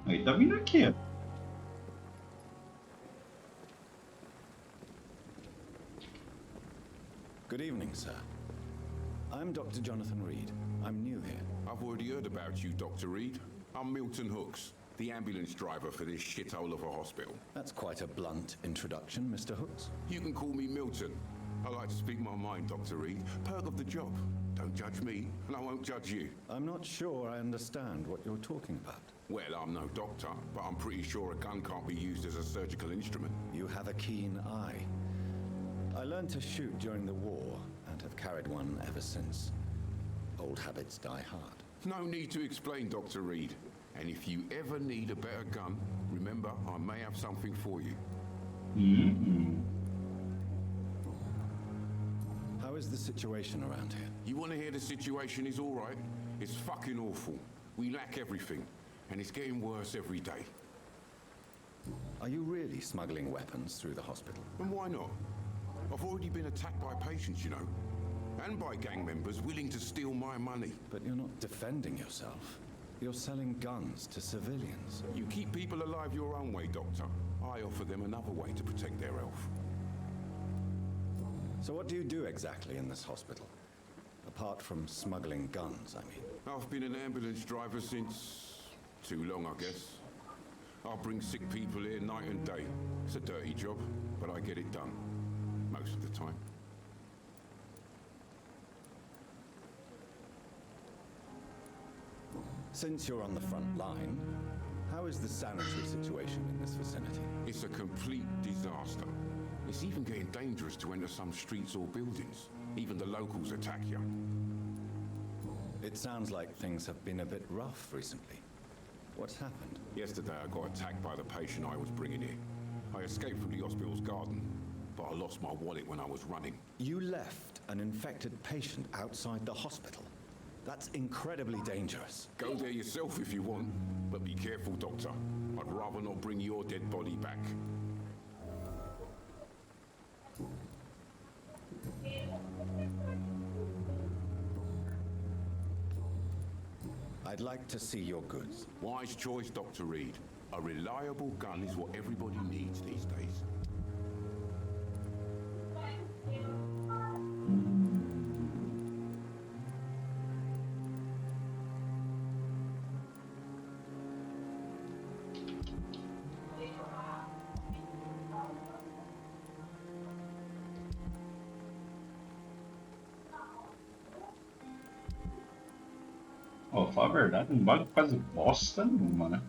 Aí tá vindo aqui, ó. Good evening, sir. I'm Dr. Jonathan Reed. I'm new here. I've already heard about you, Dr. Reed. I'm Milton Hooks, the ambulance driver for this shithole of a hospital. That's quite a blunt introduction, Mr. Hooks. You can call me Milton. I like to speak my mind, Dr. Reed. Perk of the job. Don't judge me, and I won't judge you. I'm not sure I understand what you're talking about. Well, I'm no doctor, but I'm pretty sure a gun can't be used as a surgical instrument. You have a keen eye. I learned to shoot during the war, and have carried one ever since. Old habits die hard. No need to explain, Dr. Reed. And if you ever need a better gun, remember, I may have something for you. How is the situation around here? You want to hear the situation is all right? It's fucking awful. We lack everything, and it's getting worse every day. Are you really smuggling weapons through the hospital? And why not? I've already been attacked by patients, you know, and by gang members willing to steal my money. But you're not defending yourself. You're selling guns to civilians. You keep people alive your own way, Doctor. I offer them another way to protect their health. So what do you do exactly in this hospital? Apart from smuggling guns, I mean. I've been an ambulance driver since... too long, I guess. I bring sick people here night and day. It's a dirty job, but I get it done. Most of the time. Since you're on the front line, how is the sanitary situation in this vicinity? It's a complete disaster. It's even getting dangerous to enter some streets or buildings. Even the locals attack you. It sounds like things have been a bit rough recently. What's happened? Yesterday I got attacked by the patient I was bringing here. I escaped from the hospital's garden, but I lost my wallet when I was running. You left an infected patient outside the hospital? That's incredibly dangerous. Go there yourself if you want, but be careful, Doctor. I'd rather not bring your dead body back. I'd like to see your goods. Wise choice, Dr. Reed. A reliable gun is what everybody needs these days. Ó, falar a verdade, não vale quase bosta nenhuma, né?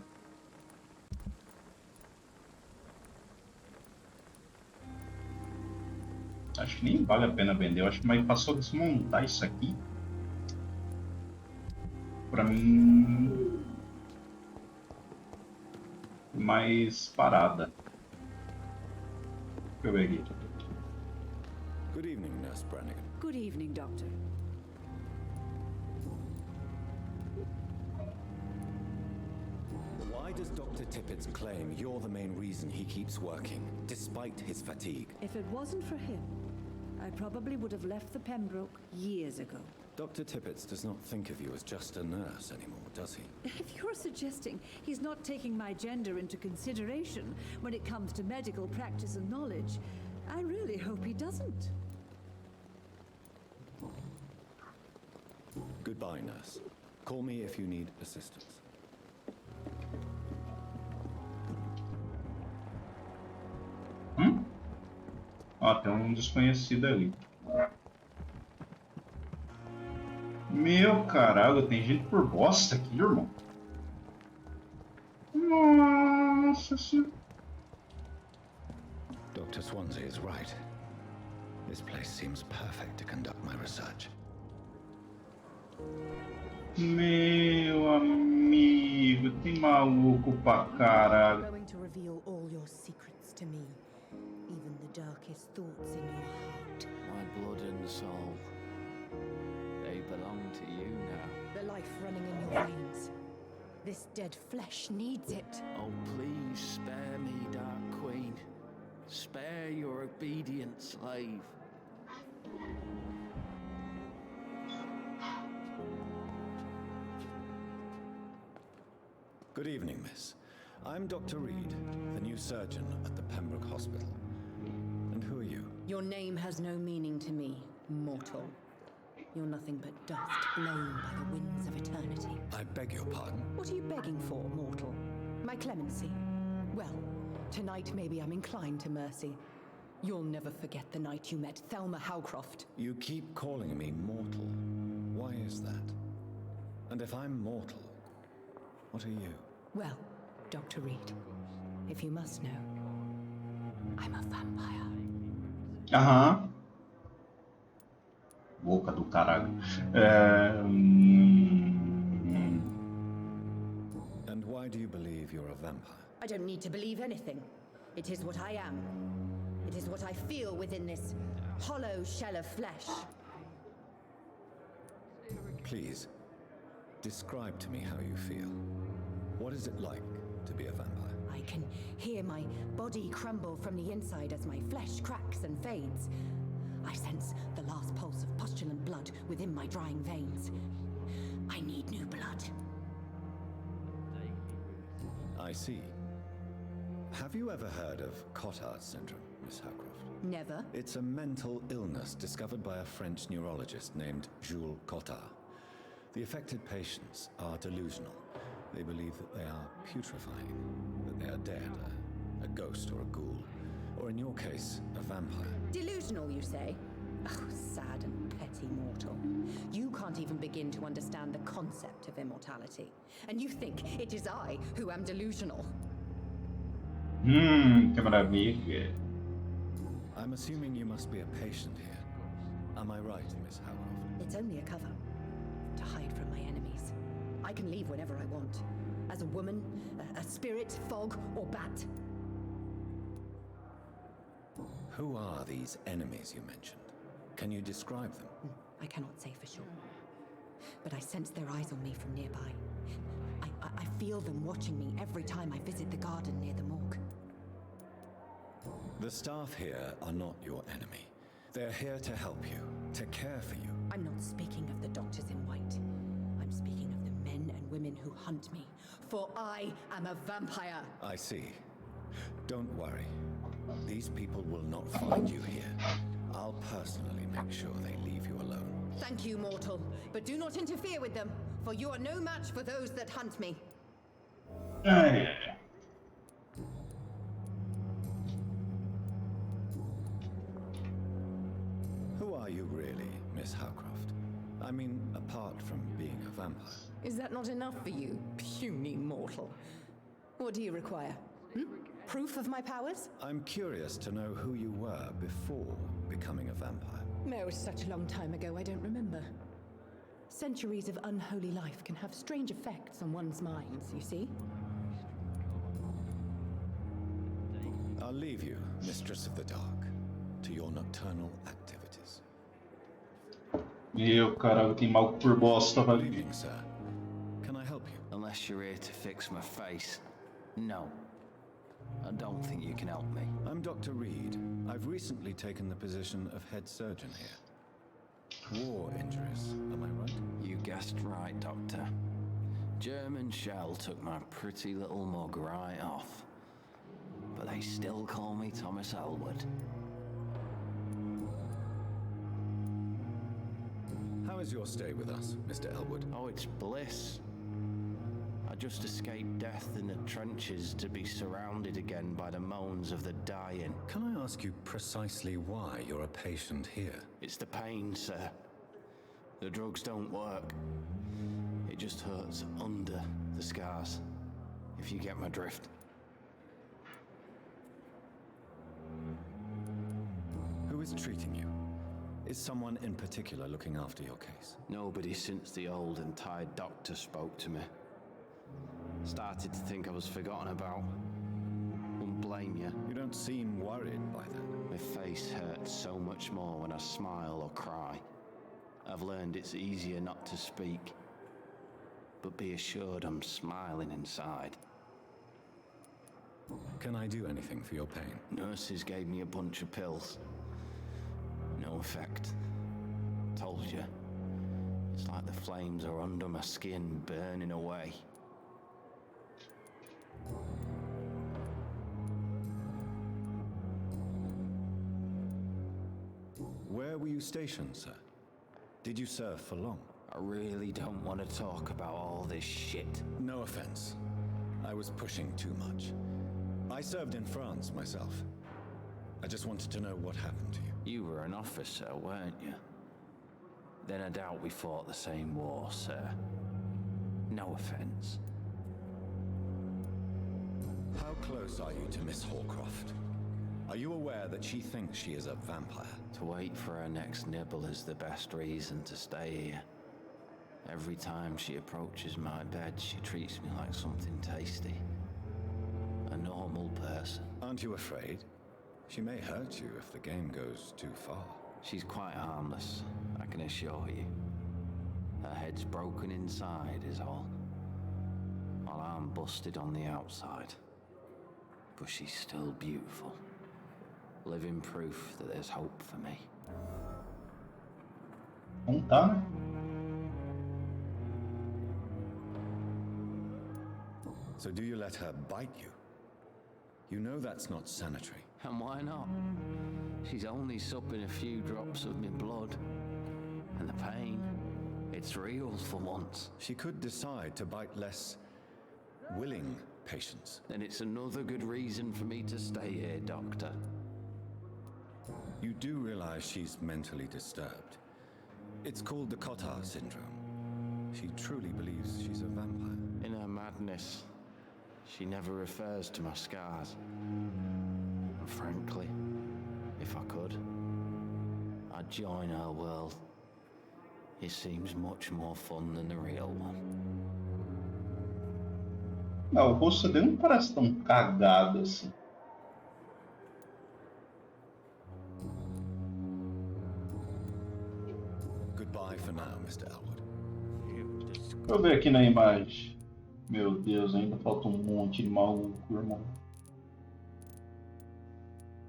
Acho que nem vale a pena vender. Eu acho que mais passou a desmontar isso aqui. Pra mim... mais parada. Deixa eu ver aqui. Good evening, Nurse Brannigan. Good evening, Doctor. Why does Dr. Tippett's claim you're the main reason he keeps working, despite his fatigue? If it wasn't for him, I probably would have left the Pembroke years ago. Dr. Tippett does not think of you as just a nurse anymore, does he? If you're suggesting he's not taking my gender into consideration when it comes to medical practice and knowledge, I really hope he doesn't. Goodbye, nurse. Call me if you need assistance. Ó, tem um desconhecido ali. Meu caralho, tem gente por bosta aqui, irmão. Nossa senhora. Dr. Swansea is right. This place seems perfect to conduct my research. Meu amigo, tem maluco pra caralho. You're going to reveal all your secrets to me, even the darkest thoughts in your heart. My blood and soul, they belong to you now. The life running in your veins. This This dead flesh needs it. Oh, please spare me, Dark Queen. Spare your obedient slave. Good evening, miss. I'm Dr. Reed, the new surgeon at the Pembroke Hospital. And who are you? Your name has no meaning to me, mortal. You're nothing but dust blown by the winds of eternity. I beg your pardon? What are you begging for, mortal? My clemency? Well, tonight maybe I'm inclined to mercy. You'll never forget the night you met Thelma Howcroft. You keep calling me mortal. Why is that? And if I'm mortal, what are you? Well, Dr. Reed, if you must know, I'm a vampire. Aham. Boca do caralho. And why do you believe you're a vampire? I don't need to believe anything. It is what I am. It is what I feel within this hollow shell of flesh. Please, describe to me how you feel. What is it like to be a vampire? I can hear my body crumble from the inside as my flesh cracks and fades. I sense the last pulse of pustulant blood within my drying veins. I need new blood. I see. Have you ever heard of Cotard syndrome, Miss Howcroft? Never. It's a mental illness discovered by a French neurologist named Jules Cotard. The affected patients are delusional. They believe that they are putrefying, that they are dead, a ghost or a ghoul, or in your case, a vampire. Delusional, you say? Oh, sad and petty mortal. You can't even begin to understand the concept of immortality. And you think it is I who am delusional. Que maravilha. I'm assuming you must be a patient here. Am I right, Miss Howcroft? It's only a cover. To hide from my enemies. I can leave whenever I want. As a woman, a spirit, fog, or bat. Who are these enemies you mentioned? Can you describe them? I cannot say for sure. But I sense their eyes on me from nearby. I feel them watching me every time I visit the garden near the morgue. The staff here are not your enemy. They're here to help you, to care for you. I'm not speaking of the doctors in white. I'm speaking of the men and women who hunt me. For I am a vampire. I see. Don't worry. These people will not find you here. I'll personally make sure they leave you alone. Thank you, mortal. But do not interfere with them, for you are no match for those that hunt me. Who are you really, Miss Howcroft? I mean, apart from being a vampire. Is that not enough for you, puny mortal? What do you require? Proof of my powers? I'm curious to know who you were before becoming a vampire. No, it was such a long time ago, I don't remember. Centuries of unholy life can have strange effects on one's minds, you see? I'll leave you, Mistress of the Dark, to your nocturnal activities. Meu caralho, tem mal por bosta, Good velho. evening, sir. Can I help you? Unless you're here to fix my face. No. I don't think you can help me. I'm Dr. Reed. I've recently taken the position of head surgeon here. War injuries, am I right? You guessed right, Doctor. German shell took my pretty little mug right off. But they still call me Thomas Elwood. How is your stay with us, Mr. Elwood? Oh, it's bliss. I just escaped death in the trenches to be surrounded again by the moans of the dying. Can I ask you precisely why you're a patient here? It's the pain, sir. The drugs don't work. It just hurts under the scars, if you get my drift. Who is treating you? Is someone in particular looking after your case? Nobody since the old and tired doctor spoke to me. Started to think I was forgotten about. Wouldn't blame you. You don't seem worried by that. My face hurts so much more when I smile or cry. I've learned it's easier not to speak. but be assured I'm smiling inside. Can I do anything for your pain? Nurses gave me a bunch of pills. No effect. Told you. It's like the flames are under my skin, burning away. Where were you stationed, sir? Did you serve for long? I really don't want to talk about all this shit. No offense. I was pushing too much. I served in France myself. I just wanted to know what happened to you. You were an officer, weren't you? Then I doubt we fought the same war, sir. No offense. How close are you to Miss Horcroft? Are you aware that she thinks she is a vampire? To wait for her next nibble is the best reason to stay here. Every time she approaches my bed, she treats me like something tasty. A normal person. Aren't you afraid? She may hurt you if the game goes too far. She's quite harmless, I can assure you. Her head's broken inside is all. While I'm busted on the outside. But she's still beautiful. Living proof that there's hope for me. Tá, né? So do you let her bite you? You know that's not sanitary. And why not? She's only supping a few drops of my blood. And the pain, it's real for once. She could decide to bite less willing patients. Then it's another good reason for me to stay here, Doctor. You do realize she's mentally disturbed. It's called the Cotard syndrome. She truly believes she's a vampire. In her madness, she never refers to my scars. And frankly, if I could, I'd join her world. It seems much more fun than the real one. Não, o rosto dele não parece tão cagado assim. Goodbye for now, Mr. Elwood. Deixa eu ver aqui na imagem. Meu Deus, ainda falta um monte de maluco, irmão.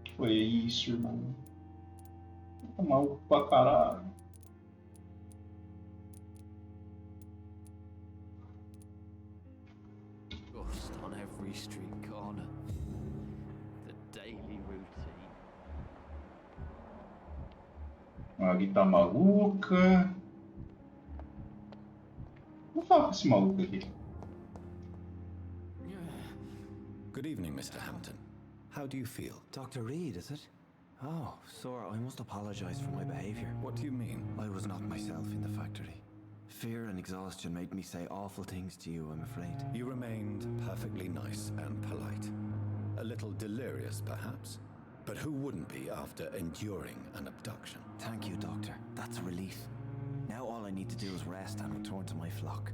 Que foi isso, irmão? Tá maluco pra caralho. Dust on every street corner. The daily routine. Aqui tá maluca. Vou falar com esse maluco aqui. Good evening, Mr. Hampton. How do you feel? Dr. Reed, is it? Oh, sir, I must apologize for my behavior. What do you mean? I was not myself in the factory. Fear and exhaustion made me say awful things to you, I'm afraid. You remained perfectly nice and polite. A little delirious, perhaps. But who wouldn't be after enduring an abduction? Thank you, Doctor. That's a relief. Now all I need to do is rest and return to my flock.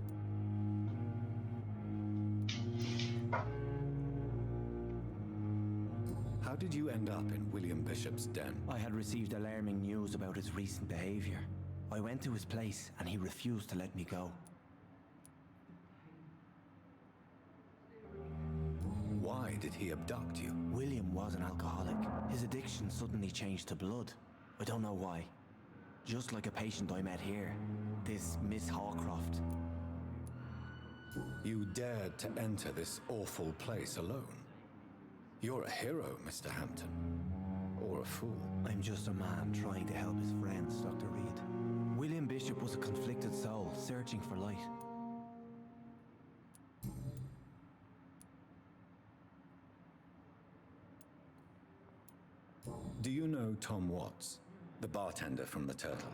How did you end up in William Bishop's den? I had received alarming news about his recent behavior. I went to his place and he refused to let me go. Why did he abduct you? William was an alcoholic. His addiction suddenly changed to blood. I don't know why. Just like a patient I met here, this Miss Horcroft. You dared to enter this awful place alone. You're a hero, Mr. Hampton. Or a fool. I'm just a man trying to help his friends, Dr. Reed. William Bishop was a conflicted soul, searching for light. Do you know Tom Watts, the bartender from the Turtle?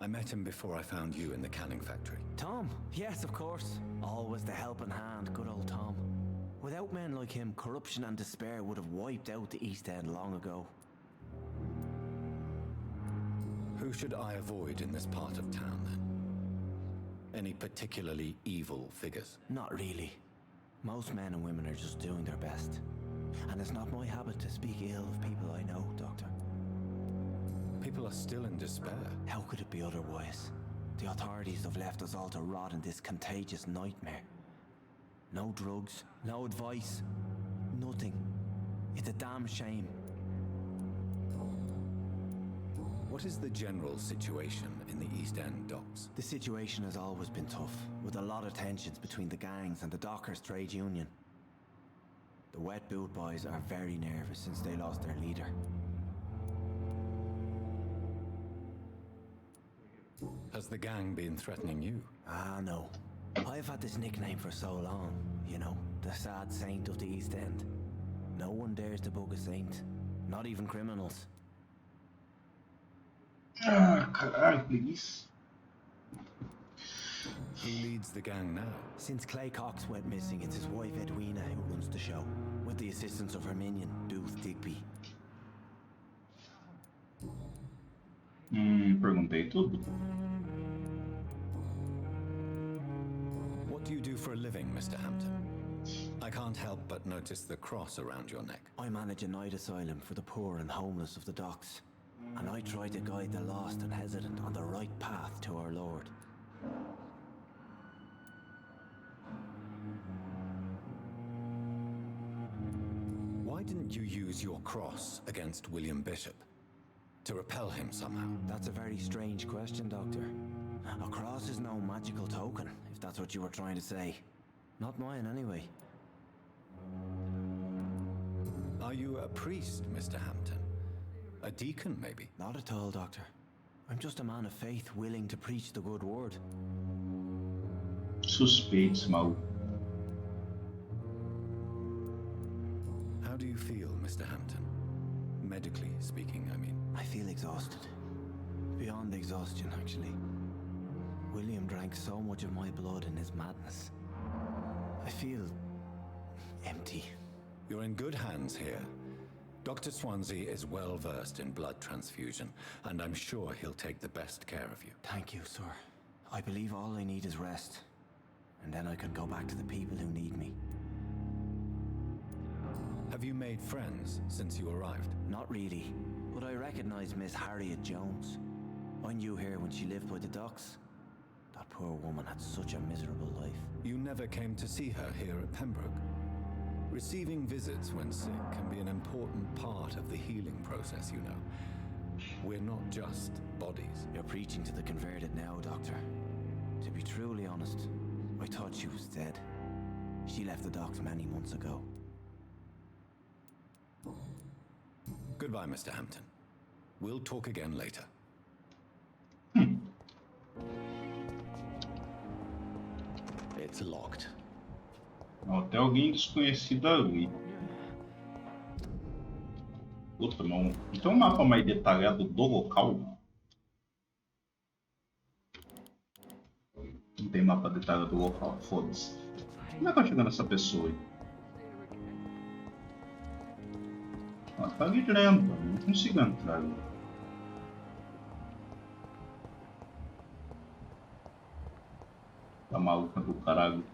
I met him before I found you in the canning factory. Tom? Yes, of course. Always the helping hand, good old Tom. Without men like him, corruption and despair would have wiped out the East End long ago. Who should I avoid in this part of town, then? Any particularly evil figures? Not really. Most men and women are just doing their best. And it's not my habit to speak ill of people I know, Doctor. People are still in despair. How could it be otherwise? The authorities have left us all to rot in this contagious nightmare. No drugs, no advice, nothing. It's a damn shame. What is the general situation in the East End docks? The situation has always been tough, with a lot of tensions between the gangs and the dockers' trade union. The Wet Boot Boys are very nervous since they lost their leader. Has the gang been threatening you? Ah, no. I've had this nickname for so long, you know, the sad saint of the East End. No one dares to bug a saint, not even criminals. Ah, caralho, please. Who leads the gang now? Since Clay Cox went missing, it's his wife Edwina who runs the show, with the assistance of her minion, Dooth Digby. Perguntei tudo. What do you do for a living, Mr. Hampton? I can't help but notice the cross around your neck. I manage a night asylum for the poor and homeless of the docks, and I try to guide the lost and hesitant on the right path to our Lord. Why didn't you use your cross against William Bishop? To repel him somehow? That's a very strange question, Doctor. A cross is no magical token, if that's what you were trying to say. Not mine, anyway. Are you a priest, Mr. Hampton? A deacon, maybe? Not at all, Doctor. I'm just a man of faith willing to preach the good word. Suspeitos, maluco. How do you feel, Mr. Hampton? Medically speaking, I mean. I feel exhausted. Beyond exhaustion, actually. William drank so much of my blood in his madness. I feel empty. You're in good hands here. Dr. Swansea is well versed in blood transfusion, and I'm sure he'll take the best care of you. Thank you, sir. I believe all I need is rest, and then I can go back to the people who need me. Have you made friends since you arrived? Not really, but I recognize Miss Harriet Jones. I knew her when she lived by the docks. That poor woman had such a miserable life. You never came to see her here at Pembroke? Receiving visits when sick can be an important part of the healing process, you know. We're not just bodies. You're preaching to the converted now, Doctor. To be truly honest, I thought she was dead. She left the docks many months ago. Goodbye, Mr. Hampton. We'll talk again later. It's locked. Ó, tem alguém desconhecido ali. Puta, não tem um mapa mais detalhado do local? Não tem mapa detalhado do local, foda-se. Como é que eu chego nessa pessoa aí? Ah, tá ali dentro, não consigo entrar ali. Tá maluca do caralho.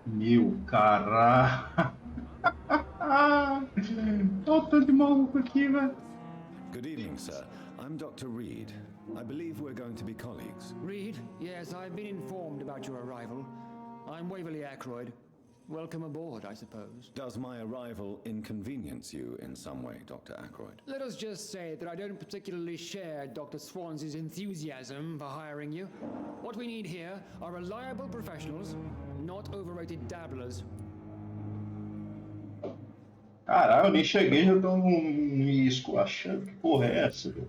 Meu caralho. Olha o tanto de maluco aqui, velho. Good evening, sir. I'm Dr. Reed. I believe we're going to be colleagues. Reed? Yes, I've been informed about your arrival. I'm Waverly Ackroyd. Welcome aboard, I suppose. Does my arrival inconvenience you in some way, Dr. Ackroyd? Let us just say that I don't particularly share Dr. Swansea's enthusiasm for hiring you. What we need here are reliable professionals, not overrated dabblers. Caralho, eu nem cheguei, já estão me esculachando. Que porra é essa, velho?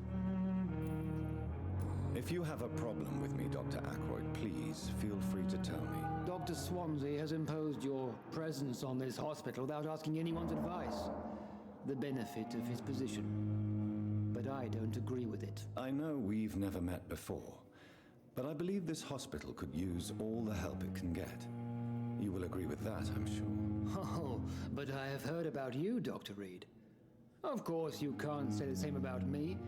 If you have a problem with me, Dr. Ackroyd, please feel free to tell me. Dr. Swansea has imposed your presence on this hospital without asking anyone's advice. The benefit of his position. But I don't agree with it. I know we've never met before, but I believe this hospital could use all the help it can get. You will agree with that, I'm sure. Oh, but I have heard about you, Dr. Reed. Of course, you can't say the same about me,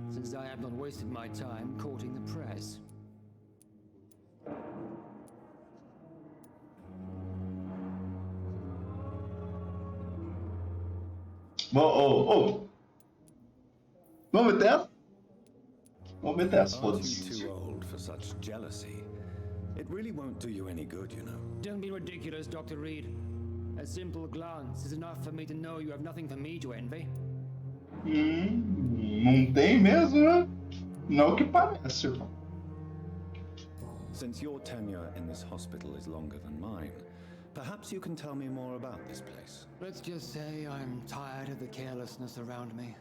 since I have not wasted my time courting the press. Ô, vamos meter essa? Vamos meter essa, Aren't you foda-se. too old for such jealousy? It really won't do you any good, you know. Don't be ridiculous, Dr. Reed. A simple glance is enough for me to know you have nothing for me to envy. Não tem mesmo, né? Não que parece, irmão. Since your tenure in this hospital is longer than mine, perhaps you can tell me more about this place. Let's just say I'm tired of the carelessness around me.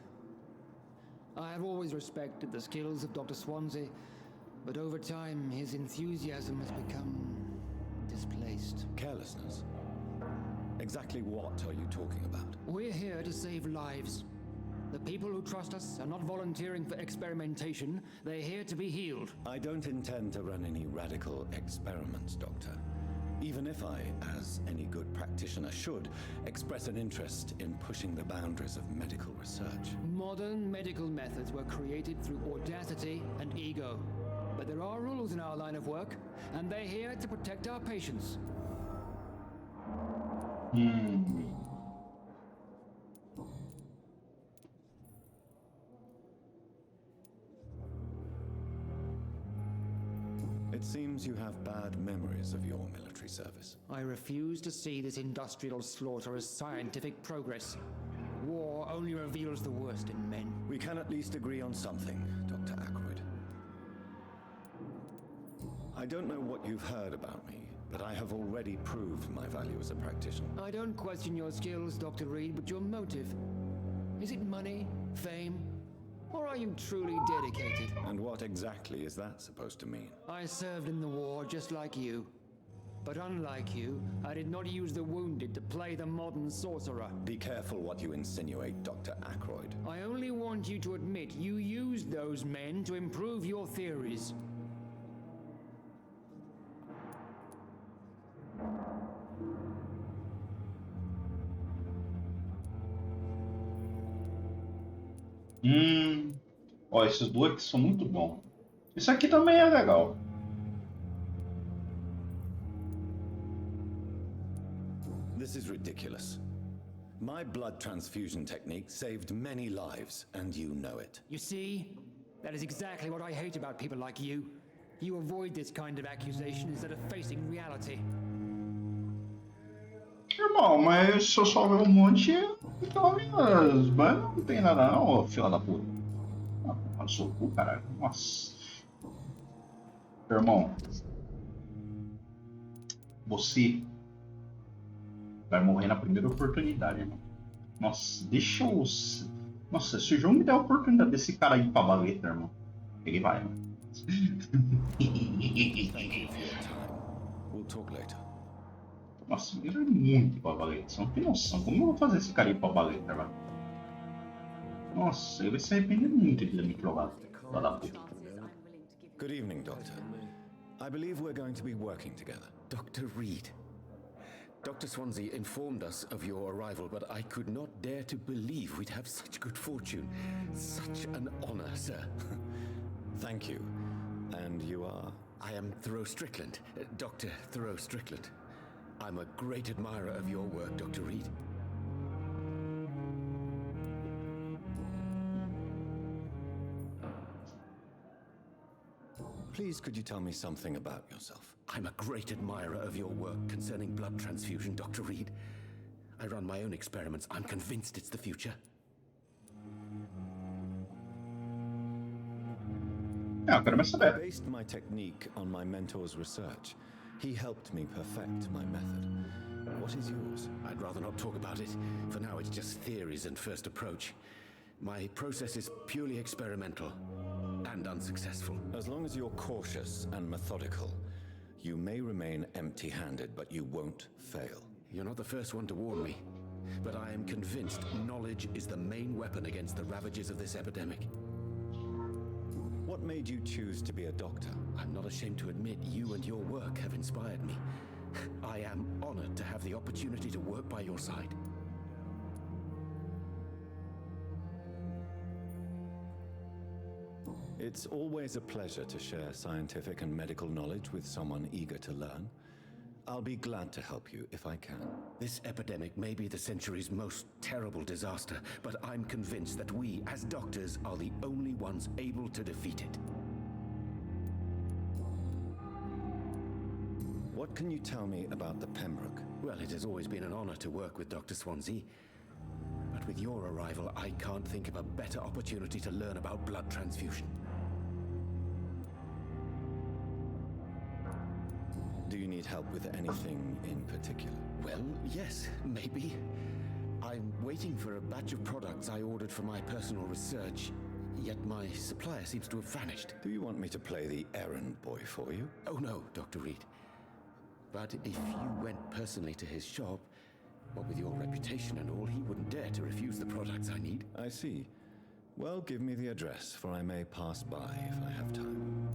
I have always respected the skills of Dr. Swansea, but over time his enthusiasm has become displaced. Carelessness? Exactly what are you talking about? We're here to save lives. The people who trust us are not volunteering for experimentation, they're here to be healed. I don't intend to run any radical experiments, Doctor. Even if I, as any good practitioner should, express an interest in pushing the boundaries of medical research. Modern medical methods were created through audacity and ego. But there are rules in our line of work, and they're here to protect our patients. It seems you have bad memories of your military service. I refuse to see this industrial slaughter as scientific progress. War only reveals the worst in men. We can at least agree on something, Dr. Ackroyd. I don't know what you've heard about me, but I have already proved my value as a practitioner. I don't question your skills, Dr. Reed, but your motive. Is it money, fame, or are you truly dedicated? And what exactly is that supposed to mean? I served in the war just like you. But unlike you, I did not use the wounded to play the modern sorcerer. Be careful what you insinuate, Dr. Ackroyd. I only want you to admit you used those men to improve your theories. Ó, esses dois aqui são muito bons. Isso aqui também é legal. This is ridiculous. My blood transfusion technique saved many lives, and you know it. You see? That is exactly what I hate about people like you. You avoid this kind of accusation instead of facing reality. Irmão, mas se eu só ver um monte, então mas não tem nada não, ô fila da puta. Ah, seu cu, caralho. Nossa. Irmão. Você vai morrer na primeira oportunidade, irmão. Nossa, deixa eu... Nossa, se o jogo me der a oportunidade desse cara ir pra baleta, irmão. Ele vai, irmão. We'll talk later. Nossa, ele vai muito pra baleta. Você não tem noção. Como eu vou fazer esse cara ir pra baleta, irmão? Nossa, ele vai se arrepender muito de ter me jogado. Lá da puta. Good evening, Doctor. I believe we're going to be working together. Dr. Reed. Dr. Swansea informed us of your arrival, but I could not dare to believe we'd have such good fortune. Such an honor, sir. Thank you. And you are? I am Thoreau Strickland, Dr. Thoreau Strickland. I'm a great admirer of your work, Dr. Reed. Please, could you tell me something about yourself? I'm a great admirer of your work concerning blood transfusion, Dr. Reed. I run my own experiments. I'm convinced it's the future. I based my technique on my mentor's research. He helped me perfect my method. What is yours? I'd rather not talk about it. For now, it's just theories and first approach. My process is purely experimental and unsuccessful. As long as you're cautious and methodical, you may remain empty-handed, but you won't fail. You're not the first one to warn me, but I am convinced knowledge is the main weapon against the ravages of this epidemic. What made you choose to be a doctor? I'm not ashamed to admit you and your work have inspired me. I am honored to have the opportunity to work by your side. It's always a pleasure to share scientific and medical knowledge with someone eager to learn. I'll be glad to help you if I can. This epidemic may be the century's most terrible disaster, but I'm convinced that we, as doctors, are the only ones able to defeat it. What can you tell me about the Pembroke? Well, it has always been an honor to work with Dr. Swansea. But with your arrival, I can't think of a better opportunity to learn about blood transfusion. Do you need help with anything in particular? Well, yes, maybe. I'm waiting for a batch of products I ordered for my personal research, yet my supplier seems to have vanished. Do you want me to play the errand boy for you? Oh no, Dr. Reed. But if you went personally to his shop, what with your reputation and all, he wouldn't dare to refuse the products I need. I see. Well, give me the address, for I may pass by if I have time.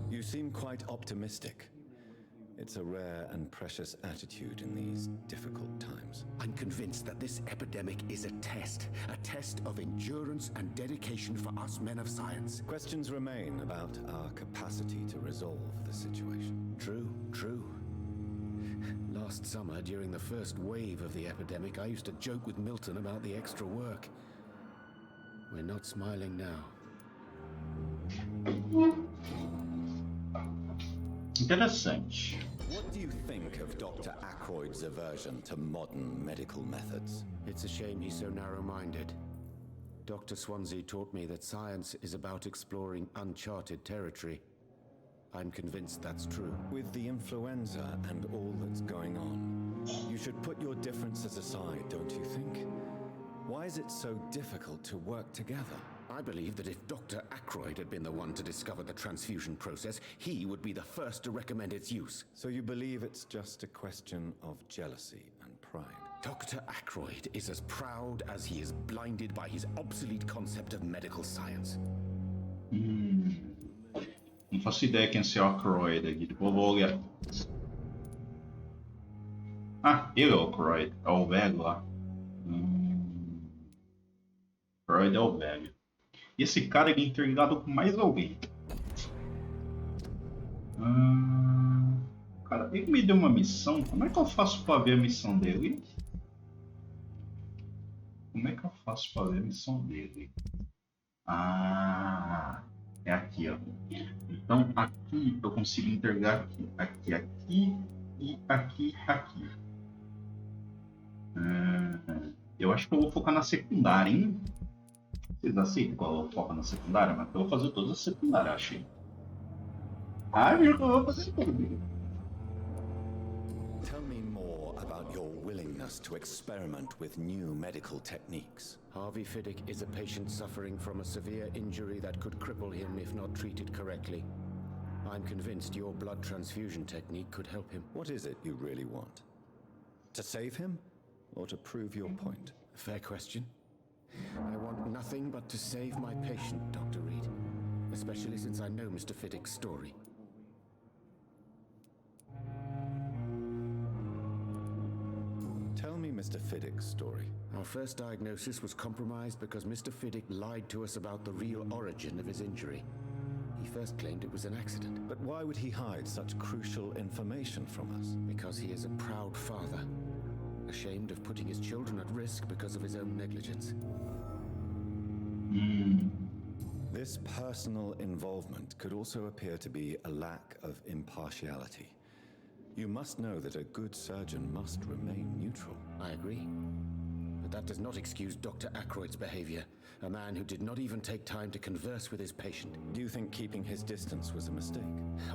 You seem quite optimistic. It's a rare and precious attitude in these difficult times. I'm convinced that this epidemic is a test of endurance and dedication for us men of science. Questions remain about our capacity to resolve the situation. True. Last summer, during the first wave of the epidemic, I used to joke with Milton about the extra work. We're not smiling now. Interessante. What do you think of Dr. Ackroyd's aversion to modern medical methods? It's a shame he's so narrow-minded. Dr. Swansea taught me that science is about exploring uncharted territory. I'm convinced that's true. With the influenza and all that's going on, you should put your differences aside, don't you think? Why is it so difficult to work together? I believe that if Dr. Ackroyd had been the one to discover the transfusion process, he would be the first to recommend its use. So you believe it's just a question of jealousy and pride? Dr. Ackroyd is as proud as he is blinded by his obsolete concept of medical science. Não faço ideia quem é o Ackroyd aqui. Depois vou olhar. Ah, ele é o Ackroyd. É o velho lá. Ackroyd é o velho. E esse cara ele é interligado com mais alguém. Cara, ele me deu uma missão. Como é que eu faço para ver a missão dele? Ah, é aqui, ó. Então aqui eu consigo interligar aqui e aqui. Eu acho que eu vou focar na secundária, hein? Vocês aceitam qual eu foco na secundária? Mas eu vou fazer todas as secundárias, achei. Eu vou fazer tudo. Tell me more about your willingness to experiment with new medical techniques. Harvey Fiddick is a patient suffering from a severe injury that could cripple him if not treated correctly. I'm convinced your blood transfusion technique could help him. What is it you really want? To save him? Or to prove your point? Fair question. I want nothing but to save my patient, Dr. Reed. Especially since I know Mr. Fiddick's story. Tell me Mr. Fiddick's story. Our first diagnosis was compromised because Mr. Fiddick lied to us about the real origin of his injury. He first claimed it was an accident. But why would he hide such crucial information from us? Because he is a proud father, ashamed of putting his children at risk because of his own negligence. This personal involvement could also appear to be a lack of impartiality. You must know that a good surgeon must remain neutral. I agree. But that does not excuse Dr. Ackroyd's behavior, a man who did not even take time to converse with his patient. Do you think keeping his distance was a mistake?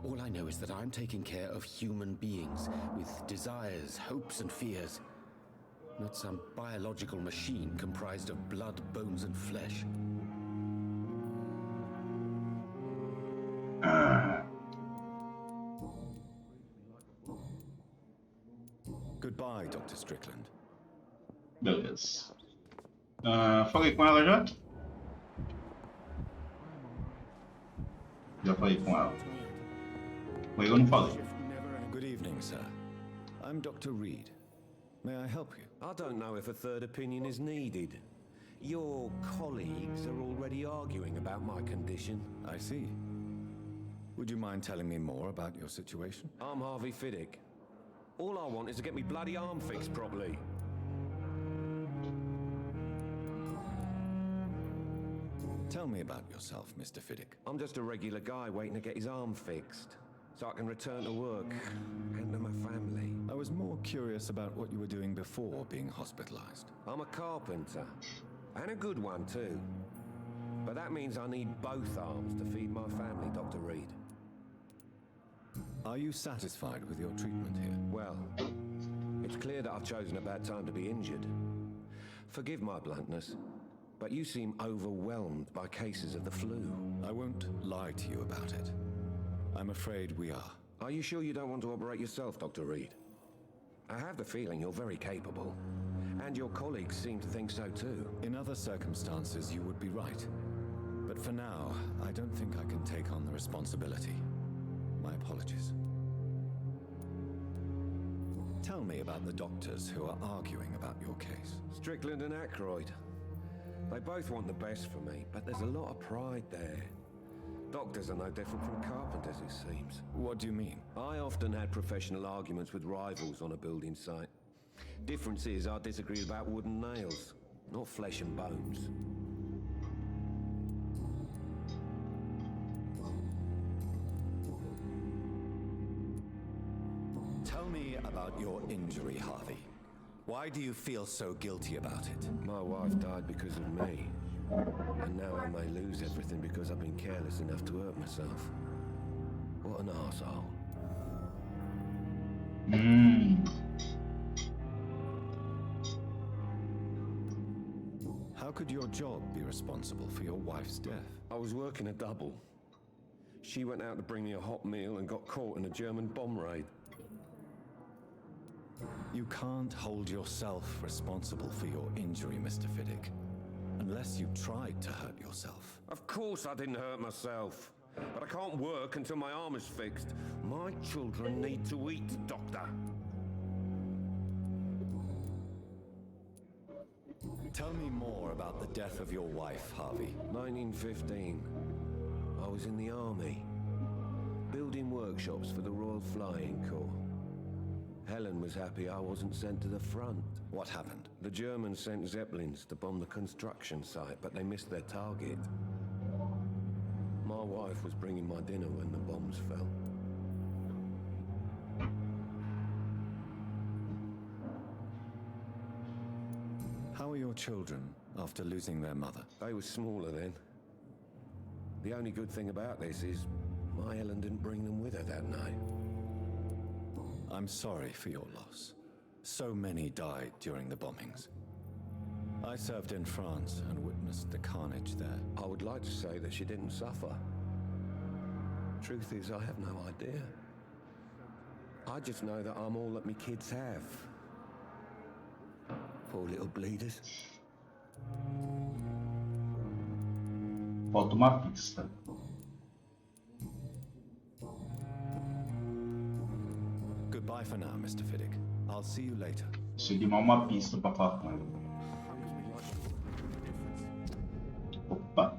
All I know is that I'm taking care of human beings with desires, hopes, and fears. Not some biological machine comprised of blood, bones, and flesh. Goodbye, Dr. Strickland. Beleza. Falei com ela já? Já falei com ela. Mas eu não falei. Good evening, sir. I'm Dr. Reed. May I help you? I don't know if a third opinion is needed. Your colleagues are already arguing about my condition. I see. Would you mind telling me more about your situation? I'm Harvey Fiddick. All I want is to get me bloody arm fixed properly. Tell me about yourself, Mr. Fiddick. I'm just a regular guy waiting to get his arm fixed, so I can return to work and to my family. I was more curious about what you were doing before being hospitalized. I'm a carpenter, and a good one too. But that means I need both arms to feed my family, Dr. Reed. Are you satisfied with your treatment here? Well, it's clear that I've chosen a bad time to be injured. Forgive my bluntness, but you seem overwhelmed by cases of the flu. I won't lie to you about it. I'm afraid we are. Are you sure you don't want to operate yourself, Dr. Reed? I have the feeling you're very capable, and your colleagues seem to think so too. In other circumstances, you would be right. But for now, I don't think I can take on the responsibility. My apologies. Tell me about the doctors who are arguing about your case. Strickland and Aykroyd. They both want the best for me, but there's a lot of pride there. Doctors are no different from carpenters, it seems. What do you mean? I often had professional arguments with rivals on a building site. Difference is I disagree about wooden nails, not flesh and bones. Tell me about your injury, Harvey. Why do you feel so guilty about it? My wife died because of me. And now I may lose everything because I've been careless enough to hurt myself. What an arsehole. How could your job be responsible for your wife's death? I was working a double. She went out to bring me a hot meal and got caught in a German bomb raid. You can't hold yourself responsible for your injury, Mr. Fiddick. Unless you tried to hurt yourself. Of course I didn't hurt myself. But I can't work until my arm is fixed. My children need to eat, Doctor. Tell me more about the death of your wife, Harvey. 1915. I was in the army, building workshops for the Royal Flying Corps. Helen was happy I wasn't sent to the front. What happened? The Germans sent Zeppelins to bomb the construction site, but they missed their target. My wife was bringing my dinner when the bombs fell. How are your children after losing their mother? They were smaller then. The only good thing about this is my Helen didn't bring them with her that night. I'm sorry for your loss. So many died during the bombings. I served in France and witnessed the carnage there. I would like to say that she didn't suffer. Truth is, I have no idea. I just know that I'm all that my kids have. Poor little bleeders. Falta uma pista. Goodbye for now, Mr. Fiddick. I'll see you later. Consegui mal uma pista pra falar com ele. Opa.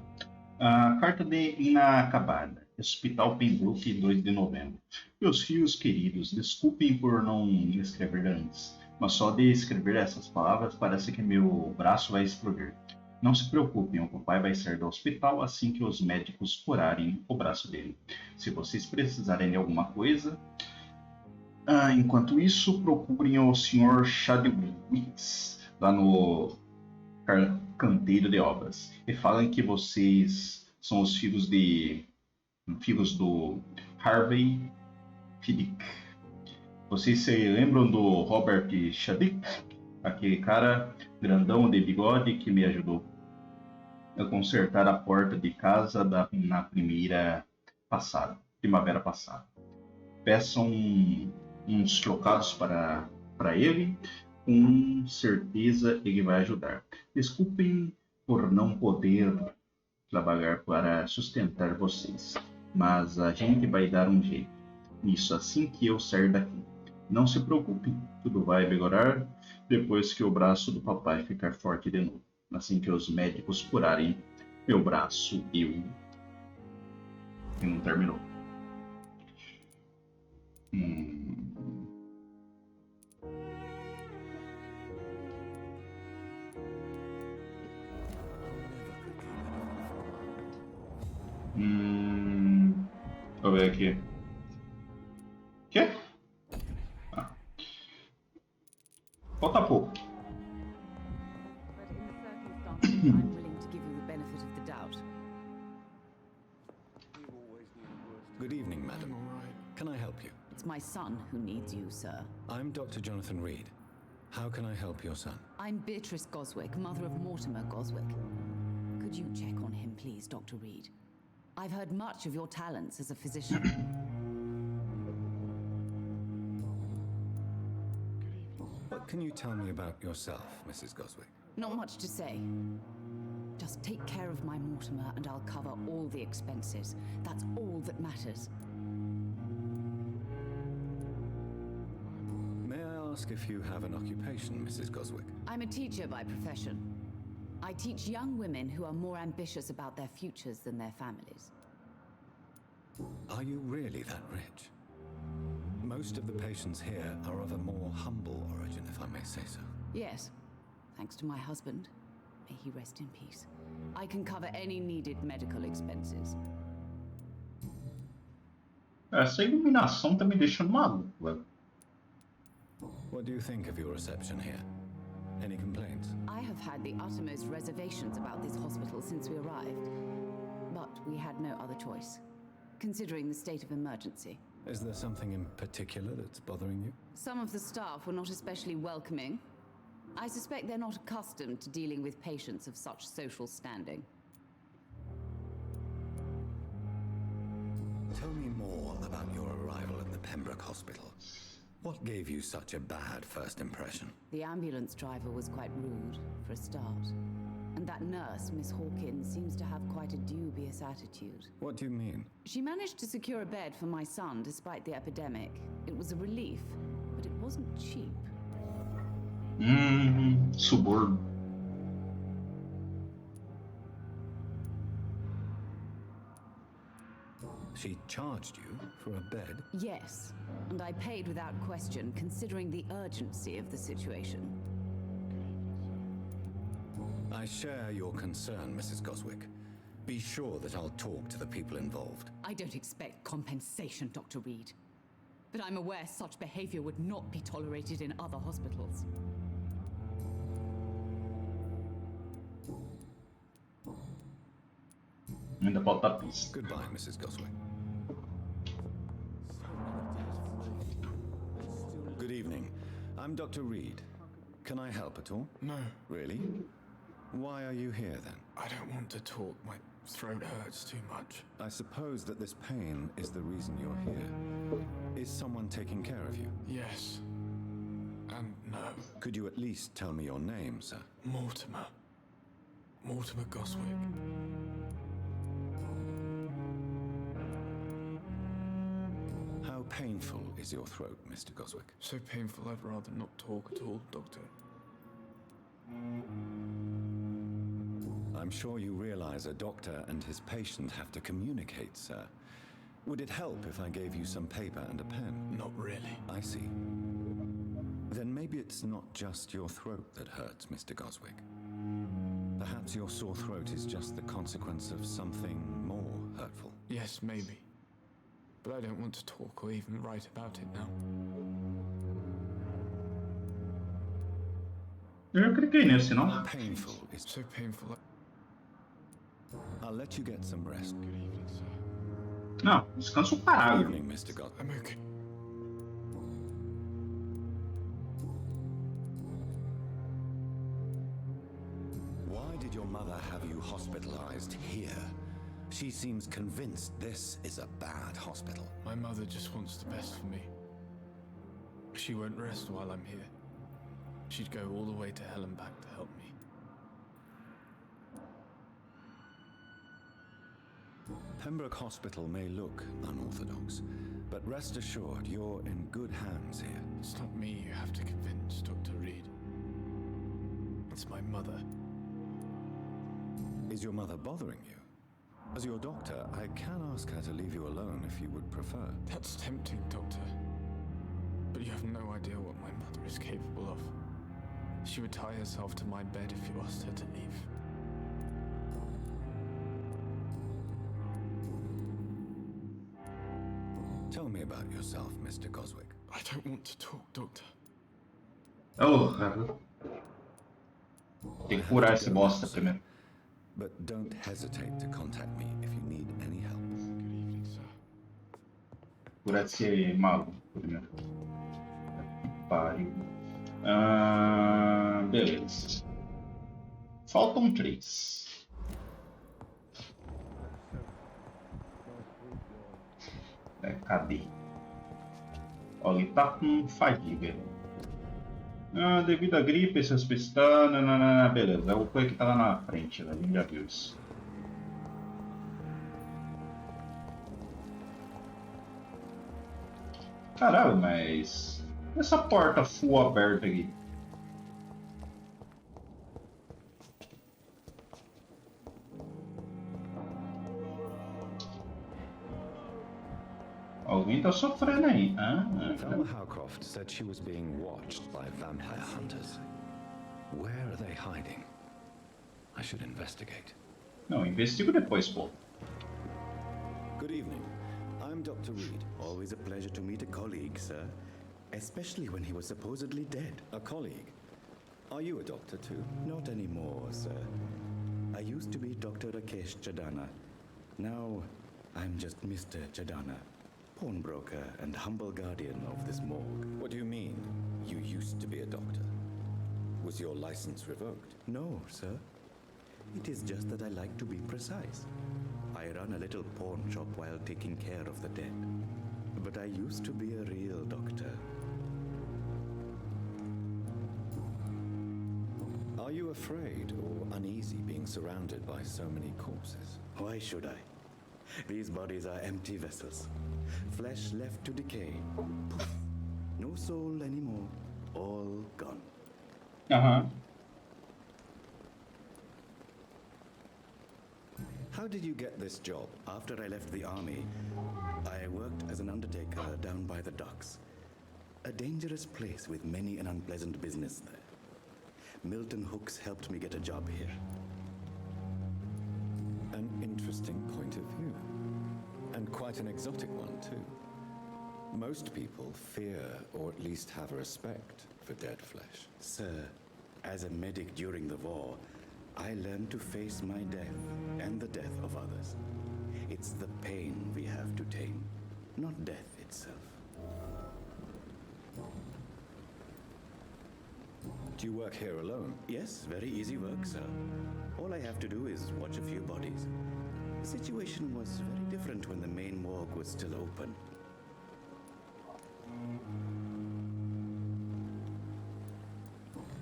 Carta de inacabada. Hospital Pembroke, 2 de novembro. Meus filhos queridos, desculpem por não escrever antes, mas só de escrever essas palavras parece que meu braço vai explodir. Não se preocupem, o papai vai sair do hospital assim que os médicos curarem o braço dele. Se vocês precisarem de alguma coisa... enquanto isso, procurem o Sr. Chadwick lá no canteiro de obras e falem que vocês são os filhos do Harvey Fiddick. Vocês se lembram do Robert Chadwick? Aquele cara grandão de bigode que me ajudou a consertar a porta de casa na primavera passada. Peçam uns trocados para ele, com certeza ele vai ajudar. Desculpem por não poder trabalhar para sustentar vocês, mas a gente vai dar um jeito nisso assim que eu sair daqui. Não se preocupem, tudo vai melhorar depois que o braço do papai ficar forte de novo. Assim que os médicos curarem meu braço, eu... E não terminou. Deixa eu ver aqui. Quê? Ah. Falta pouco. But in the circumstances, I'm willing to give you the benefit of the doubt. Good evening, madam. Can I help you? It's my son who needs you, sir. I'm Dr. Jonathan Reed. How can I help your son? I'm Beatrice Goswick, mother of Mortimer Goswick. Could you check on him, please, Dr. Reed? I've heard much of your talents as a physician. What can you tell me about yourself, Mrs. Goswick? Not much to say. Just take care of my Mortimer and I'll cover all the expenses. That's all that matters. May I ask if you have an occupation, Mrs. Goswick? I'm a teacher by profession. I teach young women who are more ambitious about their futures than their families. Are you really that rich? Most of the patients here are of a more humble origin, if I may say so. Yes, thanks to my husband. May he rest in peace. I can cover any needed medical expenses. Essa iluminação tá me deixando maluco. What do you think of your reception here? Any complaints? I have had the uttermost reservations about this hospital since we arrived. But we had no other choice, considering the state of emergency. Is there something in particular that's bothering you? Some of the staff were not especially welcoming. I suspect they're not accustomed to dealing with patients of such social standing. Tell me more about your arrival at the Pembroke Hospital. What gave you such a bad first impression? The ambulance driver was quite rude, for a start. And that nurse, Miss Hawkins, seems to have quite a dubious attitude. What do you mean? She managed to secure a bed for my son despite the epidemic. It was a relief, but it wasn't cheap. Suborno. She charged you for a bed? Yes, and I paid without question, considering the urgency of the situation. I share your concern, Mrs. Goswick. Be sure that I'll talk to the people involved. I don't expect compensation, Dr. Reed. But I'm aware such behavior would not be tolerated in other hospitals. Ainda falta a pista. Goodbye, Mrs. Goswick. Good evening. I'm Dr. Reed. Can I help at all? No. Really? Why are you here then? I don't want to talk. My throat hurts too much. I suppose that this pain is the reason you're here. Is someone taking care of you? Yes. And no. Could you at least tell me your name, sir? Mortimer. Mortimer Goswick. How painful is your throat, Mr. Goswick? So painful I'd rather not talk at all, Doctor. I'm sure you realize a doctor and his patient have to communicate, sir. Would it help if I gave you some paper and a pen? Not really. I see. Then maybe it's not just your throat that hurts, Mr. Goswick. Perhaps your sore throat is just the consequence of something more hurtful. Yes, maybe. But I don't want to talk or even write about it now. Eu cliquei nesse, não? Painful is so painful. I'll let you get some rest. Good evening, sir. Não, descanso parado. Good evening, Mr. Goswick. I'm okay. Why did your mother have you hospitalized here? She seems convinced this is a bad hospital. My mother just wants the best for me. She won't rest while I'm here. She'd go all the way to hell and back to help me. Pembroke Hospital may look unorthodox, but rest assured you're in good hands here. It's not me you have to convince, Dr. Reed. It's my mother. Is your mother bothering you? As your doctor, I can ask her to leave you alone if you would prefer. That's tempting, Doctor. But you have no idea what my mother is capable of. She would tie herself to my bed if you asked her to leave. Tell me about yourself, Mr. Goswick. I don't want to talk, Doctor. Oh, cara. Tem que curar esse bosta primeiro. But don't hesitate to contact me if you need any help. Good evening, sir. Curar esse maluco primeiro. Pariu. Beleza. Faltam 3. Cadê? Ó, ele tá com fadiga. Devido à gripe, seus pestanos, beleza. É o coisa que tá lá na frente, né? A gente já viu isso. Caralho, mas... essa porta full aberta aqui? Alguém tá sofrendo aí. Thelma Howcroft said she was being watched by vampire hunters. Where are they hiding? I should investigate. Não, investigo depois, pô. Good evening. I'm Dr. Reed. Always a pleasure to meet a colleague, sir. Especially when he was supposedly dead. A colleague? Are you a doctor too? Not anymore, sir. I used to be Dr. Rakesh Chadana. Now, I'm just Mr. Chadana. Pawnbroker and humble guardian of this morgue. What do you mean, you used to be a doctor? Was your license revoked? No, sir. It is just that I like to be precise. I run a little pawn shop while taking care of the dead. But I used to be a real doctor. Are you afraid or uneasy being surrounded by so many corpses? Why should I? These bodies are empty vessels. Flesh left to decay. Poof. No soul anymore. All gone. How did you get this job? After I left the army, I worked as an undertaker down by the docks. A dangerous place with many an unpleasant business there. Milton Hooks helped me get a job here. An interesting point of view. And quite an exotic one, too. Most people fear, or at least have a respect, for dead flesh. Sir, as a medic during the war, I learned to face my death and the death of others. It's the pain we have to tame, not death itself. Do you work here alone? Yes, very easy work, sir. All I have to do is watch a few bodies. The situation was very different when the main morgue was still open.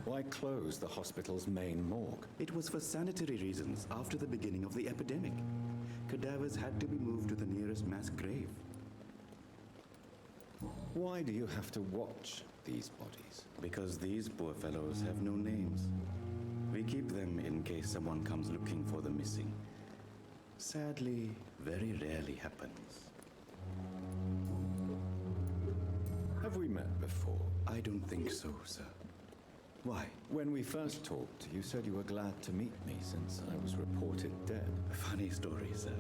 Why close the hospital's main morgue? It was for sanitary reasons after the beginning of the epidemic. Cadavers had to be moved to the nearest mass grave. Why do you have to watch these bodies? Because these poor fellows have no names. We keep them in case someone comes looking for the missing. Sadly, very rarely happens. Have we met before? I don't think so, sir. Why? When we first talked, you said you were glad to meet me since I was reported dead. Funny story, sir.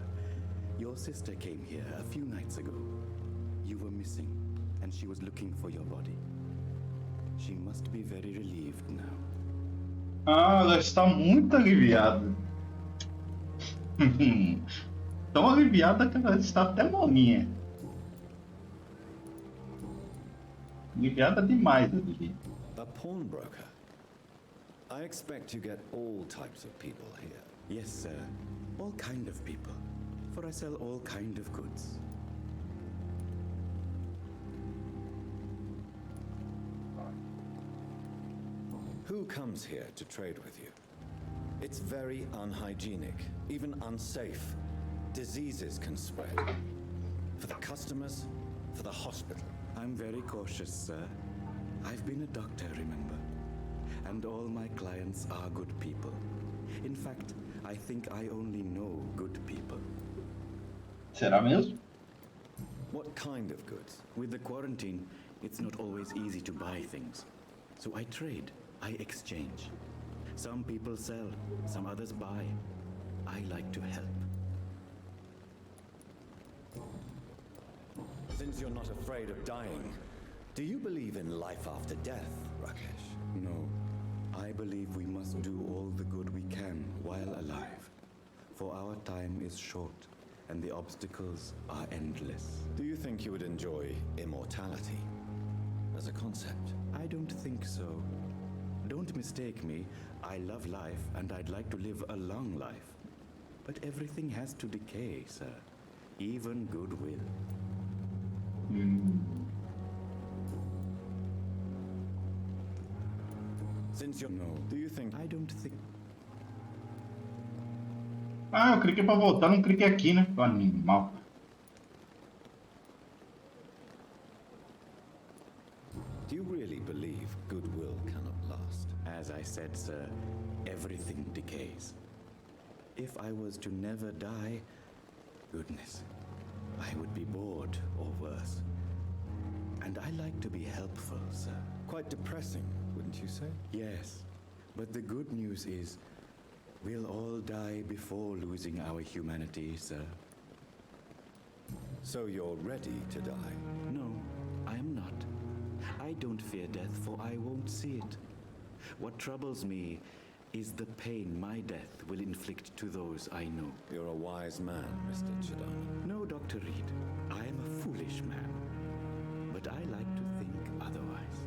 Your sister came here a few nights ago. You were missing, and she was looking for your body. She must be very relieved now. Ela está muito aliviada. Tão aliviada que ela está até molinha. Aliviada demais, eu diria. A pawnbroker? I expect you get all types of people here. Yes, sir. All kind of people. For I sell all kind of goods. Who comes here to trade with you? It's very unhygienic, even unsafe. Diseases can spread. For the customers, for the hospital. I'm very cautious, sir. I've been a doctor, remember? And all my clients are good people. In fact, I think I only know good people. Será mesmo? What kind of goods? With the quarantine, it's not always easy to buy things. So I trade, I exchange. Some people sell, some others buy. I like to help. Since you're not afraid of dying, do you believe in life after death, Rakesh? No. I believe we must do all the good we can while alive. For our time is short, and the obstacles are endless. Do you think you would enjoy immortality as a concept? I don't think so. Don't mistake me. I love life, and I'd like to live a long life. But everything has to decay, sir. Even goodwill. Since you know, do you think... I don't think... Ah, eu cliquei pra voltar, não cliquei aqui, né? O animal. Do you really believe goodwill cannot last? As I said, sir, everything decays. If I was to never die, goodness, I would be bored or worse. And I like to be helpful, sir. Quite depressing, wouldn't you say? Yes, but the good news is we'll all die before losing our humanity, sir. So you're ready to die? No, I am not. I don't fear death, for I won't see it. What troubles me is the pain my death will inflict to those I know. You're a wise man, Mr. Chidana. No, Dr. Reed, I am a foolish man. But I like to think otherwise.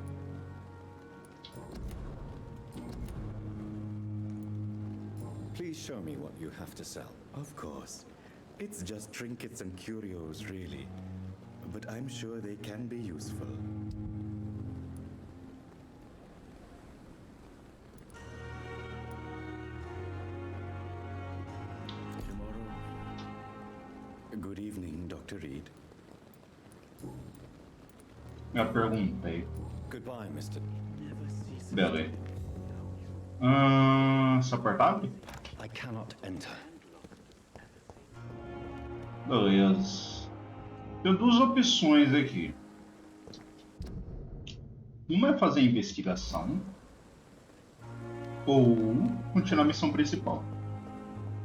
Please show me what you have to sell. Of course. It's just trinkets and curios, really. But I'm sure they can be useful. Tomorrow. Good evening, Dr. Reed. Eu perguntei. Goodbye, Mr. Beleza. Só apertar? I cannot enter. Beleza. Tem duas opções aqui. Uma é fazer a investigação ou continuar a missão principal.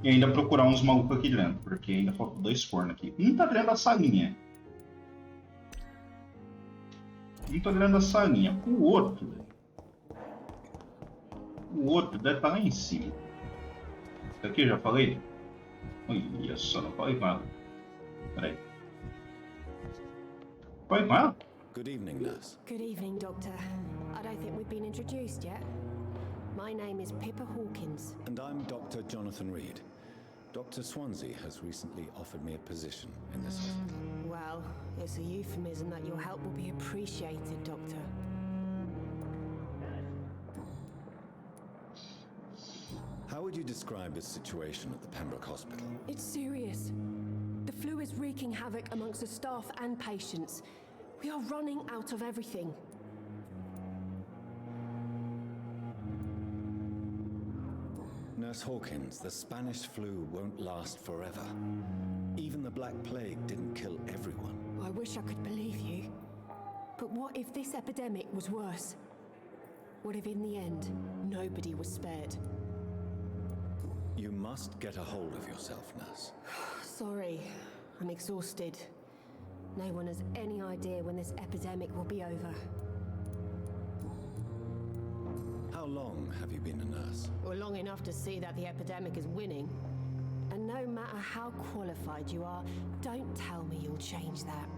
E ainda procurar uns malucos aqui dentro, porque ainda faltam dois fornos aqui. Um tá dentro da salinha. Um tá dentro da salinha. O outro deve estar lá em cima. Esse aqui eu já falei? Olha só, não falei com ela. Peraí. Falei com ela? Good evening, nurse. Good evening, Doctor. I don't think we've been introduced yet. My name is Pippa Hawkins. And I'm Dr. Jonathan Reed. Dr. Swansea has recently offered me a position in this hospital. Well, it's a euphemism that your help will be appreciated, Doctor. How would you describe the situation at the Pembroke Hospital? It's serious. The flu is wreaking havoc amongst the staff and patients. We are running out of everything. Nurse Hawkins, the Spanish flu won't last forever. Even the Black Plague didn't kill everyone. I wish I could believe you. But what if this epidemic was worse? What if in the end, nobody was spared? You must get a hold of yourself, nurse. Sorry, I'm exhausted. No one has any idea when this epidemic will be over. How long have you been a nurse? Well, long enough to see that the epidemic is winning. And no matter how qualified you are, don't tell me you'll change that.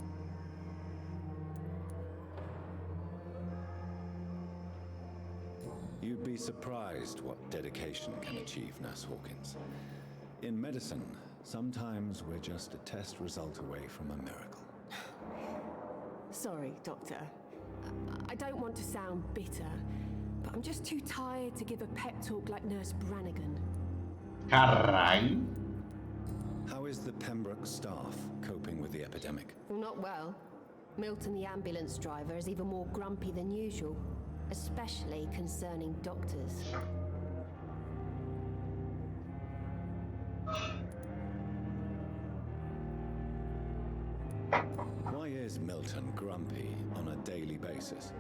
You'd be surprised what dedication can achieve, Nurse Hawkins. In medicine, sometimes we're just a test result away from a miracle. Sorry, Doctor. I don't want to sound bitter, but I'm just too tired to give a pep talk like Nurse Brannigan. Carai. How is the Pembroke staff coping with the epidemic? Well, not well. Milton, the ambulance driver, is even more grumpy than usual, especially concerning doctors. Why is Milton grumpy on a daily basis?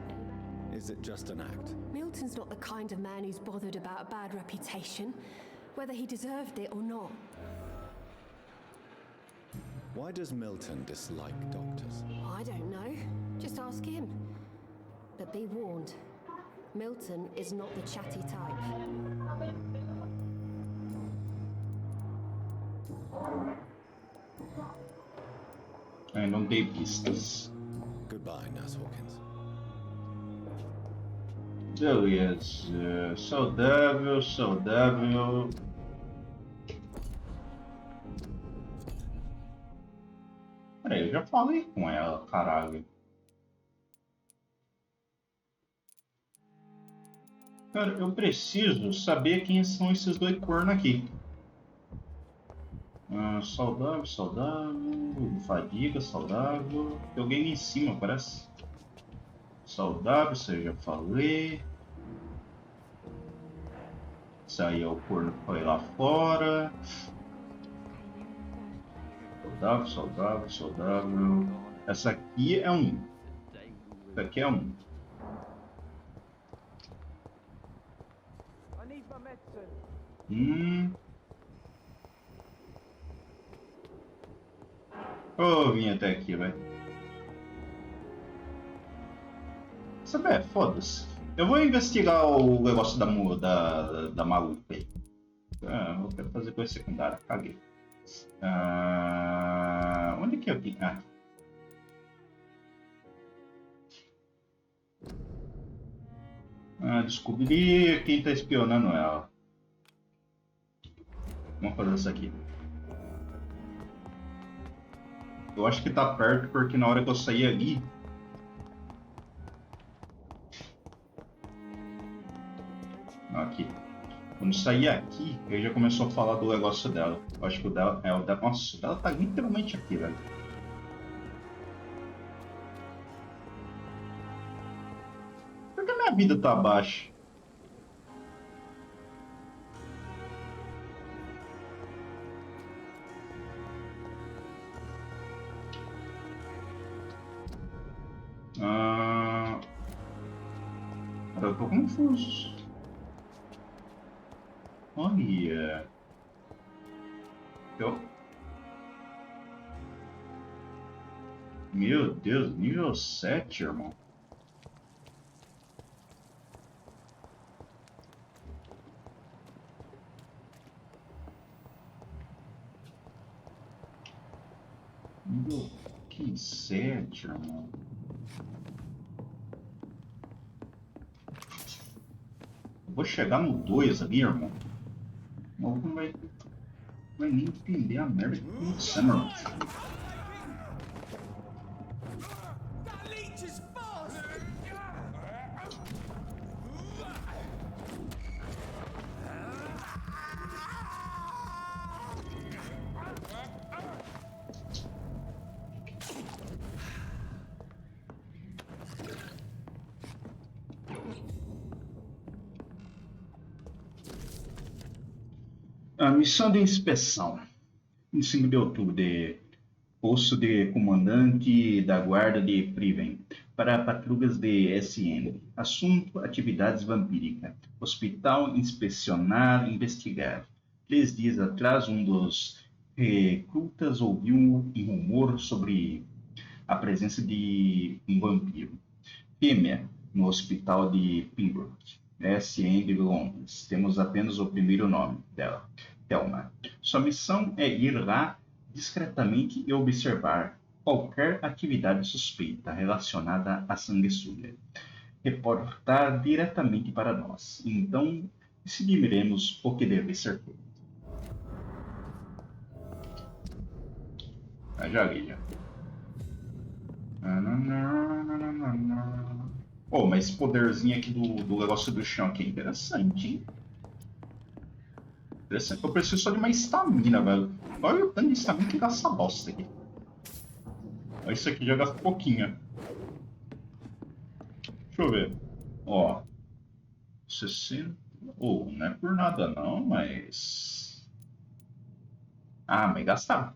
Is it just an act? Milton's not the kind of man who's bothered about a bad reputation, whether he deserved it or not. Why does Milton dislike doctors? I don't know. Just ask him. But be warned, Milton is not the chatty type. Não dei pistas. Goodbye, Nurse Hawkins. Beleza. Saudável, saudável. Peraí, eu já falei com ela, caralho. Cara, eu preciso saber quem são esses dois cornos aqui. Saudável, saudável. Fadiga, saudável. Tem alguém em cima, parece. Saudável, isso eu já falei. Isso aí é o corno que foi lá fora. Saudável, saudável, saudável. Essa aqui é um. Essa aqui é um. Oh, vim até aqui, velho. Sabe, foda-se. Eu vou investigar o negócio da maluca aí. Eu quero fazer coisa secundária, caguei. Onde que eu tenho? Descobri quem tá espionando ela. Vamos fazer isso aqui. Eu acho que tá perto porque na hora que eu saí ali. Aqui. Quando saí aqui, ele já começou a falar do negócio dela. Eu acho que o dela é o dela. Nossa, o dela tá literalmente aqui, velho. Por que a minha vida tá baixa? Eu tô confuso. Olha. Meu Deus, nível 7, irmão. Nível 7, irmão. Vou chegar no 2 ali, irmão. O maluco não vai nem entender a merda que tá acontecendo, irmão. A missão de inspeção. Em 5 de outubro, de posto de comandante da guarda de Priven para patrulhas de SM. Assunto: atividades vampíricas. Hospital: inspecionar, investigar. 3 dias atrás, um dos recrutas ouviu um rumor sobre a presença de um vampiro. Fêmea, no hospital de Pembroke, SM de Londres. Temos apenas o primeiro nome dela. Thelma. Sua missão é ir lá discretamente e observar qualquer atividade suspeita relacionada à sanguessuga. Reportar diretamente para nós. Então, decidiremos o que deve ser feito. Já vi, já. Oh, mas esse poderzinho aqui do negócio do chão aqui é interessante, hein? Eu preciso só de uma estamina, velho. Olha o tanto de estamina que gasta essa bosta aqui. Olha, isso aqui já gasta pouquinho. Deixa eu ver. Ó. 60. Oh, não é por nada não, mas... mas gastar.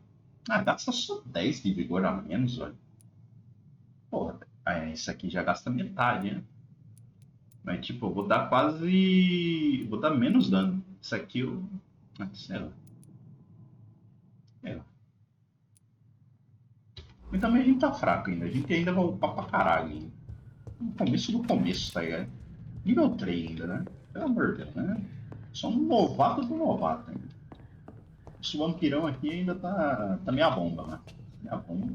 Ah, gasta só 10 de vigor a menos, olha. Pô, esse aqui já gasta metade, né? Mas tipo, eu vou dar quase. Vou dar menos dano. Isso aqui eu. Sei lá. Sei lá. Mas também a gente tá fraco ainda. A gente ainda vai upar pra caralho ainda. No começo do começo, tá ligado? Nível 3 ainda, né? Pelo amor de Deus, né? Só um novato do novato ainda. Esse vampirão aqui ainda tá meia bomba, né? Meia bomba.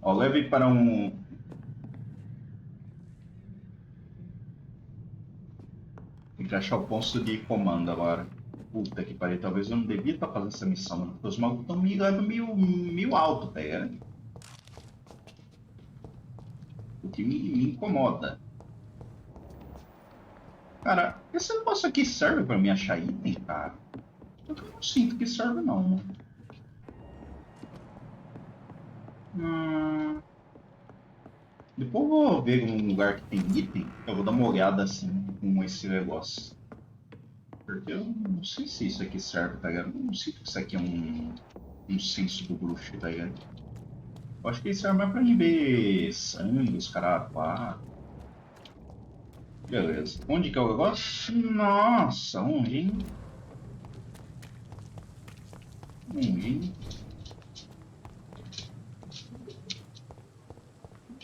Ó, leve para um. Tem que achar o posto de comando agora. Puta que pariu, talvez eu não devia estar fazendo essa missão, mano. Porque os malucos estão me levando meio alto, tá ligado? O que me incomoda. Cara, esse negócio aqui serve pra me achar item, cara? Eu não sinto que serve, não. Depois eu vou ver um lugar que tem item. Eu vou dar uma olhada assim com esse negócio. Porque eu não sei se isso aqui serve, tá ligado? Eu não sinto que isso aqui é um senso do bruxo, tá ligado? Eu acho que isso serve mais pra ver sangue, os caras lá. Beleza. Onde que é o negócio? Nossa, onde, hein? Onde, hein?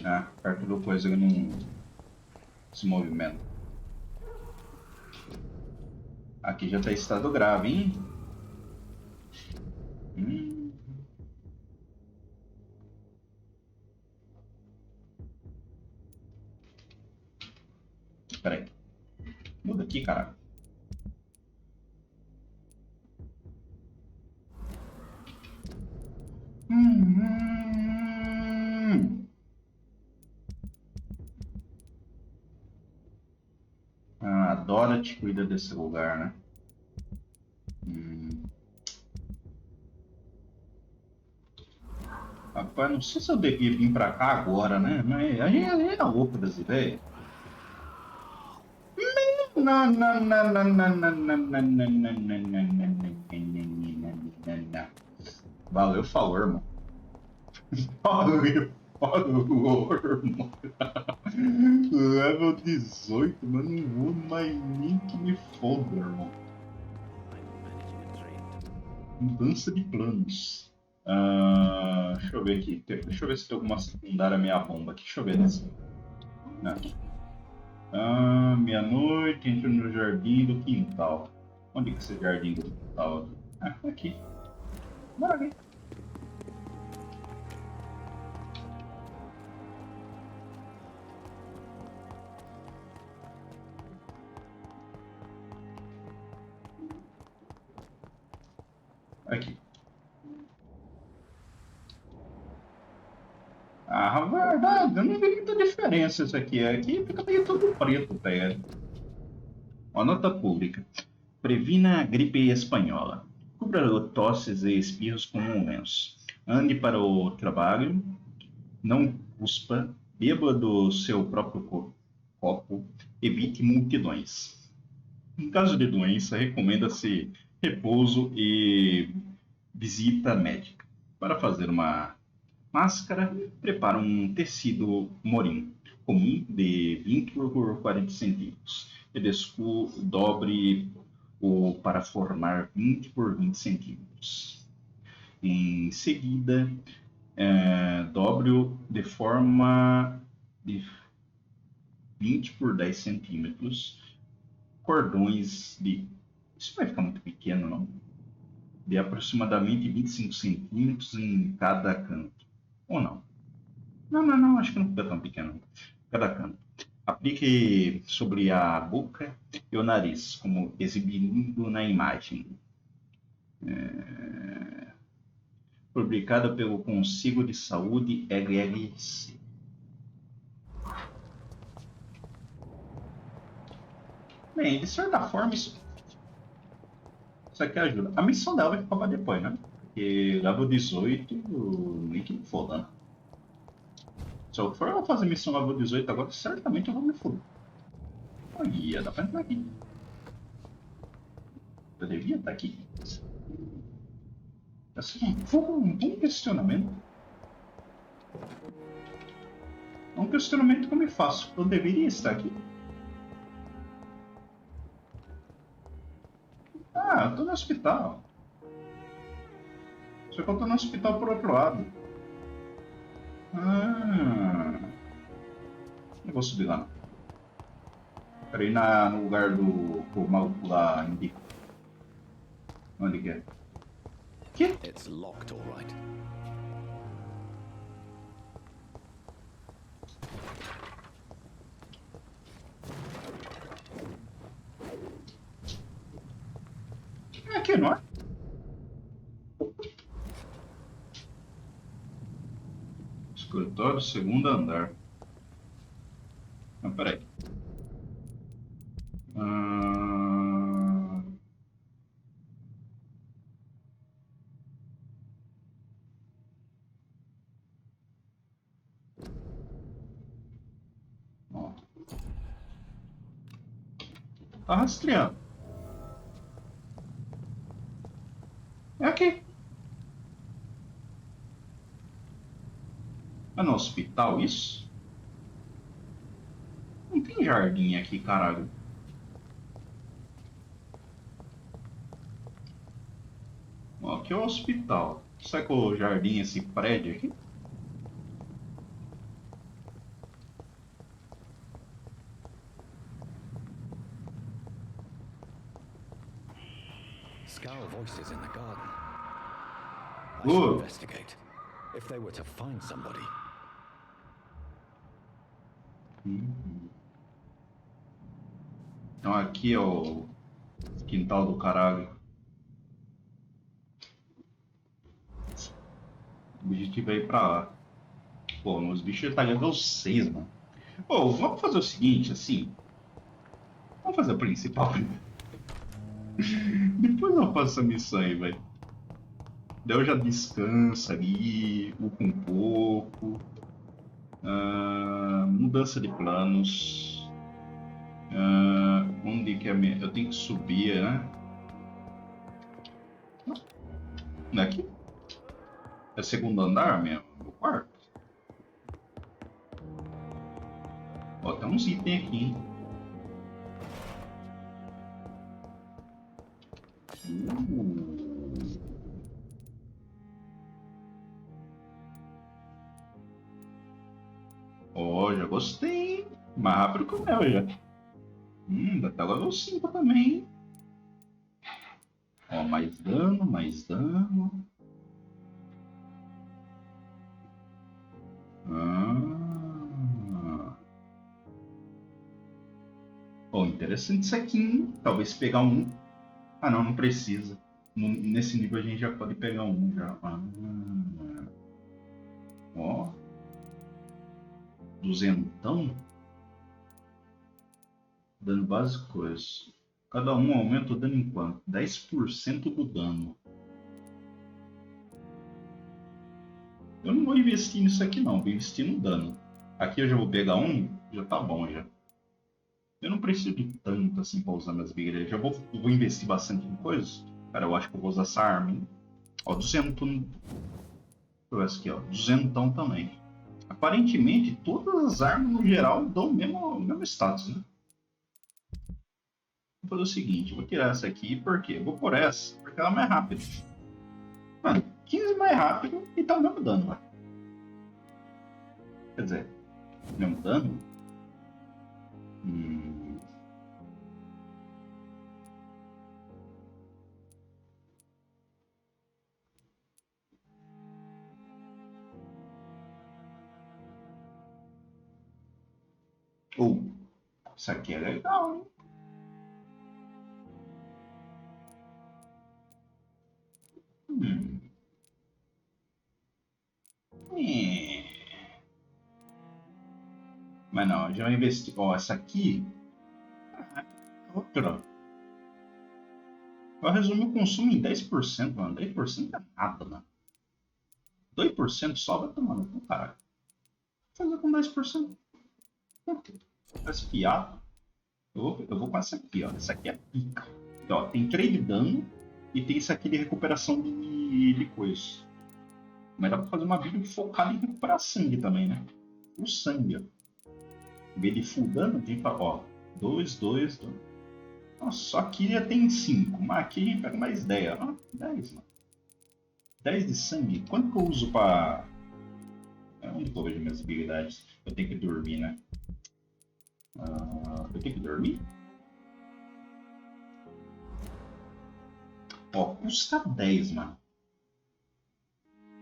Ah, perto do coisa que não se movimenta. Aqui já tá em estado grave, hein? Pera aí. Muda aqui, caralho. A Dora te cuida desse lugar, né? Rapaz, não sei se eu devia vir pra cá agora, né? Mas a gente é louco das ideias. Não, não, não, não, não, não, não, não, não, não, não. Valeu, falou, irmão. Valeu, falou, irmão. Level 18, mas não vou mais nem que me foda, irmão. Mudança de planos. Deixa eu ver aqui. Deixa eu ver se tem alguma secundária meia bomba aqui. Deixa eu ver nessa. Aqui. Meia-noite, entro no jardim do quintal. Onde que é esse jardim do quintal? Ah, aqui. Bora ver. Aqui. Ah, verdade, eu não vi muita diferença isso aqui. Aqui fica meio tudo preto, velho. Ó, nota pública. Previna a gripe espanhola. Cubra tosses e espirros com um lenço. Ande para o trabalho. Não cuspa. Beba do seu próprio copo. Evite multidões. Em caso de doença, recomenda-se repouso e visita médica. Para fazer uma máscara, prepara um tecido morim comum de 20 por 40 centímetros e dobre-o para formar 20 por 20 centímetros. Em seguida, dobre-o de forma de 20 por 10 centímetros, cordões de... Isso vai ficar muito pequeno, não? De aproximadamente 25 centímetros em cada canto. Ou não? Não, acho que não fica tão pequeno. Cada canto. Aplique sobre a boca e o nariz, como exibido na imagem. Publicada pelo Conselho de Saúde LLC. Bem, de certa forma, isso aqui ajuda. A missão dela vai ficar para depois, né? Porque level 18, nem que me foda, né? Se eu for fazer missão level 18 agora, certamente eu vou me foder. Olha, dá pra entrar aqui. Eu devia estar aqui. Assim, foi um bom questionamento. É um questionamento que eu me faço. Eu deveria estar aqui? Ah, eu tô no hospital. Só que eu tô no hospital por outro lado. Ah, não vou subir lá, não. Quero ir no lugar do maluco lá indica. Onde que é? Que? It's locked, all right. É aqui, não é? Escritório, segundo andar. Não, peraí. Ó. Tá rastreando. É aqui. É no hospital isso? Não tem jardim aqui, caralho. Ó, aqui é o hospital. Será que o jardim é esse prédio aqui? Scowl voices in the garden. I Good. should investigate. If they were to find somebody. Então aqui é o quintal do caralho. O objetivo é ir pra lá. Pô, meus bichos tá level 6, mano. Pô, vamos fazer o seguinte, assim. Vamos fazer a principal primeiro. Depois eu faço essa missão aí, velho. Daí eu já descanso ali, upo um pouco. Mudança de planos. Onde que é minha... Eu tenho que subir, né? Não é aqui? É o segundo andar mesmo? Meu quarto? Ó, tem uns itens aqui, hein? Ó, já gostei, hein? Mais rápido que o meu já. Dá até level 5 também, hein? Ó, mais dano, mais dano. Ó, interessante isso aqui, hein? Talvez pegar um. Ah, não, não precisa. Nesse nível a gente já pode pegar um já. Ó. Duzentão. Dano básico coisa. Cada um aumenta o dano em quanto? 10% do dano. Eu não vou investir nisso aqui não, vou investir no dano. Aqui eu já vou pegar um, já tá bom já. Eu não preciso de tanto assim pra usar minhas big. Já vou investir bastante em coisas. Cara, eu acho que eu vou usar essa arma, hein? Ó, 200. Deixa eu ver aqui, ó. 200 também. Aparentemente, todas as armas no geral dão o mesmo status, né? Vou fazer o seguinte, vou tirar essa aqui, por quê? Eu vou por essa, porque ela é mais rápida. Mano, 15 mais rápido e tá o mesmo dano, lá. Quer dizer, mesmo dano? Isso aqui é legal, hein? Mas não, já investi. Ó, essa aqui. Outra. Eu resumi o consumo em 10%, mano. 10% é nada, mano. 2% só vai tomar no cu, caralho. Vou fazer com 10%. Parece piada. Eu vou com essa aqui, ó. Essa aqui é pica. Então, ó, tem 3 de dano. E tem isso aqui de recuperação de coisa. Mas dá pra fazer uma build focada em recuperar sangue também, né? O sangue, ó. Em vez de full dano, tem pra, ó, 2, 2, 2. Nossa, só aqui já tem 5. Mas aqui a gente pega mais 10, ó. 10, mano. 10 de sangue. Quanto que eu uso pra... Onde que eu vejo minhas habilidades? Eu tenho que dormir, né? Eu tenho que dormir? Ó, custa 10, mano.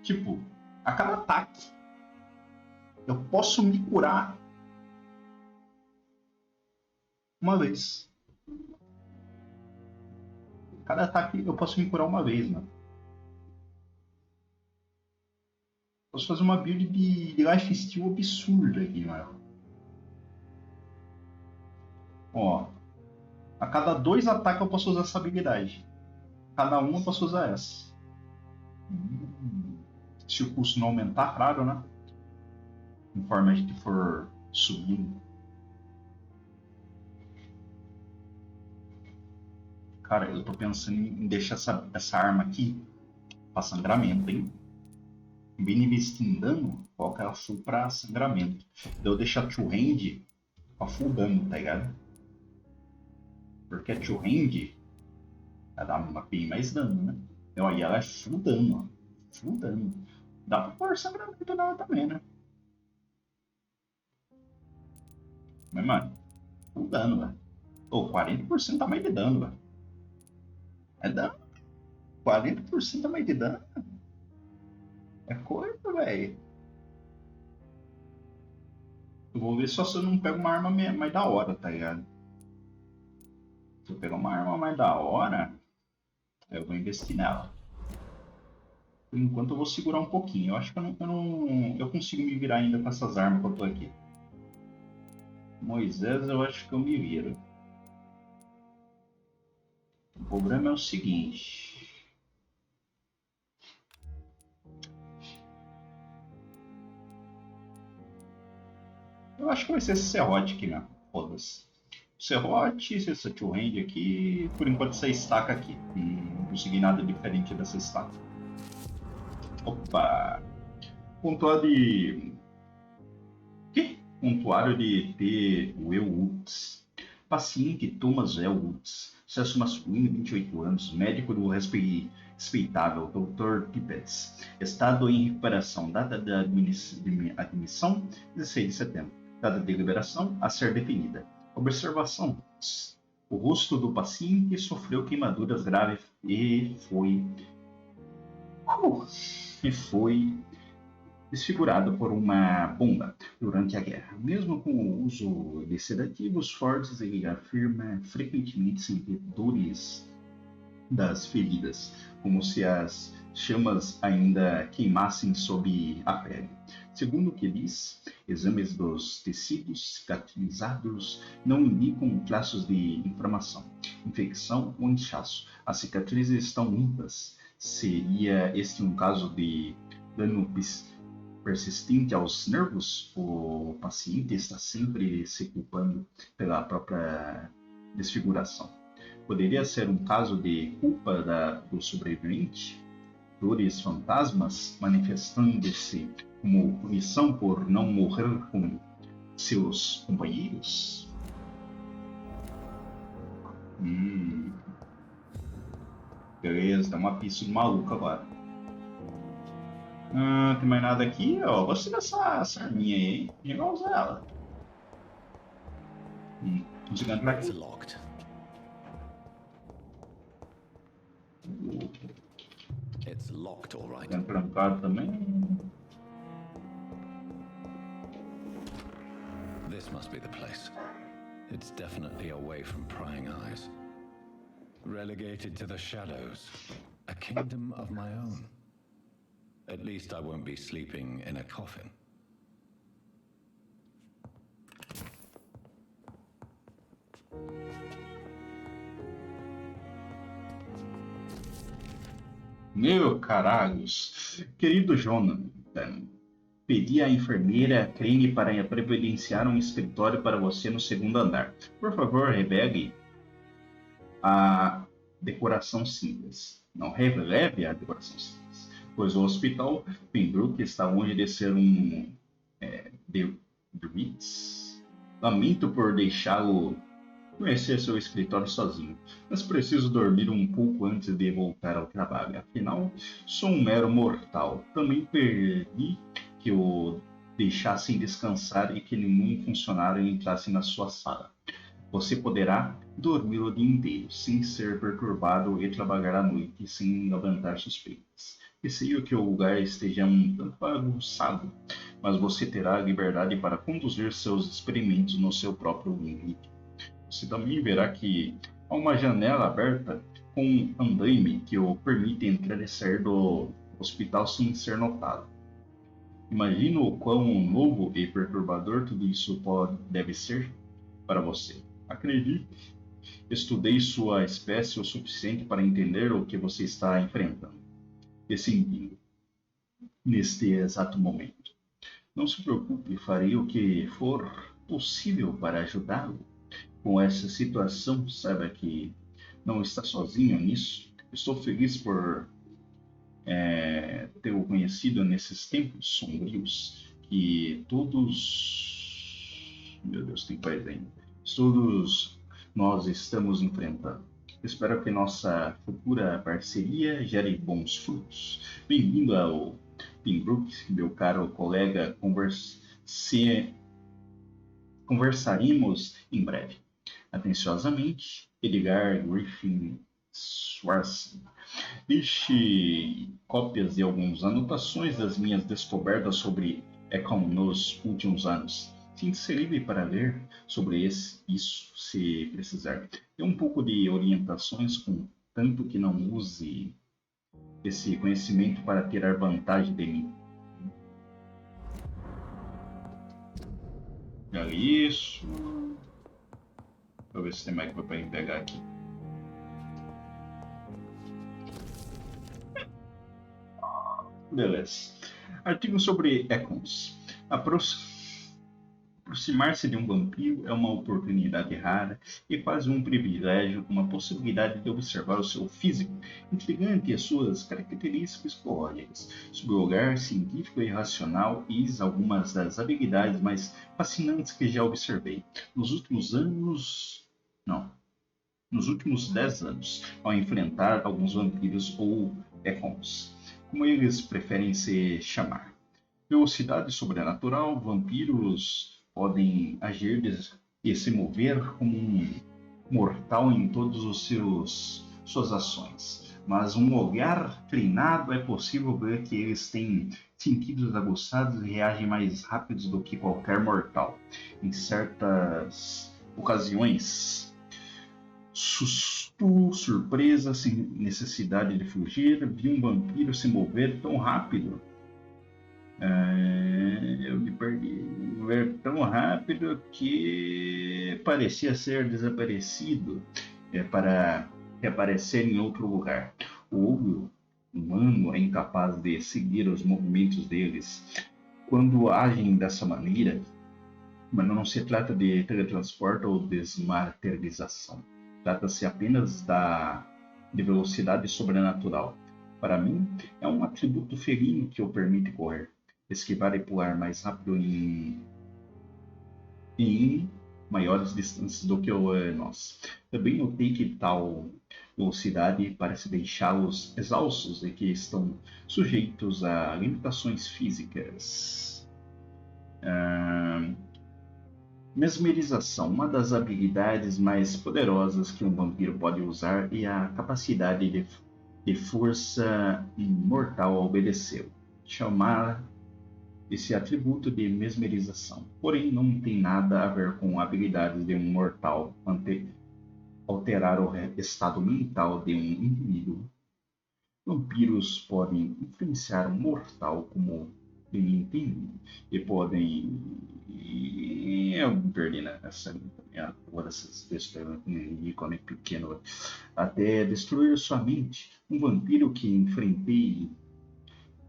Tipo, a cada ataque eu posso me curar uma vez. Cada ataque eu posso me curar uma vez, mano. Posso fazer uma build de lifesteal absurda aqui, mano. Ó, a cada 2 ataques eu posso usar essa habilidade. Cada um eu posso usar essa. Se o custo não aumentar, claro, né? Conforme a gente for subindo. Cara, eu tô pensando em deixar essa arma aqui pra sangramento, hein? Em vez de investir em dano, coloca ela full pra sangramento. Daí eu deixar two hand pra full dano, tá ligado? Porque a two hand ela dá bem mais dano, né? Então aí ela é full dano, ó. Full dano. Dá pra pôr sangramento nela também, né? Mas, mano, full dano, velho. Ô, 40% a mais de dano, velho. É dano. 40% a mais de dano. É coisa, velho. Eu vou ver só se eu não pego uma arma mais da hora, tá ligado? Se eu pegar uma arma mais da hora, eu vou investir nela. Por enquanto eu vou segurar um pouquinho. Eu acho que eu consigo me virar ainda com essas armas que eu tô aqui. Moisés, eu acho que eu me viro. O problema é o seguinte. Eu acho que vai ser esse serrote aqui mesmo. Foda-se. Serrote, esse two hand aqui. Por enquanto essa estaca aqui. Não consegui nada diferente dessa estaca. Opa! Pontuário de... Que? Pontuário de T. Woods. Paciente Thomas L. Woods. Sexo masculino, 28 anos. Médico do respeitável Dr. Tippets. Estado em recuperação. Data de admissão, 16 de setembro. Data de liberação, a ser definida. Observação. O rosto do paciente sofreu queimaduras graves e foi desfigurado por uma bomba durante a guerra. Mesmo com o uso de sedativos fortes, ele afirma frequentemente sentir dores das feridas, como se as chamas ainda queimassem sob a pele. Segundo o que diz, exames dos tecidos cicatrizados não indicam traços de inflamação, infecção ou inchaço. As cicatrizes estão limpas. Seria este um caso de dano persistente aos nervos? O paciente está sempre se culpando pela própria desfiguração. Poderia ser um caso de culpa do sobrevivente? Dores fantasmas manifestando-se como punição por não morrer com seus companheiros? Beleza, dá uma pista do maluco agora. Tem mais nada aqui? Ó, gostei dessa arminha aí, hein? Legal usar ela. Consigo entrar aqui? It's locked, all right. Tem trancado também. This must be the place. It's definitely away from prying eyes. Relegated to the shadows. A kingdom of my own. At least I won't be sleeping in a coffin. Meu caralhos. Querido Jonathan, pedi à enfermeira creme para providenciar um escritório para você no segundo andar. Por favor, revele decoração simples. Não releve a decoração simples, pois o hospital Pembroke está longe de ser um The Ritz. Lamento por deixá-lo conhecer seu escritório sozinho, mas preciso dormir um pouco antes de voltar ao trabalho. Afinal, sou um mero mortal. Também perdi que o deixassem descansar e que nenhum funcionário entrasse na sua sala. Você poderá dormir o dia inteiro, sem ser perturbado, e trabalhar à noite, sem levantar suspeitas. Receio que o lugar esteja um tanto bagunçado, mas você terá a liberdade para conduzir seus experimentos no seu próprio limite. Você também verá que há uma janela aberta com um andaime que o permite entrar e sair do hospital sem ser notado. Imagino o quão novo e perturbador tudo isso deve ser para você. Acredite, estudei sua espécie o suficiente para entender o que você está enfrentando e sentindo neste exato momento. Não se preocupe, farei o que for possível para ajudá-lo com essa situação. Saiba que não está sozinho nisso. Estou feliz por ter o conhecido nesses tempos sombrios que todos... Meu Deus, tem paz ainda. Todos nós estamos enfrentando. Espero que nossa futura parceria gere bons frutos. Bem-vindo ao Pembroke, meu caro colega. Conversaremos em breve. Atenciosamente, Edgar Griffin Swartz. Deixe cópias de algumas anotações das minhas descobertas sobre Econ nos últimos anos. Sinta-se livre para ler sobre isso, se precisar. Dê um pouco de orientações, contanto que não use esse conhecimento para tirar vantagem de mim. Olha isso. Vou ver se tem mais coisa para pegar aqui. Beleza. Artigo sobre Econs. Aproximar-se de um vampiro é uma oportunidade rara e quase um privilégio, uma possibilidade de observar o seu físico intrigante e as suas características psicológicas, sob o olhar científico e racional, e algumas das habilidades mais fascinantes que já observei nos últimos 10 anos, ao enfrentar alguns vampiros ou Econs, como eles preferem se chamar. Velocidade sobrenatural, vampiros podem agir e se mover como um mortal em todas suas ações, mas um olhar treinado é possível ver que eles têm sentidos aguçados e reagem mais rápidos do que qualquer mortal. Em certas ocasiões, susto, surpresa, sem necessidade de fugir, vi um vampiro se mover tão rápido. Eu me perdi. Mover tão rápido que parecia ser desaparecido para reaparecer em outro lugar. O olho humano é incapaz de seguir os movimentos deles quando agem dessa maneira, mas não se trata de teletransporte ou desmaterialização. Trata-se apenas de velocidade sobrenatural. Para mim, é um atributo felino que o permite correr, esquivar e pular mais rápido em maiores distâncias do que nós. Também notei que tal velocidade parece deixá-los exaustos e que estão sujeitos a limitações físicas. Mesmerização. Uma das habilidades mais poderosas que um vampiro pode usar é a capacidade de força mortal a obedecê-lo. Chamar esse atributo de mesmerização. Porém, não tem nada a ver com habilidades de um mortal alterar o estado mental de um indivíduo. Vampiros podem influenciar um mortal como bem entendem e podem... Eu me perdi nessa agora essas ícone pequeno, até destruir sua mente. Um vampiro que enfrentei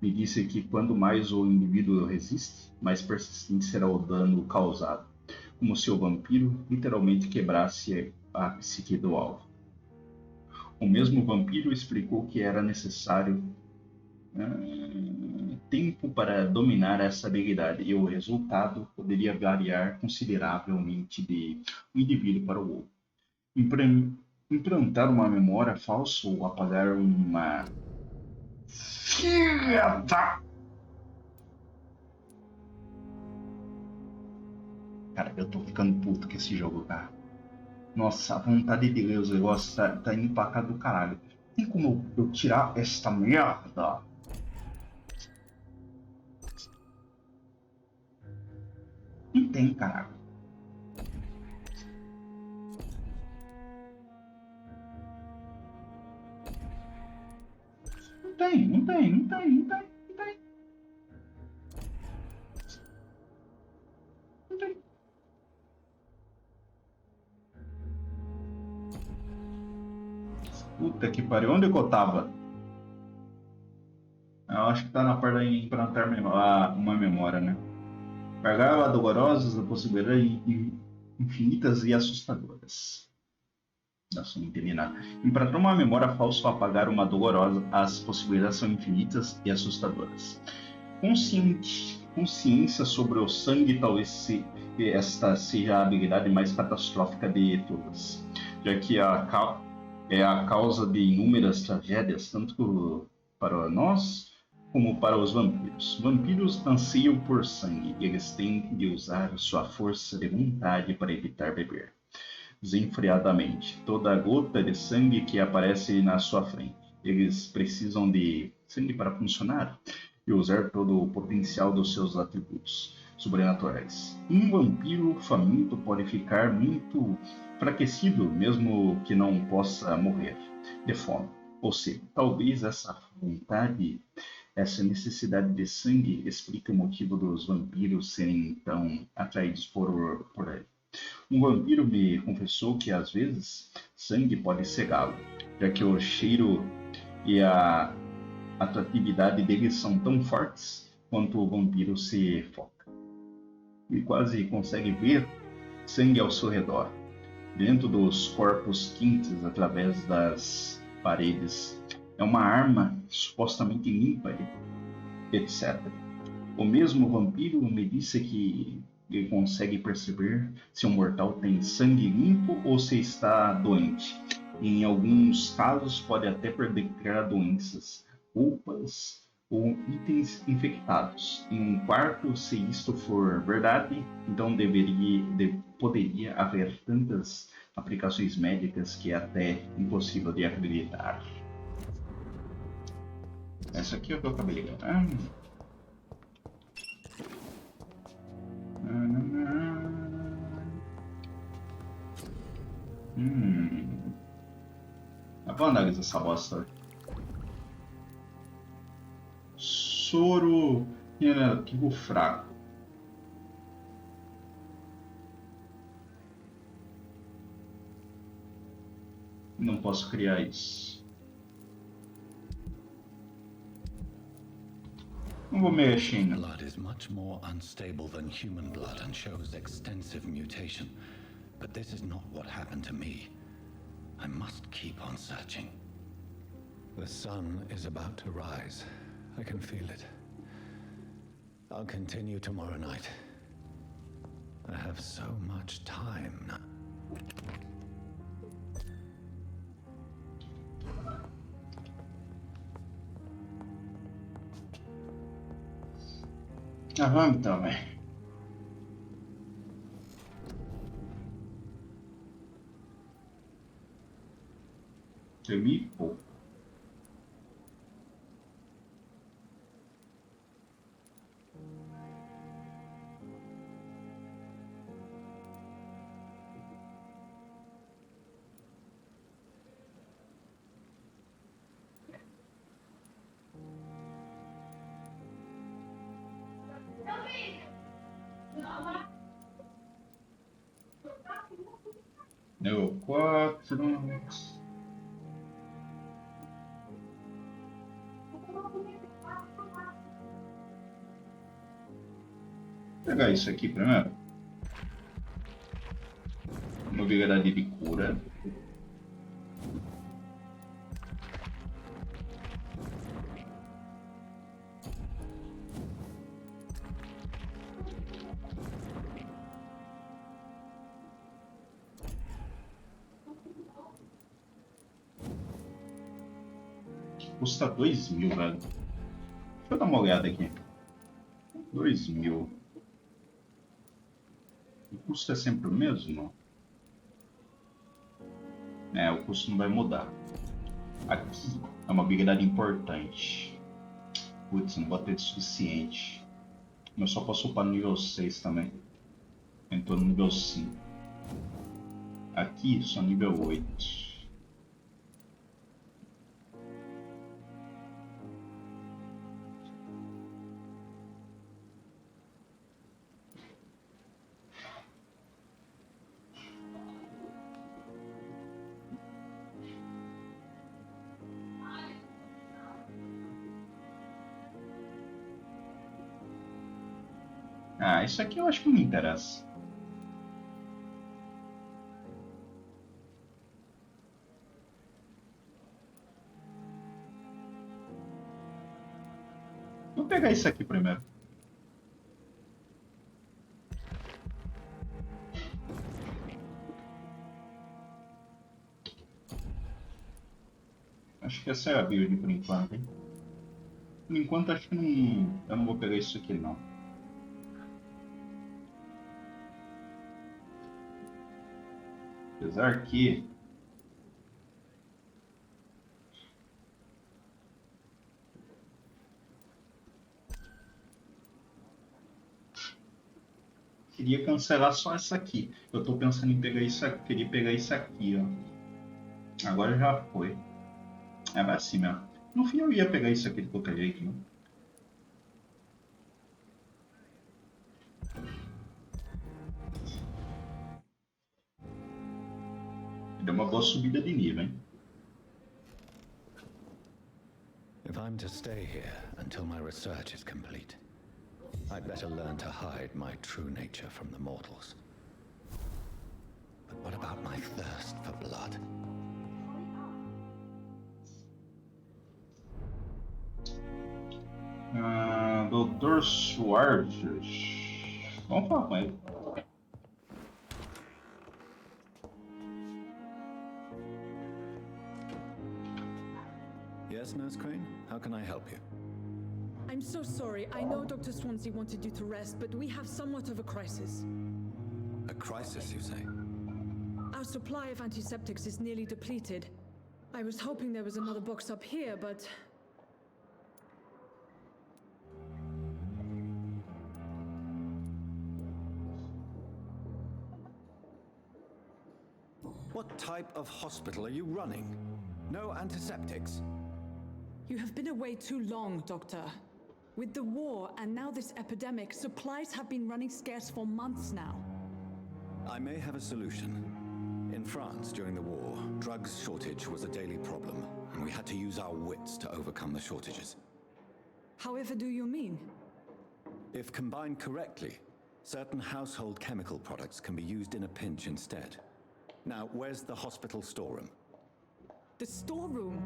me disse que quanto mais o indivíduo resiste, mais persistente será o dano causado, como se o vampiro literalmente quebrasse a psique do alvo. O mesmo vampiro explicou que era necessário tempo para dominar essa habilidade e o resultado poderia variar consideravelmente de um indivíduo para o outro. Implantar uma memória falsa ou apagar uma... Cara, eu tô ficando puto com esse jogo, cara. Nossa, a vontade de ler os negócios tá indo pra cá do caralho. Tem como eu tirar esta merda? Não tem, caralho. Não tem. Não tem. Puta que pariu, onde eu tava? Eu acho que tá na parte de implantar uma memória, né? Carregar dolorosas a possibilidades infinitas e assustadoras. Nossa, não entendi nada. Implantar uma memória falsa ou apagar uma dolorosa, as possibilidades são infinitas e assustadoras. Consciência sobre o sangue talvez esta seja a habilidade mais catastrófica de todas, já que é a causa de inúmeras tragédias, tanto para nós como para os vampiros. Vampiros anseiam por sangue e eles têm de usar sua força de vontade para evitar beber desenfreadamente toda a gota de sangue que aparece na sua frente. Eles precisam de sangue para funcionar e usar todo o potencial dos seus atributos sobrenaturais. Um vampiro faminto pode ficar muito enfraquecido, mesmo que não possa morrer de fome. Ou seja, talvez essa vontade, essa necessidade de sangue explique o motivo dos vampiros serem tão atraídos por ele. Um vampiro me confessou que às vezes sangue pode cegá-lo, já que o cheiro e a atratividade deles são tão fortes quanto o vampiro se foca. E quase consegue ver sangue ao seu redor, dentro dos corpos quentes através das paredes. É uma arma supostamente limpa, etc. O mesmo vampiro me disse que ele consegue perceber se um mortal tem sangue limpo ou se está doente. Em alguns casos pode até predicar doenças, roupas ou itens infectados. Em um quarto, se isto for verdade, então poderia haver tantas aplicações médicas que é até impossível de acreditar. Essa aqui é o que eu acabei de ganhar. Vou analisar essa bosta. Soro relativo fraco. Não posso criar isso. Não vou mexer ainda. Blood is much more unstable than human blood and shows extensive mutation. But this is not what happened to me. I must keep on searching. The sun is about to rise. I can feel it. I'll continue tomorrow night. I have so much time now. Vamos então, velho. Dormi pouco. Deu 4. Vou pegar isso aqui primeiro. Uma habilidade de cura. custa 2.000, velho. Deixa eu dar uma olhada aqui. 2.000. O custo é sempre o mesmo? É, o custo não vai mudar. Aqui é uma habilidade importante. Putz, não vou ter de suficiente. Eu só posso upar no nível 6 também. Entrou no nível 5. Aqui só nível 8. Ah, isso aqui eu acho que não me interessa. Vou pegar isso aqui primeiro. Acho que essa é a build por enquanto, hein? Por enquanto acho que não, eu não vou pegar isso aqui não. Apesar que queria cancelar só essa aqui. Eu tô pensando em pegar isso aqui, queria pegar isso aqui, ó. Agora já foi. É, vai assim mesmo. No fim eu ia pegar isso aqui de qualquer jeito, né? Deu uma boa subida de nível, hein? If I'm to stay here until my research is complete, I'd better learn to hide my true nature from the mortals. But what about my thirst for blood? Dr. Schwartz. Vamos falar com ele. Yes, Nurse Crane? How can I help you? I'm so sorry. I know Dr. Swansea wanted you to rest, but we have somewhat of a crisis. A crisis, you say? Our supply of antiseptics is nearly depleted. I was hoping there was another box up here, but... What type of hospital are you running? No antiseptics? You have been away too long, Doctor. With the war and now this epidemic, supplies have been running scarce for months now. I may have a solution. In France during the war, drugs shortage was a daily problem, and we had to use our wits to overcome the shortages. However do you mean? If combined correctly, certain household chemical products can be used in a pinch instead. Now, where's the hospital storeroom? The storeroom?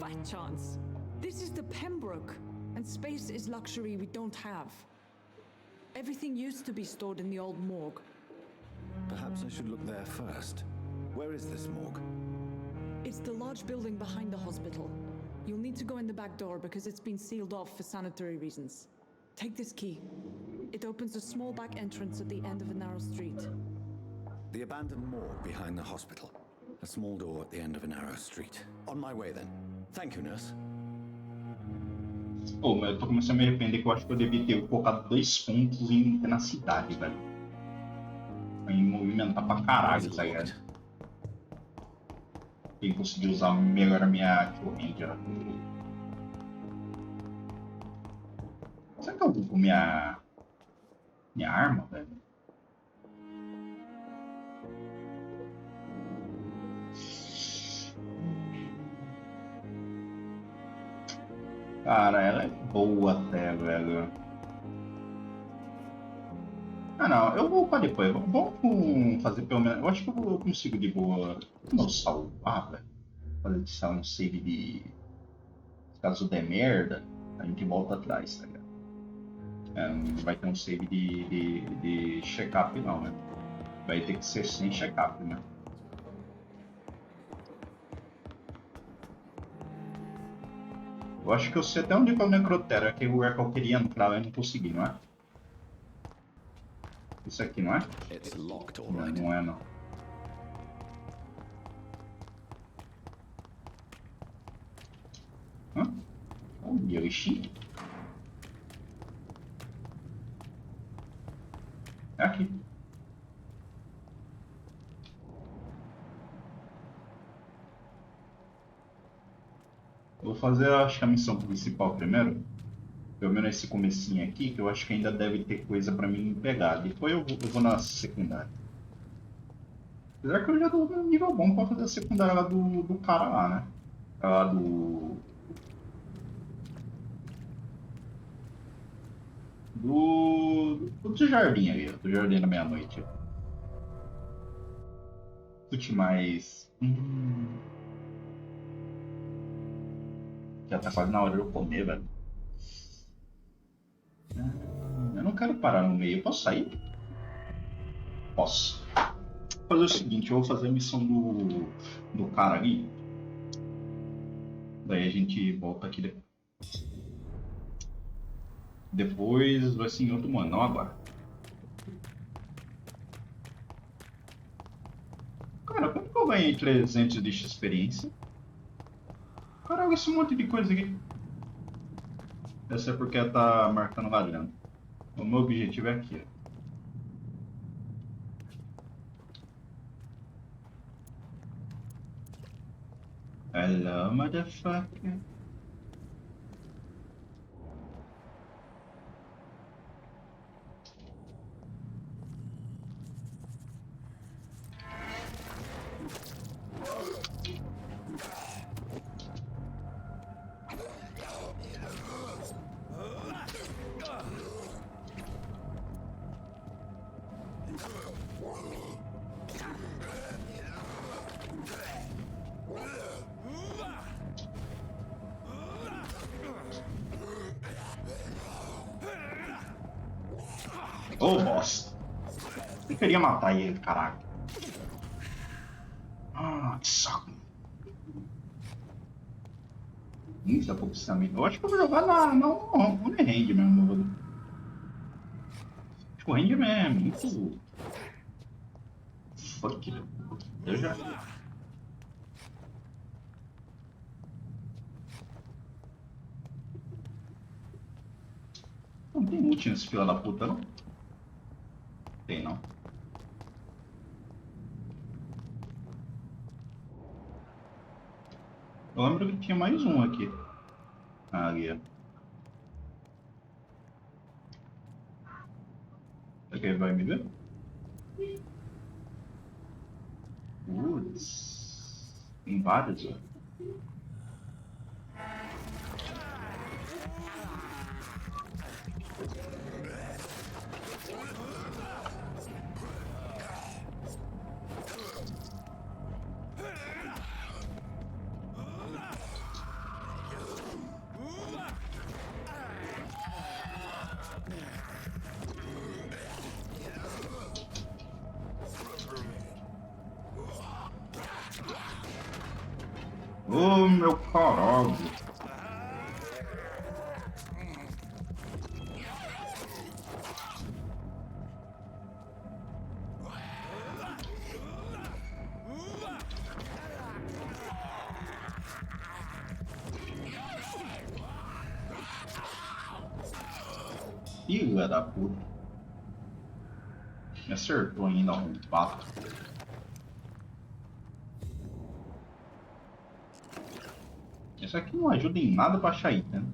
Fat chance. This is the Pembroke, and space is luxury we don't have. Everything used to be stored in the old morgue. Perhaps I should look there first. Where is this morgue? It's the large building behind the hospital. You'll need to go in the back door because it's been sealed off for sanitary reasons. Take this key. It opens a small back entrance at the end of a narrow street. The abandoned morgue behind the hospital. A small door at the end of a narrow street. On my way then. Thank you, nurse. Pô, mas eu tô começando a me arrepender que eu acho que eu devia ter colocado 2 pontos na cidade, velho. Pra me movimentar pra caralho, tá ligado? Quem conseguir usar melhor a minha corrente, ó. Será que eu uso minha arma, velho? Cara, ela é boa até, velho. Ah não, eu vou upar depois. Vamos fazer pelo menos. Eu acho que eu consigo de boa. Não salvar, velho. Fazer um save de. Caso der merda, a gente volta atrás, tá ligado? Não vai ter um save de check-up não, né? Vai ter que ser sem check-up, né? Eu acho que eu sei até onde é o necrotério, que é o lugar que eu queria entrar, eu não consegui, não é? Isso aqui, não é? Não, não é, não. Hã? Olha, ixi. É aqui. Eu vou fazer, acho que a missão principal primeiro. Pelo menos esse comecinho aqui, que eu acho que ainda deve ter coisa pra mim pegar. Depois eu vou na secundária. Apesar que eu já tô no nível bom pra fazer a secundária lá do cara lá, né? Lá do jardim ali, do jardim da meia-noite. Putz, mas... Já tá quase na hora de eu comer, velho. Eu não quero parar no meio. Eu posso sair? Posso. Vou fazer o seguinte, eu vou fazer a missão do cara ali. Daí a gente volta aqui depois. Depois vai ser em outro mundo, não agora. Cara, quanto que eu ganhei 300 de experiência? Caralho, esse monte de coisa aqui. Deve ser porque tá marcando ladrão. O meu objetivo é aqui, ó. Hello, motherfucker. Ô, bosta. Eu queria matar ele, caralho. Ah, que saco. Isso é pouquíssimo. Eu acho que eu vou jogar no range mesmo. Acho que o range é muito... Fuck. Eu já... Não tem ult nesse fila da puta, não? Tem, não. Eu lembro que tinha mais um aqui. Ah, ali, ó. Será que ele vai me ver? Putz. Tem vários, ó. Ô, meu caralho. Filha da puta. Me acertou ainda um pato. Isso aqui não ajuda em nada pra achar item, né?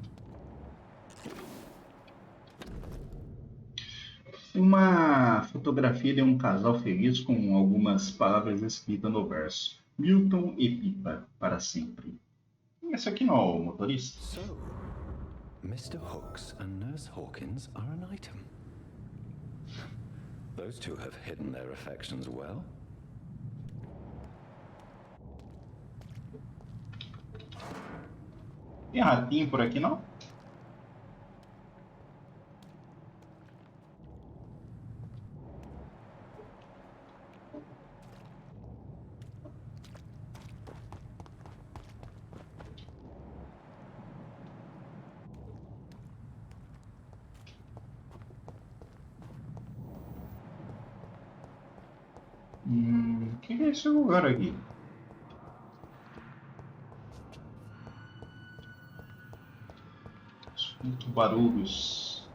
Uma fotografia de um casal feliz com algumas palavras escritas no verso. Milton e Pipa, para sempre. Esse aqui não é o motorista? So, Mr. Hooks and Nurse Hawkins are an item. Those two have hidden their affections well. Tem ratinho por aqui, não? O que é esse lugar aqui? Escuto barulhos.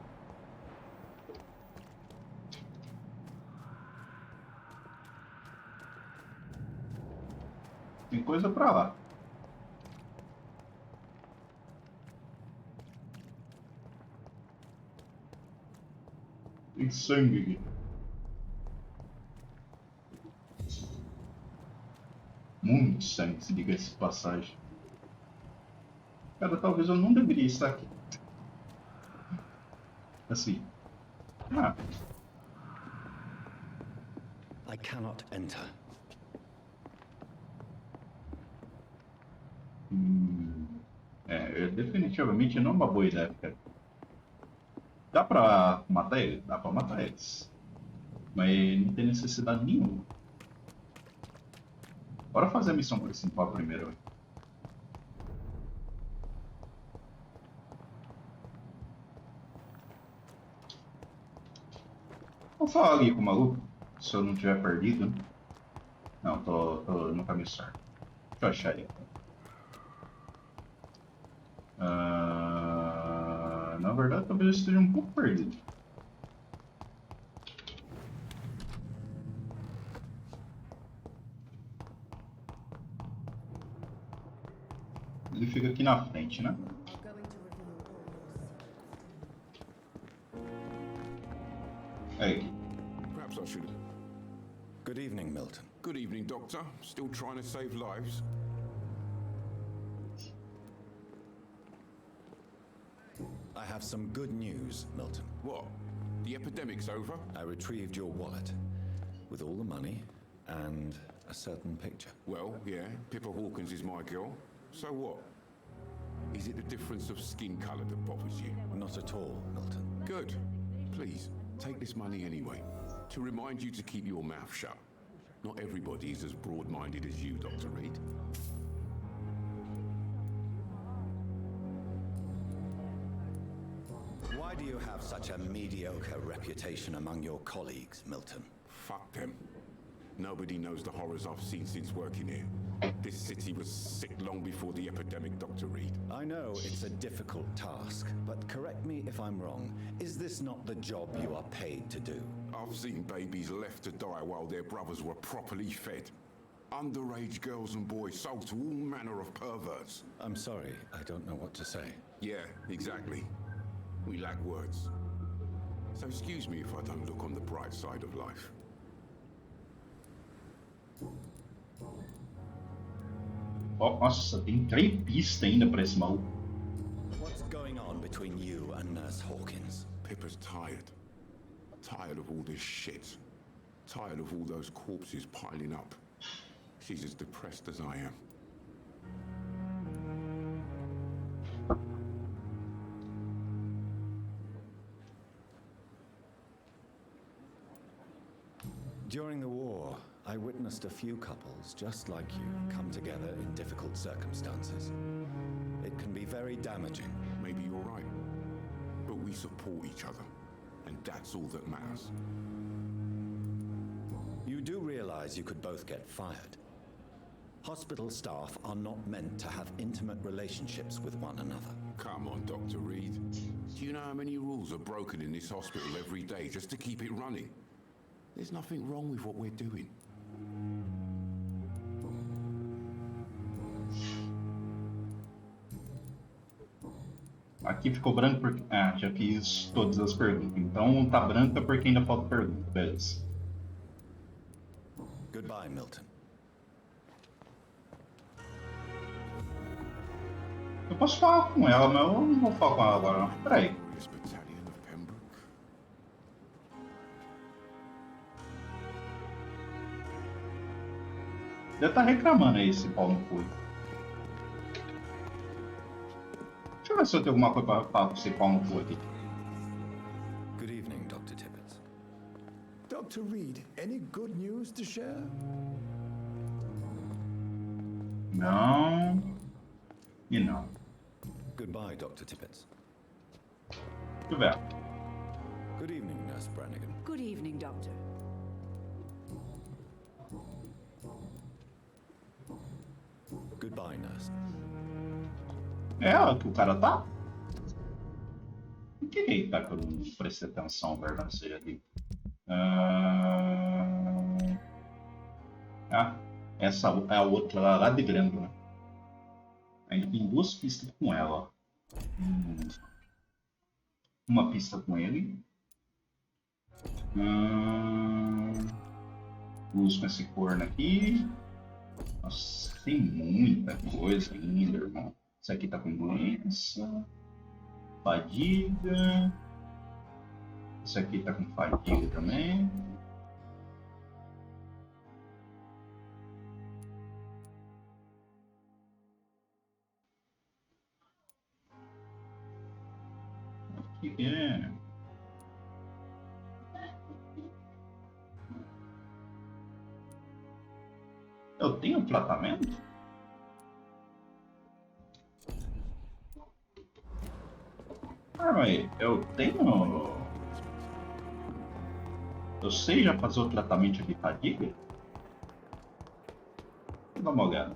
Tem coisa pra lá. Tem sangue aqui. Muito sangue, se diga essa passagem. Cara, talvez eu não deveria estar aqui. Assim. Ah. I cannot enter. Definitivamente não é uma boa ideia, cara. Dá pra matar ele? Dá pra matar eles. Mas não tem necessidade nenhuma. Bora fazer a missão principal primeiro. Vou falar ali com o maluco, se eu não tiver perdido. Não, tô no caminho certo. Deixa eu achar ele. Na verdade, talvez eu esteja um pouco perdido. Ele fica aqui na frente, né? Hey. Perhaps I should. Good evening, Milton. Good evening, Doctor. Still trying to save lives? I have some good news, Milton. What? The epidemic's over? I retrieved your wallet with all the money and a certain picture. Well, yeah, Pippa Hawkins is my girl. So what? Is it the difference of skin colour that bothers you? Not at all, Milton. Good. Please, take this money anyway. To remind you to keep your mouth shut. Not everybody is as broad-minded as you, Dr. Reed. Why do you have such a mediocre reputation among your colleagues, Milton? Fuck them. Nobody knows the horrors I've seen since working here. This city was sick long before the epidemic, Dr. Reed. I know it's a difficult task, but correct me if I'm wrong. Is this not the job you are paid to do? I've seen babies left to die while their brothers were properly fed. Underage girls and boys sold to all manner of perverts. I'm sorry, I don't know what to say. Yeah, exactly. We lack words. So excuse me if I don't look on the bright side of life. Oh, nossa, tem 3 pistas ainda pra esse maluco. What's going on between you and Nurse Hawkins? Pippa's tired. Tired of all this shit. Tired of all those corpses piling up. She's as depressed as I am. During the war, I witnessed a few couples just like you come together in difficult circumstances. It can be very damaging. Maybe you're right. But we support each other. And that's all that matters. You do realize you could both get fired. Hospital staff are not meant to have intimate relationships with one another. Come on, Dr. Reed. Do you know how many rules are broken in this hospital every day just to keep it running? There's nothing wrong with what we're doing. Aqui ficou branco porque... Ah, já fiz todas as perguntas. Então tá branca porque ainda falta pergunta. Beleza. Goodbye, Milton. Eu posso falar com ela, mas eu não vou falar com ela agora não. Peraí. Deve estar reclamando aí esse pau no cu. Deixa eu ver se eu tenho alguma coisa para falar com esse pau no cu aqui. Good evening, Dr. Tippett. Dr. Reed, any good news to share? Não. E não. Goodbye, Dr. Tippett. Deixa eu ver. Good evening, Nurse Brannigan. Good evening, Doctor. Goodbye, nurse. É, ó, que o cara tá. Por que tá que eu não prestei atenção, verdade seja ali? Essa é a outra lá de Grândola, né? Ainda tem duas pistas com ela, ó. Uma pista com ele. Duas com esse corno aqui. Nossa, tem muita coisa ainda, irmão. Esse aqui tá com doença. Fadiga. Esse aqui tá com fadiga também. Aqui é. Eu tenho tratamento? Mas eu tenho. Eu sei já fazer o tratamento de fadiga? Vou dar uma olhada.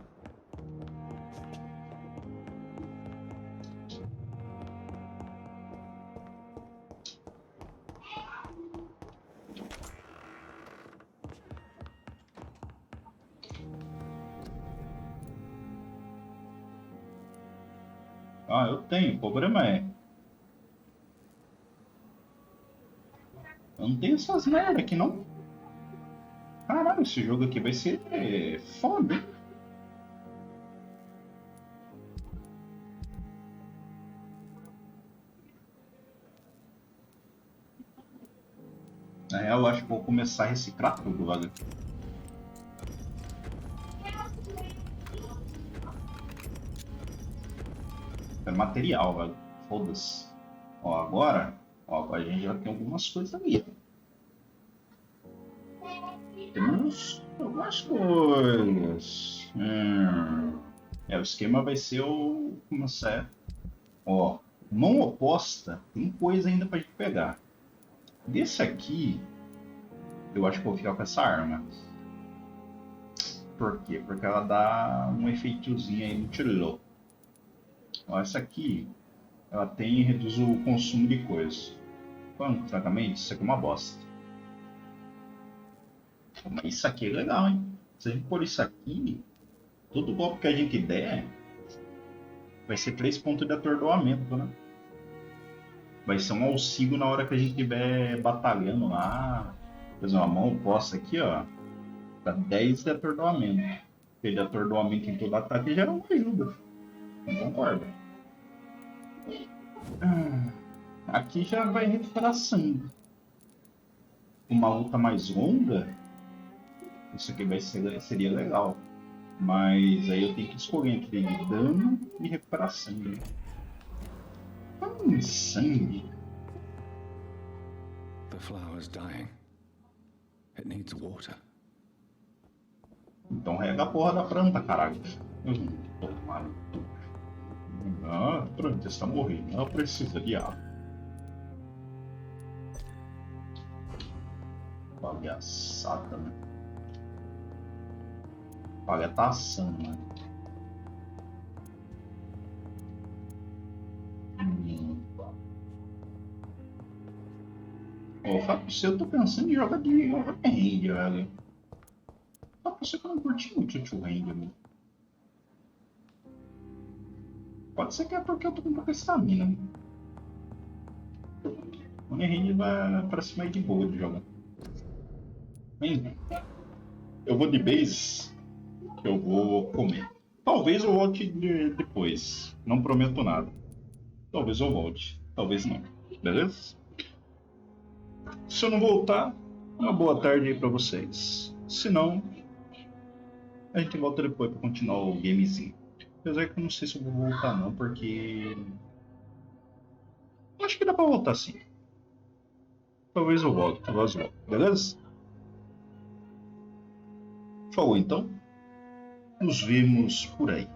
Ah, eu tenho. O problema é. Eu não tenho essas merda aqui não. Caralho, esse jogo aqui vai ser foda, hein? Na real, eu acho que vou começar a reciclar tudo, velho. É material, velho. Foda-se. Ó, agora a gente já tem algumas coisas ali. Temos algumas coisas. O esquema vai ser o começar. Ó, mão oposta tem coisa ainda pra gente pegar. Desse aqui, eu acho que vou ficar com essa arma. Por quê? Porque ela dá um efeitozinho aí no tiro. Ó, essa aqui, ela reduz o consumo de coisa. Quanto, francamente, isso aqui é uma bosta. Mas isso aqui é legal, hein? Se a gente pôr isso aqui, todo golpe que a gente der, vai ser 3 pontos de atordoamento, né? Vai ser um auxílio na hora que a gente estiver batalhando lá. Por exemplo, a mão oposta aqui, ó, dá 10 de atordoamento. Ter de atordoamento em todo ataque já não ajuda. Não concordo. Aqui já vai recuperar sangue. Uma luta mais longa, isso aqui seria legal. Mas aí eu tenho que escolher entre dano e recuperar sangue. Sangue. The flower's dying. It needs water. Então rega a porra da planta, caralho. A planta está morrendo. Ela precisa de água. Palhaçada, né? Palhatação, né? Fábio, se eu tô pensando em jogar de overhand, velho. Só pra você que eu não curti muito o two-hand, velho. Pode ser que é porque eu tô com pouca estamina, né? O overhand vai pra cima aí de boa de jogar. Eu vou de base, que eu vou comer. Talvez eu volte depois. Não prometo nada. Talvez eu volte. Talvez não. Beleza? Se eu não voltar, uma boa tarde aí pra vocês. Se não, a gente volta depois pra continuar o gamezinho. Apesar que eu não sei se eu vou voltar não, porque... acho que dá pra voltar sim. Talvez eu volte, talvez eu volte. Beleza? Falou então. Nos vemos por aí.